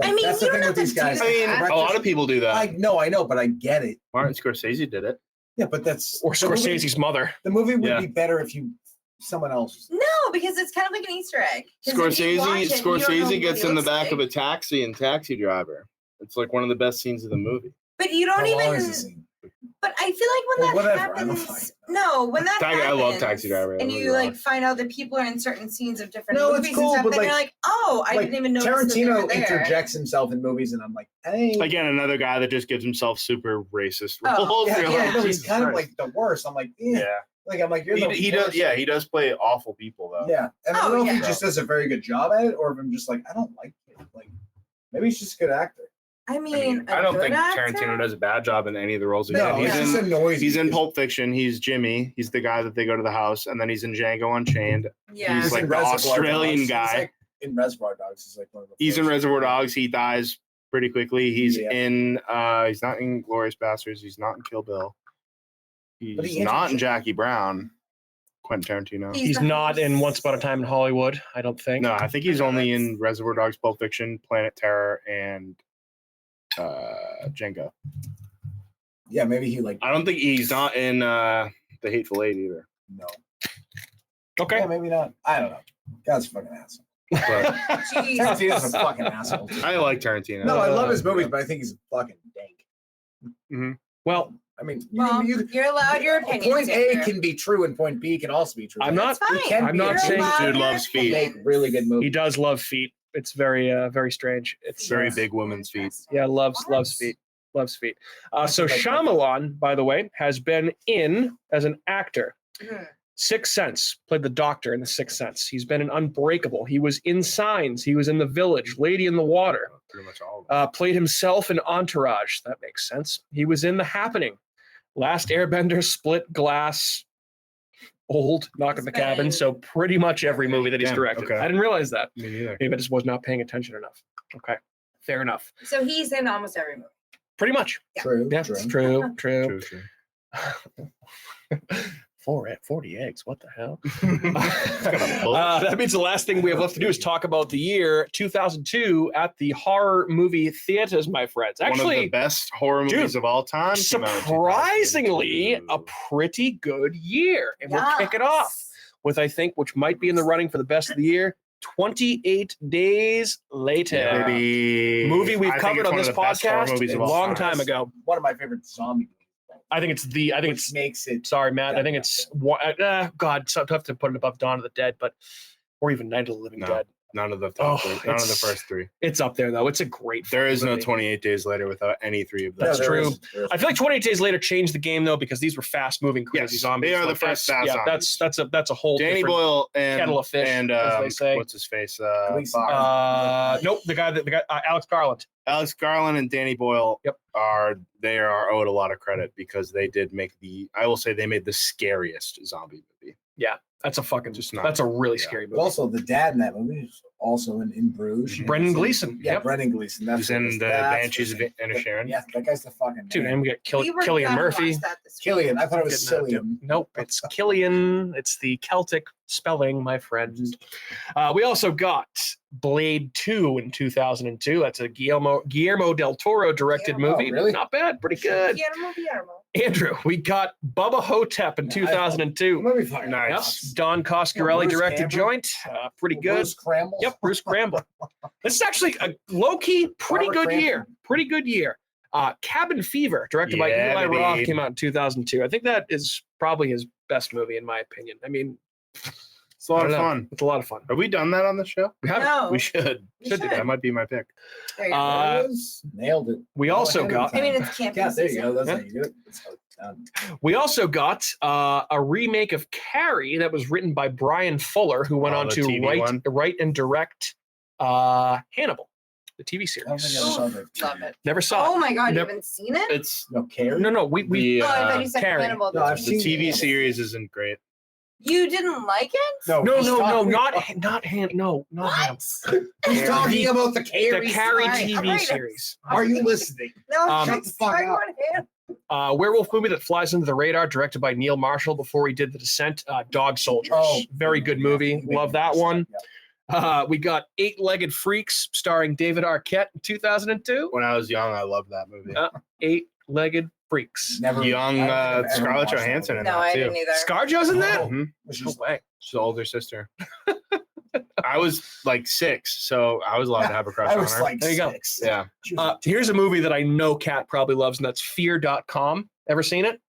S4: I mean,
S3: that's
S4: you
S3: the
S4: don't
S3: thing
S4: have
S3: with these
S4: to do
S3: guys.
S2: I mean,
S4: that.
S2: a lot of people do that.
S3: I know, but I get it.
S2: Martin Scorsese did it.
S3: Yeah, but that's
S5: Or
S3: the movie-
S5: Scorsese's mother.
S3: The movie would
S2: Yeah.
S3: be better if you someone else.
S4: No, because it's kind of like an Easter egg. 'Cause if you watch it, you don't know
S2: Scorsese
S4: what
S2: gets
S4: he
S2: in the
S4: looks
S2: back
S4: like.
S2: of a taxi in Taxi Driver. It's like one of the best scenes of the movie.
S4: But you don't
S3: How long
S4: even.
S3: is the scene?
S4: But I feel like when
S3: Well,
S4: that
S3: whatever, I don't
S4: happens,
S3: mind.
S4: no, when that
S2: I
S4: happens,
S2: love Taxi Driver. That
S4: and
S2: movie
S4: you like
S2: rocks.
S4: find out that people are in certain scenes of different
S3: No, it's
S4: movies
S3: cool,
S4: and stuff,
S3: but,
S4: and you're
S3: like-
S4: like, oh, I didn't even notice that they were
S3: Tarantino
S4: there.
S3: interjects himself in movies, and I'm like, hey,
S2: Again, another guy that just gives himself super racist
S4: Oh,
S2: roles.
S3: yeah,
S2: You're
S3: yeah,
S2: like,
S3: no, he's
S2: Jesus
S3: kind of
S2: Christ.
S3: like the worst. I'm like,
S2: Yeah.
S3: Like I'm like, you're
S2: he does. Yeah, he does play awful people though.
S3: Yeah, and I don't know if he
S2: yeah.
S3: just does a very good job at it, or if I'm just like, I don't like him. Like, maybe he's just a good actor.
S4: I mean,
S2: I don't think Tarantino does a bad job in any of the roles he's
S3: No,
S2: in.
S3: it just annoys
S2: He's
S3: me.
S2: in Pulp Fiction. He's Jimmy. He's the guy that they go to the house, and then he's in Django Unchained.
S4: Yeah.
S2: He's like
S3: in
S2: the
S3: Reservoir
S2: Australian
S3: Dogs.
S2: guy.
S3: He's like in Reservoir Dogs, he's like one of the.
S2: He's in
S3: first.
S2: Reservoir Dogs. He dies pretty quickly. He's
S3: Yeah.
S2: in. He's not in Glorious Bastards. He's not in Kill Bill.
S3: But
S2: He's
S3: he
S2: not in Jackie Brown. Quentin Tarantino.
S5: He's not in Once Upon a Time in Hollywood, I don't think.
S2: No, I think he's only in Reservoir Dogs, Pulp Fiction, Planet Terror, and Django.
S3: Yeah, maybe he like.
S2: I don't think he's not in The Hateful Eight either.
S3: No.
S5: Okay.
S3: Yeah, maybe not. I don't know. God's a fucking asshole.
S2: But
S3: Tarantino's a fucking asshole.
S2: I like Tarantino.
S3: No, I love his movies, but I think he's fucking dank.
S2: Mm-hmm.
S5: Well,
S3: I mean,
S4: Well, you're allowed your opinion.
S3: Point A can be true and point B can also be true.
S5: I'm not.
S4: It's fine.
S5: I'm not
S4: You're
S5: saying
S4: allowed
S2: dude
S4: your
S2: loves feet.
S3: Make really good movies.
S5: he does love feet. It's very, very strange. It's
S2: Very big women's feet.
S5: Yeah, loves feet. Loves feet. So Shyamalan, by the way, has been in as an actor.
S4: Mhm.
S5: Sixth Sense, played the doctor in The Sixth Sense. He's been in Unbreakable. He was in Signs. He was in The Village, Lady in the Water.
S2: Pretty much all of them.
S5: Played himself in Entourage. That makes sense. He was in The Happening, Last Airbender, Split Glass, Old, Knock at the Cabin. So pretty much every movie that he's
S2: Damn,
S5: directed.
S2: okay.
S5: I didn't realize that.
S2: Me neither.
S5: Maybe I just was not paying attention enough. Okay, fair enough.
S4: So he's in almost every movie.
S5: Pretty much.
S3: True.
S5: Yeah,
S3: true.
S5: it's true.
S2: True, true.
S5: 40 eggs. What the hell?
S2: Got
S5: That means the last thing we have left to do is talk about the year 2002 at the horror movie theaters, my friends.
S2: One of the
S5: Actually,
S2: best horror movies of all time. came out in
S5: surprisingly,
S2: 2002.
S5: a pretty good year. And we'll kick it off with, I think, which might be in the running for the best of the year, 28 Days Later.
S2: Yeah, baby.
S5: Movie we've
S2: I think
S5: covered
S2: it's
S5: on
S2: one
S5: this
S2: of the best horror
S5: podcast
S2: movies
S5: a
S2: of all
S5: long
S2: time.
S5: time ago.
S3: One of my favorite zombie movies.
S5: I think it's
S3: Makes it.
S5: sorry, Matt.
S3: Yeah,
S5: I think it's God, so tough to put it above Dawn of the Dead, but or even Night of the Living
S2: No.
S5: Dead.
S2: None of the
S5: Oh,
S2: top three. None of the
S5: it's-
S2: first three.
S5: It's up there though. It's a great.
S2: There is no
S5: movie.
S2: 28 Days Later without any three of them.
S5: That's
S3: there
S5: true.
S3: is- there is-
S5: I feel like 28 Days Later changed the game though because these were fast-moving crazy
S2: Yes,
S5: zombies.
S2: they are the
S5: Like,
S2: first
S5: that's-
S2: fast
S5: Yeah,
S2: zombies.
S5: that's a whole
S2: Danny
S5: different
S2: Boyle and
S5: kettle of fish,
S2: and
S5: as they say.
S2: what's his face?
S3: Alex Garland.
S5: Nope, the guy Alex Garland.
S2: Alex Garland and Danny Boyle
S5: Yep.
S2: are owed a lot of credit because they did make I will say they made the scariest zombie movie.
S5: Yeah, that's a fucking
S2: Just not-
S5: that's a really
S2: yeah.
S5: scary
S3: But
S5: movie.
S3: also, the dad in that movie is also in Bruges.
S5: Brendan Gleeson.
S3: Yeah,
S5: Yep.
S3: Brendan Gleeson. That's
S2: He's in
S3: what it is.
S2: the
S3: That's
S2: Banshees
S3: what it
S2: of
S3: is.
S2: Inisherin.
S3: Yeah, that guy's the fucking
S5: Dude,
S3: man.
S5: and we got
S4: We were
S5: Killian
S4: gonna
S5: Murphy.
S4: watch that this week.
S3: Killian. I thought it was
S5: Getting
S3: Cillian.
S5: Nope, it's Killian. It's the Celtic spelling, my friend. We also got Blade 2 in 2002. That's a Guillermo del Toro directed
S4: Guillermo,
S5: movie.
S3: really?
S5: Not bad, pretty good.
S4: Guillermo.
S5: Andrew, we got Bubba Hotep in 2002.
S3: Movie fucking
S2: Nice.
S5: Yep.
S3: awesome.
S5: Don Coscarelli
S3: Bruce
S5: directed
S3: Campbell.
S5: joint. Pretty good.
S3: Bruce Cramble.
S5: Yep, Bruce Cramble. This is actually a low-key pretty
S3: Robert
S5: good
S3: Crampton.
S5: year. Pretty good year. Cabin Fever, directed by
S2: Yeah,
S5: Eli
S2: baby.
S5: Roth, came out in 2002. I think that is probably his best movie, in my opinion. I mean,
S2: It's a lot
S5: I
S2: of
S5: don't know.
S2: fun.
S5: It's a lot of fun.
S2: Have we done that on the show?
S5: We have
S4: No.
S2: We should.
S4: We
S5: Should do
S4: should.
S2: That might be my pick.
S4: There you go.
S5: Uh,
S3: There it is. Nailed it.
S5: We also got
S4: I mean, it's camping
S3: Yeah, there you go.
S4: season.
S3: That's
S5: Yeah.
S3: how you do it. That's how it's done.
S5: we also got a remake of Carrie that was written by Brian Fuller, who went
S2: Oh,
S5: on
S2: the
S5: to
S2: TV one?
S5: write and direct Hannibal, the TV
S3: I don't
S5: series.
S3: think I saw that.
S4: Love it.
S5: Never saw
S4: Oh my god, you
S5: Never-
S4: haven't seen it?
S2: It's
S3: No, care.
S5: it. No, we
S2: the,
S4: Oh, I thought you said
S5: Carrie.
S4: Hannibal.
S3: No, I've
S4: the
S3: seen
S2: the TV
S3: it.
S2: series isn't great.
S4: You didn't like it?
S5: no,
S3: he's talking-
S5: not Han. No, not Hannibal.
S3: He's talking about the
S5: The
S3: Carrie.
S5: Carrie
S4: sorry.
S5: TV
S4: Alright.
S5: series.
S3: Are you listening?
S4: No,
S5: Shut
S3: the fuck
S4: sorry,
S3: up.
S4: what happened?
S5: Werewolf movie that flies under the radar, directed by Neil Marshall before he did The Descent. Dog Soldiers.
S3: Oh,
S5: Very good movie. Love that one. We got Eight-Legged Freaks, starring David Arquette in 2002.
S2: When I was young, I loved that movie.
S5: Eight-Legged Freaks.
S3: Never.
S2: Young
S3: I've never ever
S2: Scarlett
S3: watched that
S2: Johansson in
S3: movie.
S4: No,
S2: that
S4: I
S2: too.
S4: didn't either.
S5: ScarJo's in that?
S3: Oh,
S2: Mhm.
S3: was
S5: No
S3: she-
S5: way.
S2: She's the older sister. I was like 6, so I was allowed to have a crush
S3: I
S2: on
S3: was
S2: her.
S3: like
S5: There you go.
S3: 6.
S2: Yeah.
S3: She was
S5: Here's a movie that I know Kat probably loves, and that's Fear.com. Ever seen it?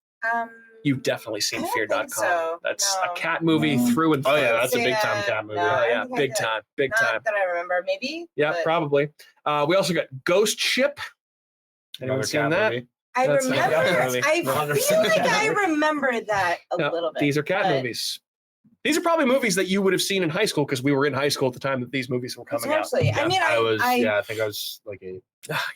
S5: You've definitely seen
S4: I don't
S5: Fear.com.
S4: think so.
S5: That's
S4: No.
S5: a cat movie
S3: No.
S5: through and through.
S2: Oh yeah, that's a
S4: See
S2: big time
S4: that?
S2: cat movie.
S4: No.
S5: Yeah,
S4: I
S5: yeah,
S4: think I
S5: big
S4: did.
S5: time, big
S4: Not
S5: time.
S4: that I remember, maybe.
S5: Yeah,
S4: but
S5: probably. We also got Ghost Ship. Anyone
S2: Another
S5: seen
S2: cat
S5: that?
S2: movie.
S4: I
S5: That's a
S4: remember.
S5: cat movie.
S4: I feel
S3: 100%
S4: like
S3: cat
S4: I
S3: movie.
S4: remember that a
S5: No,
S4: little bit.
S5: These are cat
S4: but
S5: movies. These are probably movies that you would have seen in high school because we were in high school at the time that these movies were coming out.
S4: Potentially. I mean,
S2: I think I was like 8.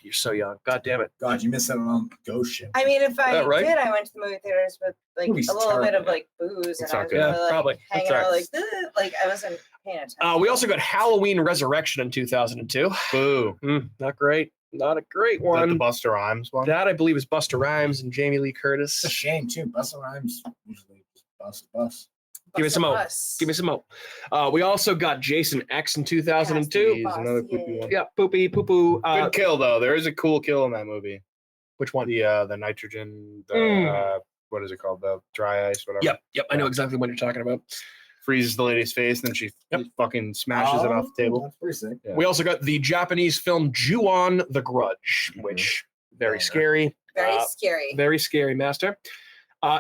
S5: You're so young. God damn it.
S3: God, you missed out on ghost shit.
S4: I mean, if I
S5: right?
S4: did, I went to the movie theaters with like
S3: Movie's
S4: a little bit of
S3: terrible.
S4: like booze, and
S2: It's
S4: I
S2: not
S4: was
S2: good.
S4: really,
S5: Yeah,
S4: like
S5: probably.
S4: hanging
S5: That's
S4: out
S5: right.
S4: like I wasn't paying attention.
S5: We also got Halloween Resurrection in 2002.
S2: Boo.
S5: Not great. Not a great
S2: Is that
S5: one.
S2: the Busta Rhymes one?
S5: That I believe is Busta Rhymes and Jamie Lee
S3: It's a
S5: Curtis.
S3: shame too. Busta Rhymes usually just bust.
S5: Give me some more. Give me some more. We also got Jason X in 2002.
S2: He's another poopy one.
S5: Yeah, poopy, poo poo.
S2: Good kill though. There is a cool kill in that movie.
S5: Which one?
S2: The nitrogen. What is it called? The dry ice. Whatever.
S5: Yep. I know exactly what you're talking about.
S2: Freezes the lady's face, and then she fucking smashes it off the table.
S3: That's pretty sick.
S2: Yeah.
S5: We also got the Japanese film Ju-on the Grudge, which very scary.
S4: Very scary.
S5: Very scary, master.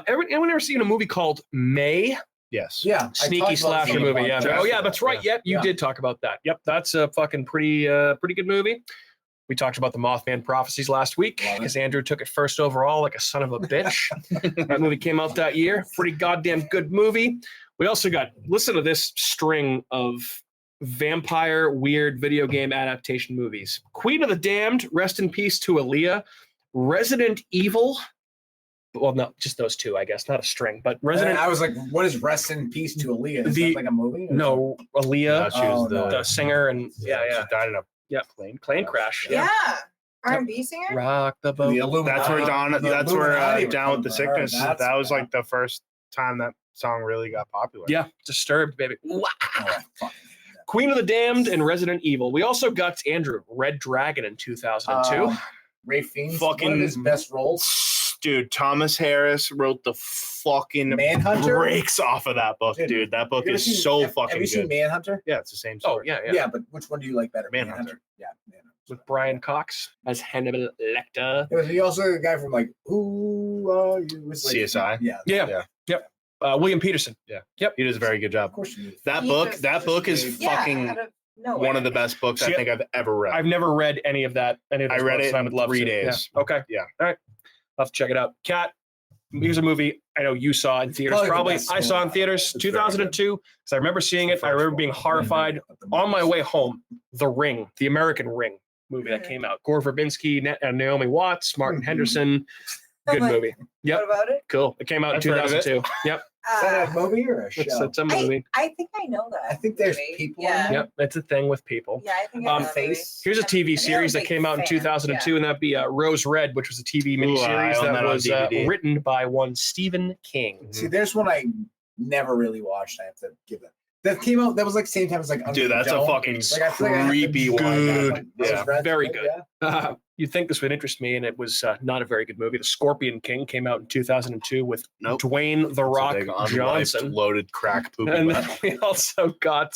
S5: Anyone ever seen a movie called May?
S2: Yes.
S3: Yeah. I
S5: Sneaky
S3: talked about
S5: slasher
S3: this
S5: movie.
S3: on the
S5: Yeah.
S3: podcast.
S5: Oh yeah, that's right. Yep, you
S3: Yeah.
S5: did talk about that. Yep, that's a fucking pretty good movie. We talked about the Mothman Prophecies last week
S3: Love it.
S5: because Andrew took it first overall like a son of a bitch. That movie came out that year. Pretty goddamn good movie. We also got, listen to this string of vampire weird video game adaptation movies. Queen of the Damned, rest in peace to Aaliyah. Resident Evil. Well, no, just those two, I guess. Not a string, but Resident
S3: I was like, what is rest in peace to Aaliyah? Is
S5: The-
S3: that like a movie? or
S5: No, Aaliyah,
S2: She was
S5: the singer, and
S2: She died in a
S5: plane crash.
S4: Yeah. R&B singer.
S5: Rock the boat.
S3: The Illuminati.
S2: That's where
S3: The Illuminati were
S2: Down with the
S3: coming for her.
S2: Sickness.
S3: That's
S2: That was
S3: bad.
S2: like the first time that song really got popular.
S5: Yeah, Disturbed, baby. Wow.
S3: Oh, fuck.
S5: Queen of the Damned and Resident Evil. We also got Andrew Red Dragon in 2002.
S3: Ray Fiennes,
S2: Fucking-
S3: one of his best roles.
S2: Dude, Thomas Harris wrote the fucking
S3: Manhunter.
S2: breaks off of that book, dude. That book
S3: Have you
S2: is
S3: seen-
S2: so
S3: have
S2: fucking
S3: you seen
S2: good.
S3: Manhunter?
S2: Yeah, it's the same
S5: Oh
S2: story.
S5: yeah,
S3: Yeah. But which one do you like better?
S2: Manhunter.
S3: Yeah, Manhunter.
S5: with Brian Cox as Hannibal Lecter.
S3: It was he also the guy from like Who Are You? Was like,
S2: CSI?
S3: Yeah.
S5: Yeah. Yep. William Peterson.
S2: Yeah.
S5: Yep.
S2: He does a very good job.
S3: Of course you do.
S2: That
S4: He
S2: book,
S4: does
S2: that
S3: such
S2: book
S3: a
S2: is
S3: good-
S4: Yeah,
S2: fucking
S4: out of nowhere.
S2: one of the best books I
S5: See,
S2: think I've ever read.
S5: I've never read any of that. Any of those
S2: I read
S5: books,
S2: it
S5: and I
S2: in
S5: would love
S2: 3
S5: to.
S2: days.
S5: Yeah. Okay.
S2: Yeah.
S5: All right. I'll have to check it out. Kat, here's a movie I know you saw in theaters.
S3: Probably the
S5: Probably
S3: best
S5: I saw in
S3: movie.
S5: theaters
S3: It's very
S5: 2002 because I remember seeing it. I remember being horrified on my way home. The Ring, the American Ring movie that came out. Gore Verbinski, Naomi Watts, Martin
S3: Mhm.
S5: Henderson. Good
S4: What?
S5: movie. Yep.
S4: What about it?
S5: Cool. It came out in
S2: I've heard of it.
S5: 2002. Yep.
S3: Is that a movie or a show?
S5: It's a movie.
S4: I think I know that.
S3: I think there's
S4: movie.
S3: people in
S4: Yeah.
S3: there.
S5: Yep. It's a thing with people.
S4: Yeah, I think I know that movie.
S3: Face.
S5: Here's a
S4: I
S5: TV
S4: think I'm
S5: series
S4: a
S5: that
S4: big
S5: came out in
S4: fan.
S5: 2002, and that'd be Rose Red, which was a TV
S2: Ooh, I
S5: miniseries
S2: own
S5: that
S2: that on
S5: was
S2: DVD.
S5: written by one Stephen King.
S3: See, there's one I never really watched. I have to give it. That came out. That was like same time as like Under
S2: Dude,
S3: the
S2: that's a
S3: Dome.
S2: fucking
S3: I feel like I have to
S2: creepy
S3: join
S2: one.
S3: that,
S2: Good.
S3: like, Rose
S2: Yeah.
S3: Red,
S5: Very
S3: right?
S5: good.
S3: Yeah.
S5: You'd think this would interest me, and it was not a very good movie. The Scorpion King came out in 2002 with
S2: Nope.
S5: Dwayne The Rock
S2: It's a big unwiped,
S5: Johnson.
S2: loaded crack poopy
S5: And
S2: butt.
S5: then we also got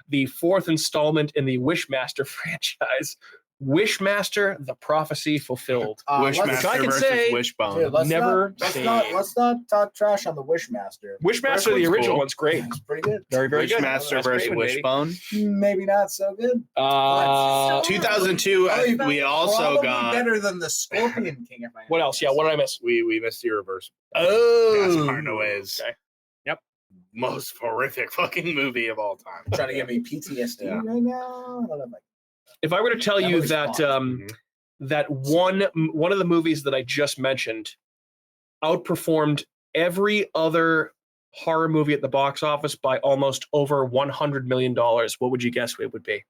S5: the fourth installment in the Wishmaster franchise, Wishmaster: The Prophecy Fulfilled.
S3: Let's-
S2: Wishmaster
S5: I can
S2: versus
S5: say-
S2: Wishbone.
S3: Dude, let's
S5: Never
S3: let's not talk trash on the Wishmaster.
S5: Wishmaster,
S2: First
S5: the
S2: one's
S5: original
S2: cool.
S5: one's great.
S3: It's pretty good.
S5: Very, very good.
S2: Wishmaster
S5: That's
S2: versus
S5: great one, baby.
S2: Wishbone.
S3: Maybe not so good.
S2: 2002. We also
S3: Probably
S2: got.
S3: better than the Scorpion King. If I
S5: What else? Yeah, what did I miss?
S2: We missed the reverse.
S5: Oh,
S2: Gaspar Noé's
S5: okay.
S2: most horrific fucking movie of all time.
S3: trying to give me PTSD
S2: Yeah.
S3: right now. I don't know. Like,
S5: If I were to tell
S3: That
S5: you
S3: movie's
S5: that
S2: Mhm.
S5: that one of the movies that I just mentioned outperformed every other horror movie at the box office by almost over $100 million, what would you guess it would be?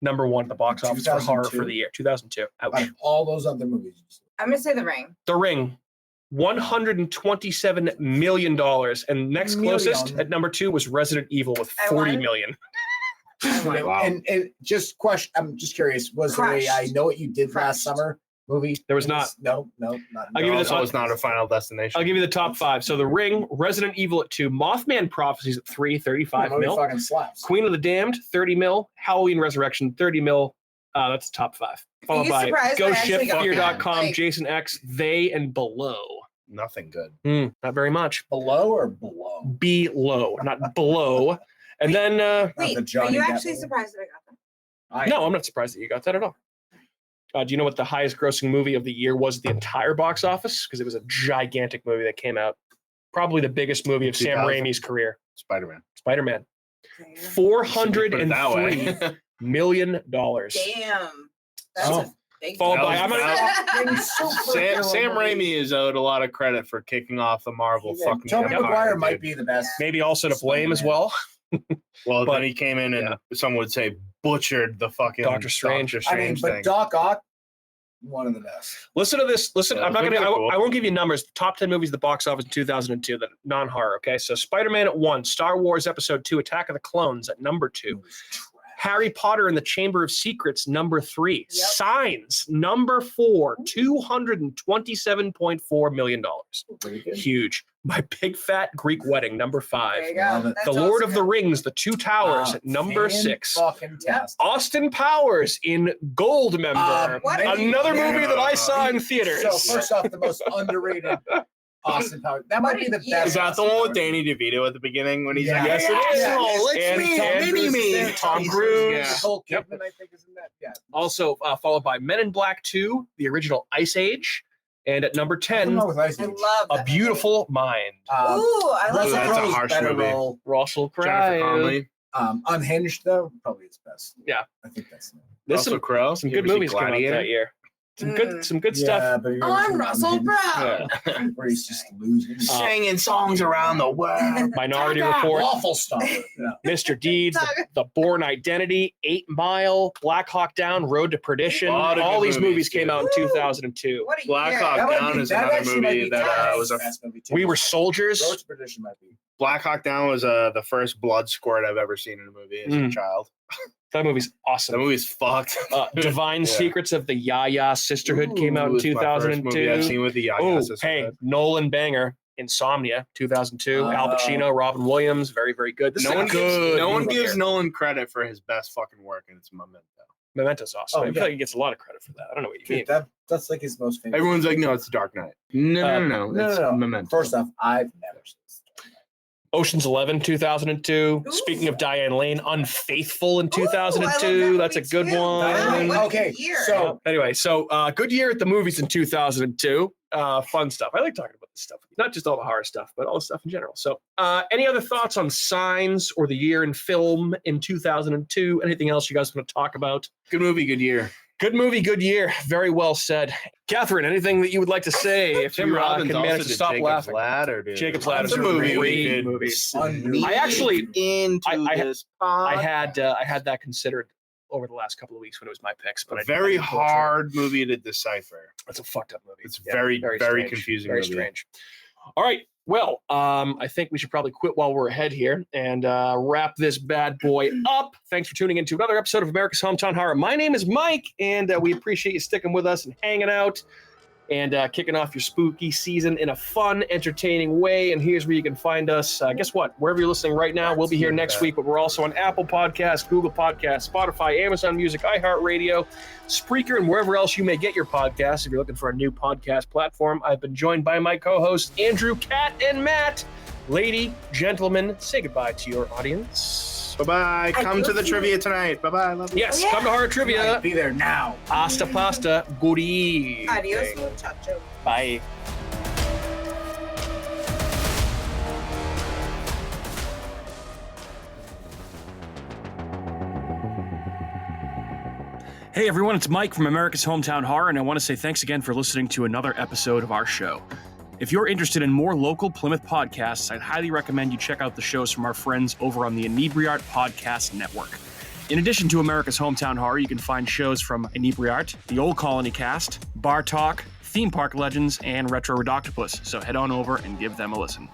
S5: Number one at the box office for horror
S3: 2002?
S5: for the year, 2002. Ouch.
S3: out of all those other movies.
S4: I'm gonna say The Ring.
S5: The Ring, $127 million. And next closest
S3: Million.
S5: at number two was Resident Evil with
S4: I
S5: 40
S4: won.
S5: million.
S2: Wow.
S3: And just question. I'm just curious. Was there a
S4: Crushed.
S3: I Know What You Did Last
S4: Crushed.
S3: Summer movie?
S5: There was not.
S3: No, not.
S5: I'll give you the
S2: Also, it's not a Final Destination.
S5: I'll give you the top five. So The Ring, Resident Evil at 2, Mothman Prophecies at 3, 35
S3: movie
S5: mil.
S3: fucking slaps.
S5: Queen of the Damned, 30 mil. Halloween Resurrection, 30 mil. That's the top five. Followed
S4: you
S5: by
S4: surprised I
S5: Ghost
S4: actually
S5: Ship,
S4: got that?
S5: Fear.com,
S4: Like-
S5: Jason X, They, and Below.
S2: Nothing good.
S5: Not very much.
S3: Below or below?
S5: Below, not below. And then,
S3: Not
S4: Wait,
S3: the
S4: are
S3: Johnny
S4: you
S3: Depp
S4: actually
S3: movie.
S4: surprised that I got that?
S3: I
S5: no, I'm not surprised that you got that at all. Do you know what the highest grossing movie of the year was at the entire box office? Because it was a gigantic movie that came out. Probably the biggest movie of Sam Raimi's career.
S2: Spider-Man.
S5: $403 million.
S4: Damn. That's a big
S5: Followed by
S2: Sam Raimi is owed a lot of credit for kicking off the Marvel fucking.
S3: Tobey Maguire might be the best.
S5: Maybe also to blame as well.
S2: Well, then he came in and some would say butchered the fucking
S5: Doctor Strange.
S2: thing.
S3: But Doc Ock, one of the best.
S5: Listen to this. Listen, I'm not gonna. I won't give you numbers. Top 10 movies at the box office in 2002 that non-horror. Okay, so Spider-Man at 1, Star Wars Episode 2, Attack of the Clones at number 2, Harry Potter and the Chamber of Secrets number 3, Signs number 4, $227.4 million. Huge. My Big Fat Greek Wedding number 5.
S4: There you go.
S5: The Lord of the Rings, The Two Towers at number 6. Austin Powers in Goldmember. Another movie that I saw in theaters.
S3: So first off, the most underrated Austin Powers. That might be the best.
S2: Is that the one with Danny DeVito at the beginning when he's like,
S5: yes, it is.
S2: Oh, mini-me.
S5: Tom Cruise.
S3: Nicole Kidman, I think, is in that. Yeah.
S5: Also followed by Men in Black 2, the original Ice Age. And at number 10, A Beautiful Mind.
S4: I love
S3: Russell
S4: that.
S3: Crowe's
S2: a harsh
S3: better
S2: movie.
S3: role.
S5: Russell
S2: Jennifer
S5: Crowe.
S2: Connelly.
S3: Unhinged, though, probably its best.
S5: Yeah.
S3: I think that's
S5: There's
S2: Russell Crowe.
S5: some good movies coming out that year. Some good stuff.
S3: But
S4: I'm Russell Crowe.
S3: Where he's just losing.
S2: Singing songs around the world.
S5: Minority Report.
S3: Waffle Star. Yeah.
S5: Mr. Deeds, The Bourne Identity, 8 Mile, Black Hawk Down, Road to Perdition. All these movies came out in 2002.
S2: Black Hawk Down is another movie that was a.
S5: We Were Soldiers.
S3: Road to Perdition might be.
S2: Black Hawk Down was the first blood squirt I've ever seen in a movie as a child.
S5: That movie's awesome.
S2: That movie's fucked.
S5: Divine Secrets of the Yaya Sisterhood came out in 2002.
S2: Movie I've seen with the Yaya Sisterhood.
S5: Hey, Nolan banger. Insomnia, 2002. Al Pacino, Robin Williams, very, very good. This
S2: no
S5: is
S2: one
S5: a good.
S2: No one gives Nolan credit for his best fucking work, and it's Memento.
S5: Memento's awesome. I feel like he gets a lot of credit for that. I don't know what you mean.
S3: That's like his most famous.
S2: Everyone's like, no, it's Dark Knight. No. It's Memento.
S3: First off, I've never seen this.
S5: Ocean's 11, 2002.
S4: Ooh.
S5: Speaking of Diane Lane, Unfaithful in 2002. That's a good one.
S3: Okay, so
S5: anyway, good year at the movies in 2002. Fun stuff. I like talking about this stuff. Not just all the horror stuff, but all the stuff in general. So any other thoughts on Signs or the year in film in 2002? Anything else you guys want to talk about?
S2: Good movie, good year.
S5: Good movie, good year. Very well said. Catherine, anything that you would like to say if
S2: Tim
S5: you
S2: Robbins
S5: can manage to stop
S2: Jacob's
S5: laughing?
S2: Ladder, dude.
S5: Jacob's Ladder is a
S2: movie.
S5: great movie. I actually I had that considered over the last couple of weeks when it was my picks, but
S2: very hard movie to decipher.
S5: It's a fucked up movie.
S2: It's very
S5: strange.
S2: confusing.
S5: Very
S2: movie.
S5: strange. All right. Well, I think we should probably quit while we're ahead here and wrap this bad boy up. Thanks for tuning in to another episode of America's Hometown Horror. My name is Mike, and we appreciate you sticking with us and hanging out and kicking off your spooky season in a fun, entertaining way. And here's where you can find us. Guess what? Wherever you're listening right now, we'll be here next week, but we're also on Apple Podcasts, Google Podcasts, Spotify, Amazon Music, iHeartRadio, Spreaker, and wherever else you may get your podcasts. If you're looking for a new podcast platform, I've been joined by my co-hosts, Andrew, Kat, and Matt. Lady, gentlemen, say goodbye to your audience.
S2: Bye-bye. Come to the trivia tonight. Bye-bye. Love you.
S5: Yes, come to Horror Trivia.
S3: Be there now.
S5: Hasta pasta. Goodie.
S4: Adios, muchacho.
S5: Bye.
S1: Hey everyone, it's Mike from America's Hometown Horror, and I want to say thanks again for listening to another episode of our show. If you're interested in more local Plymouth podcasts, I'd highly recommend you check out the shows from our friends over on the Inebriart Podcast Network. In addition to America's Hometown Horror, you can find shows from Inebriart, The Old Colony Cast, Bar Talk, Theme Park Legends, and Retro Redoctopus, so head on over and give them a listen.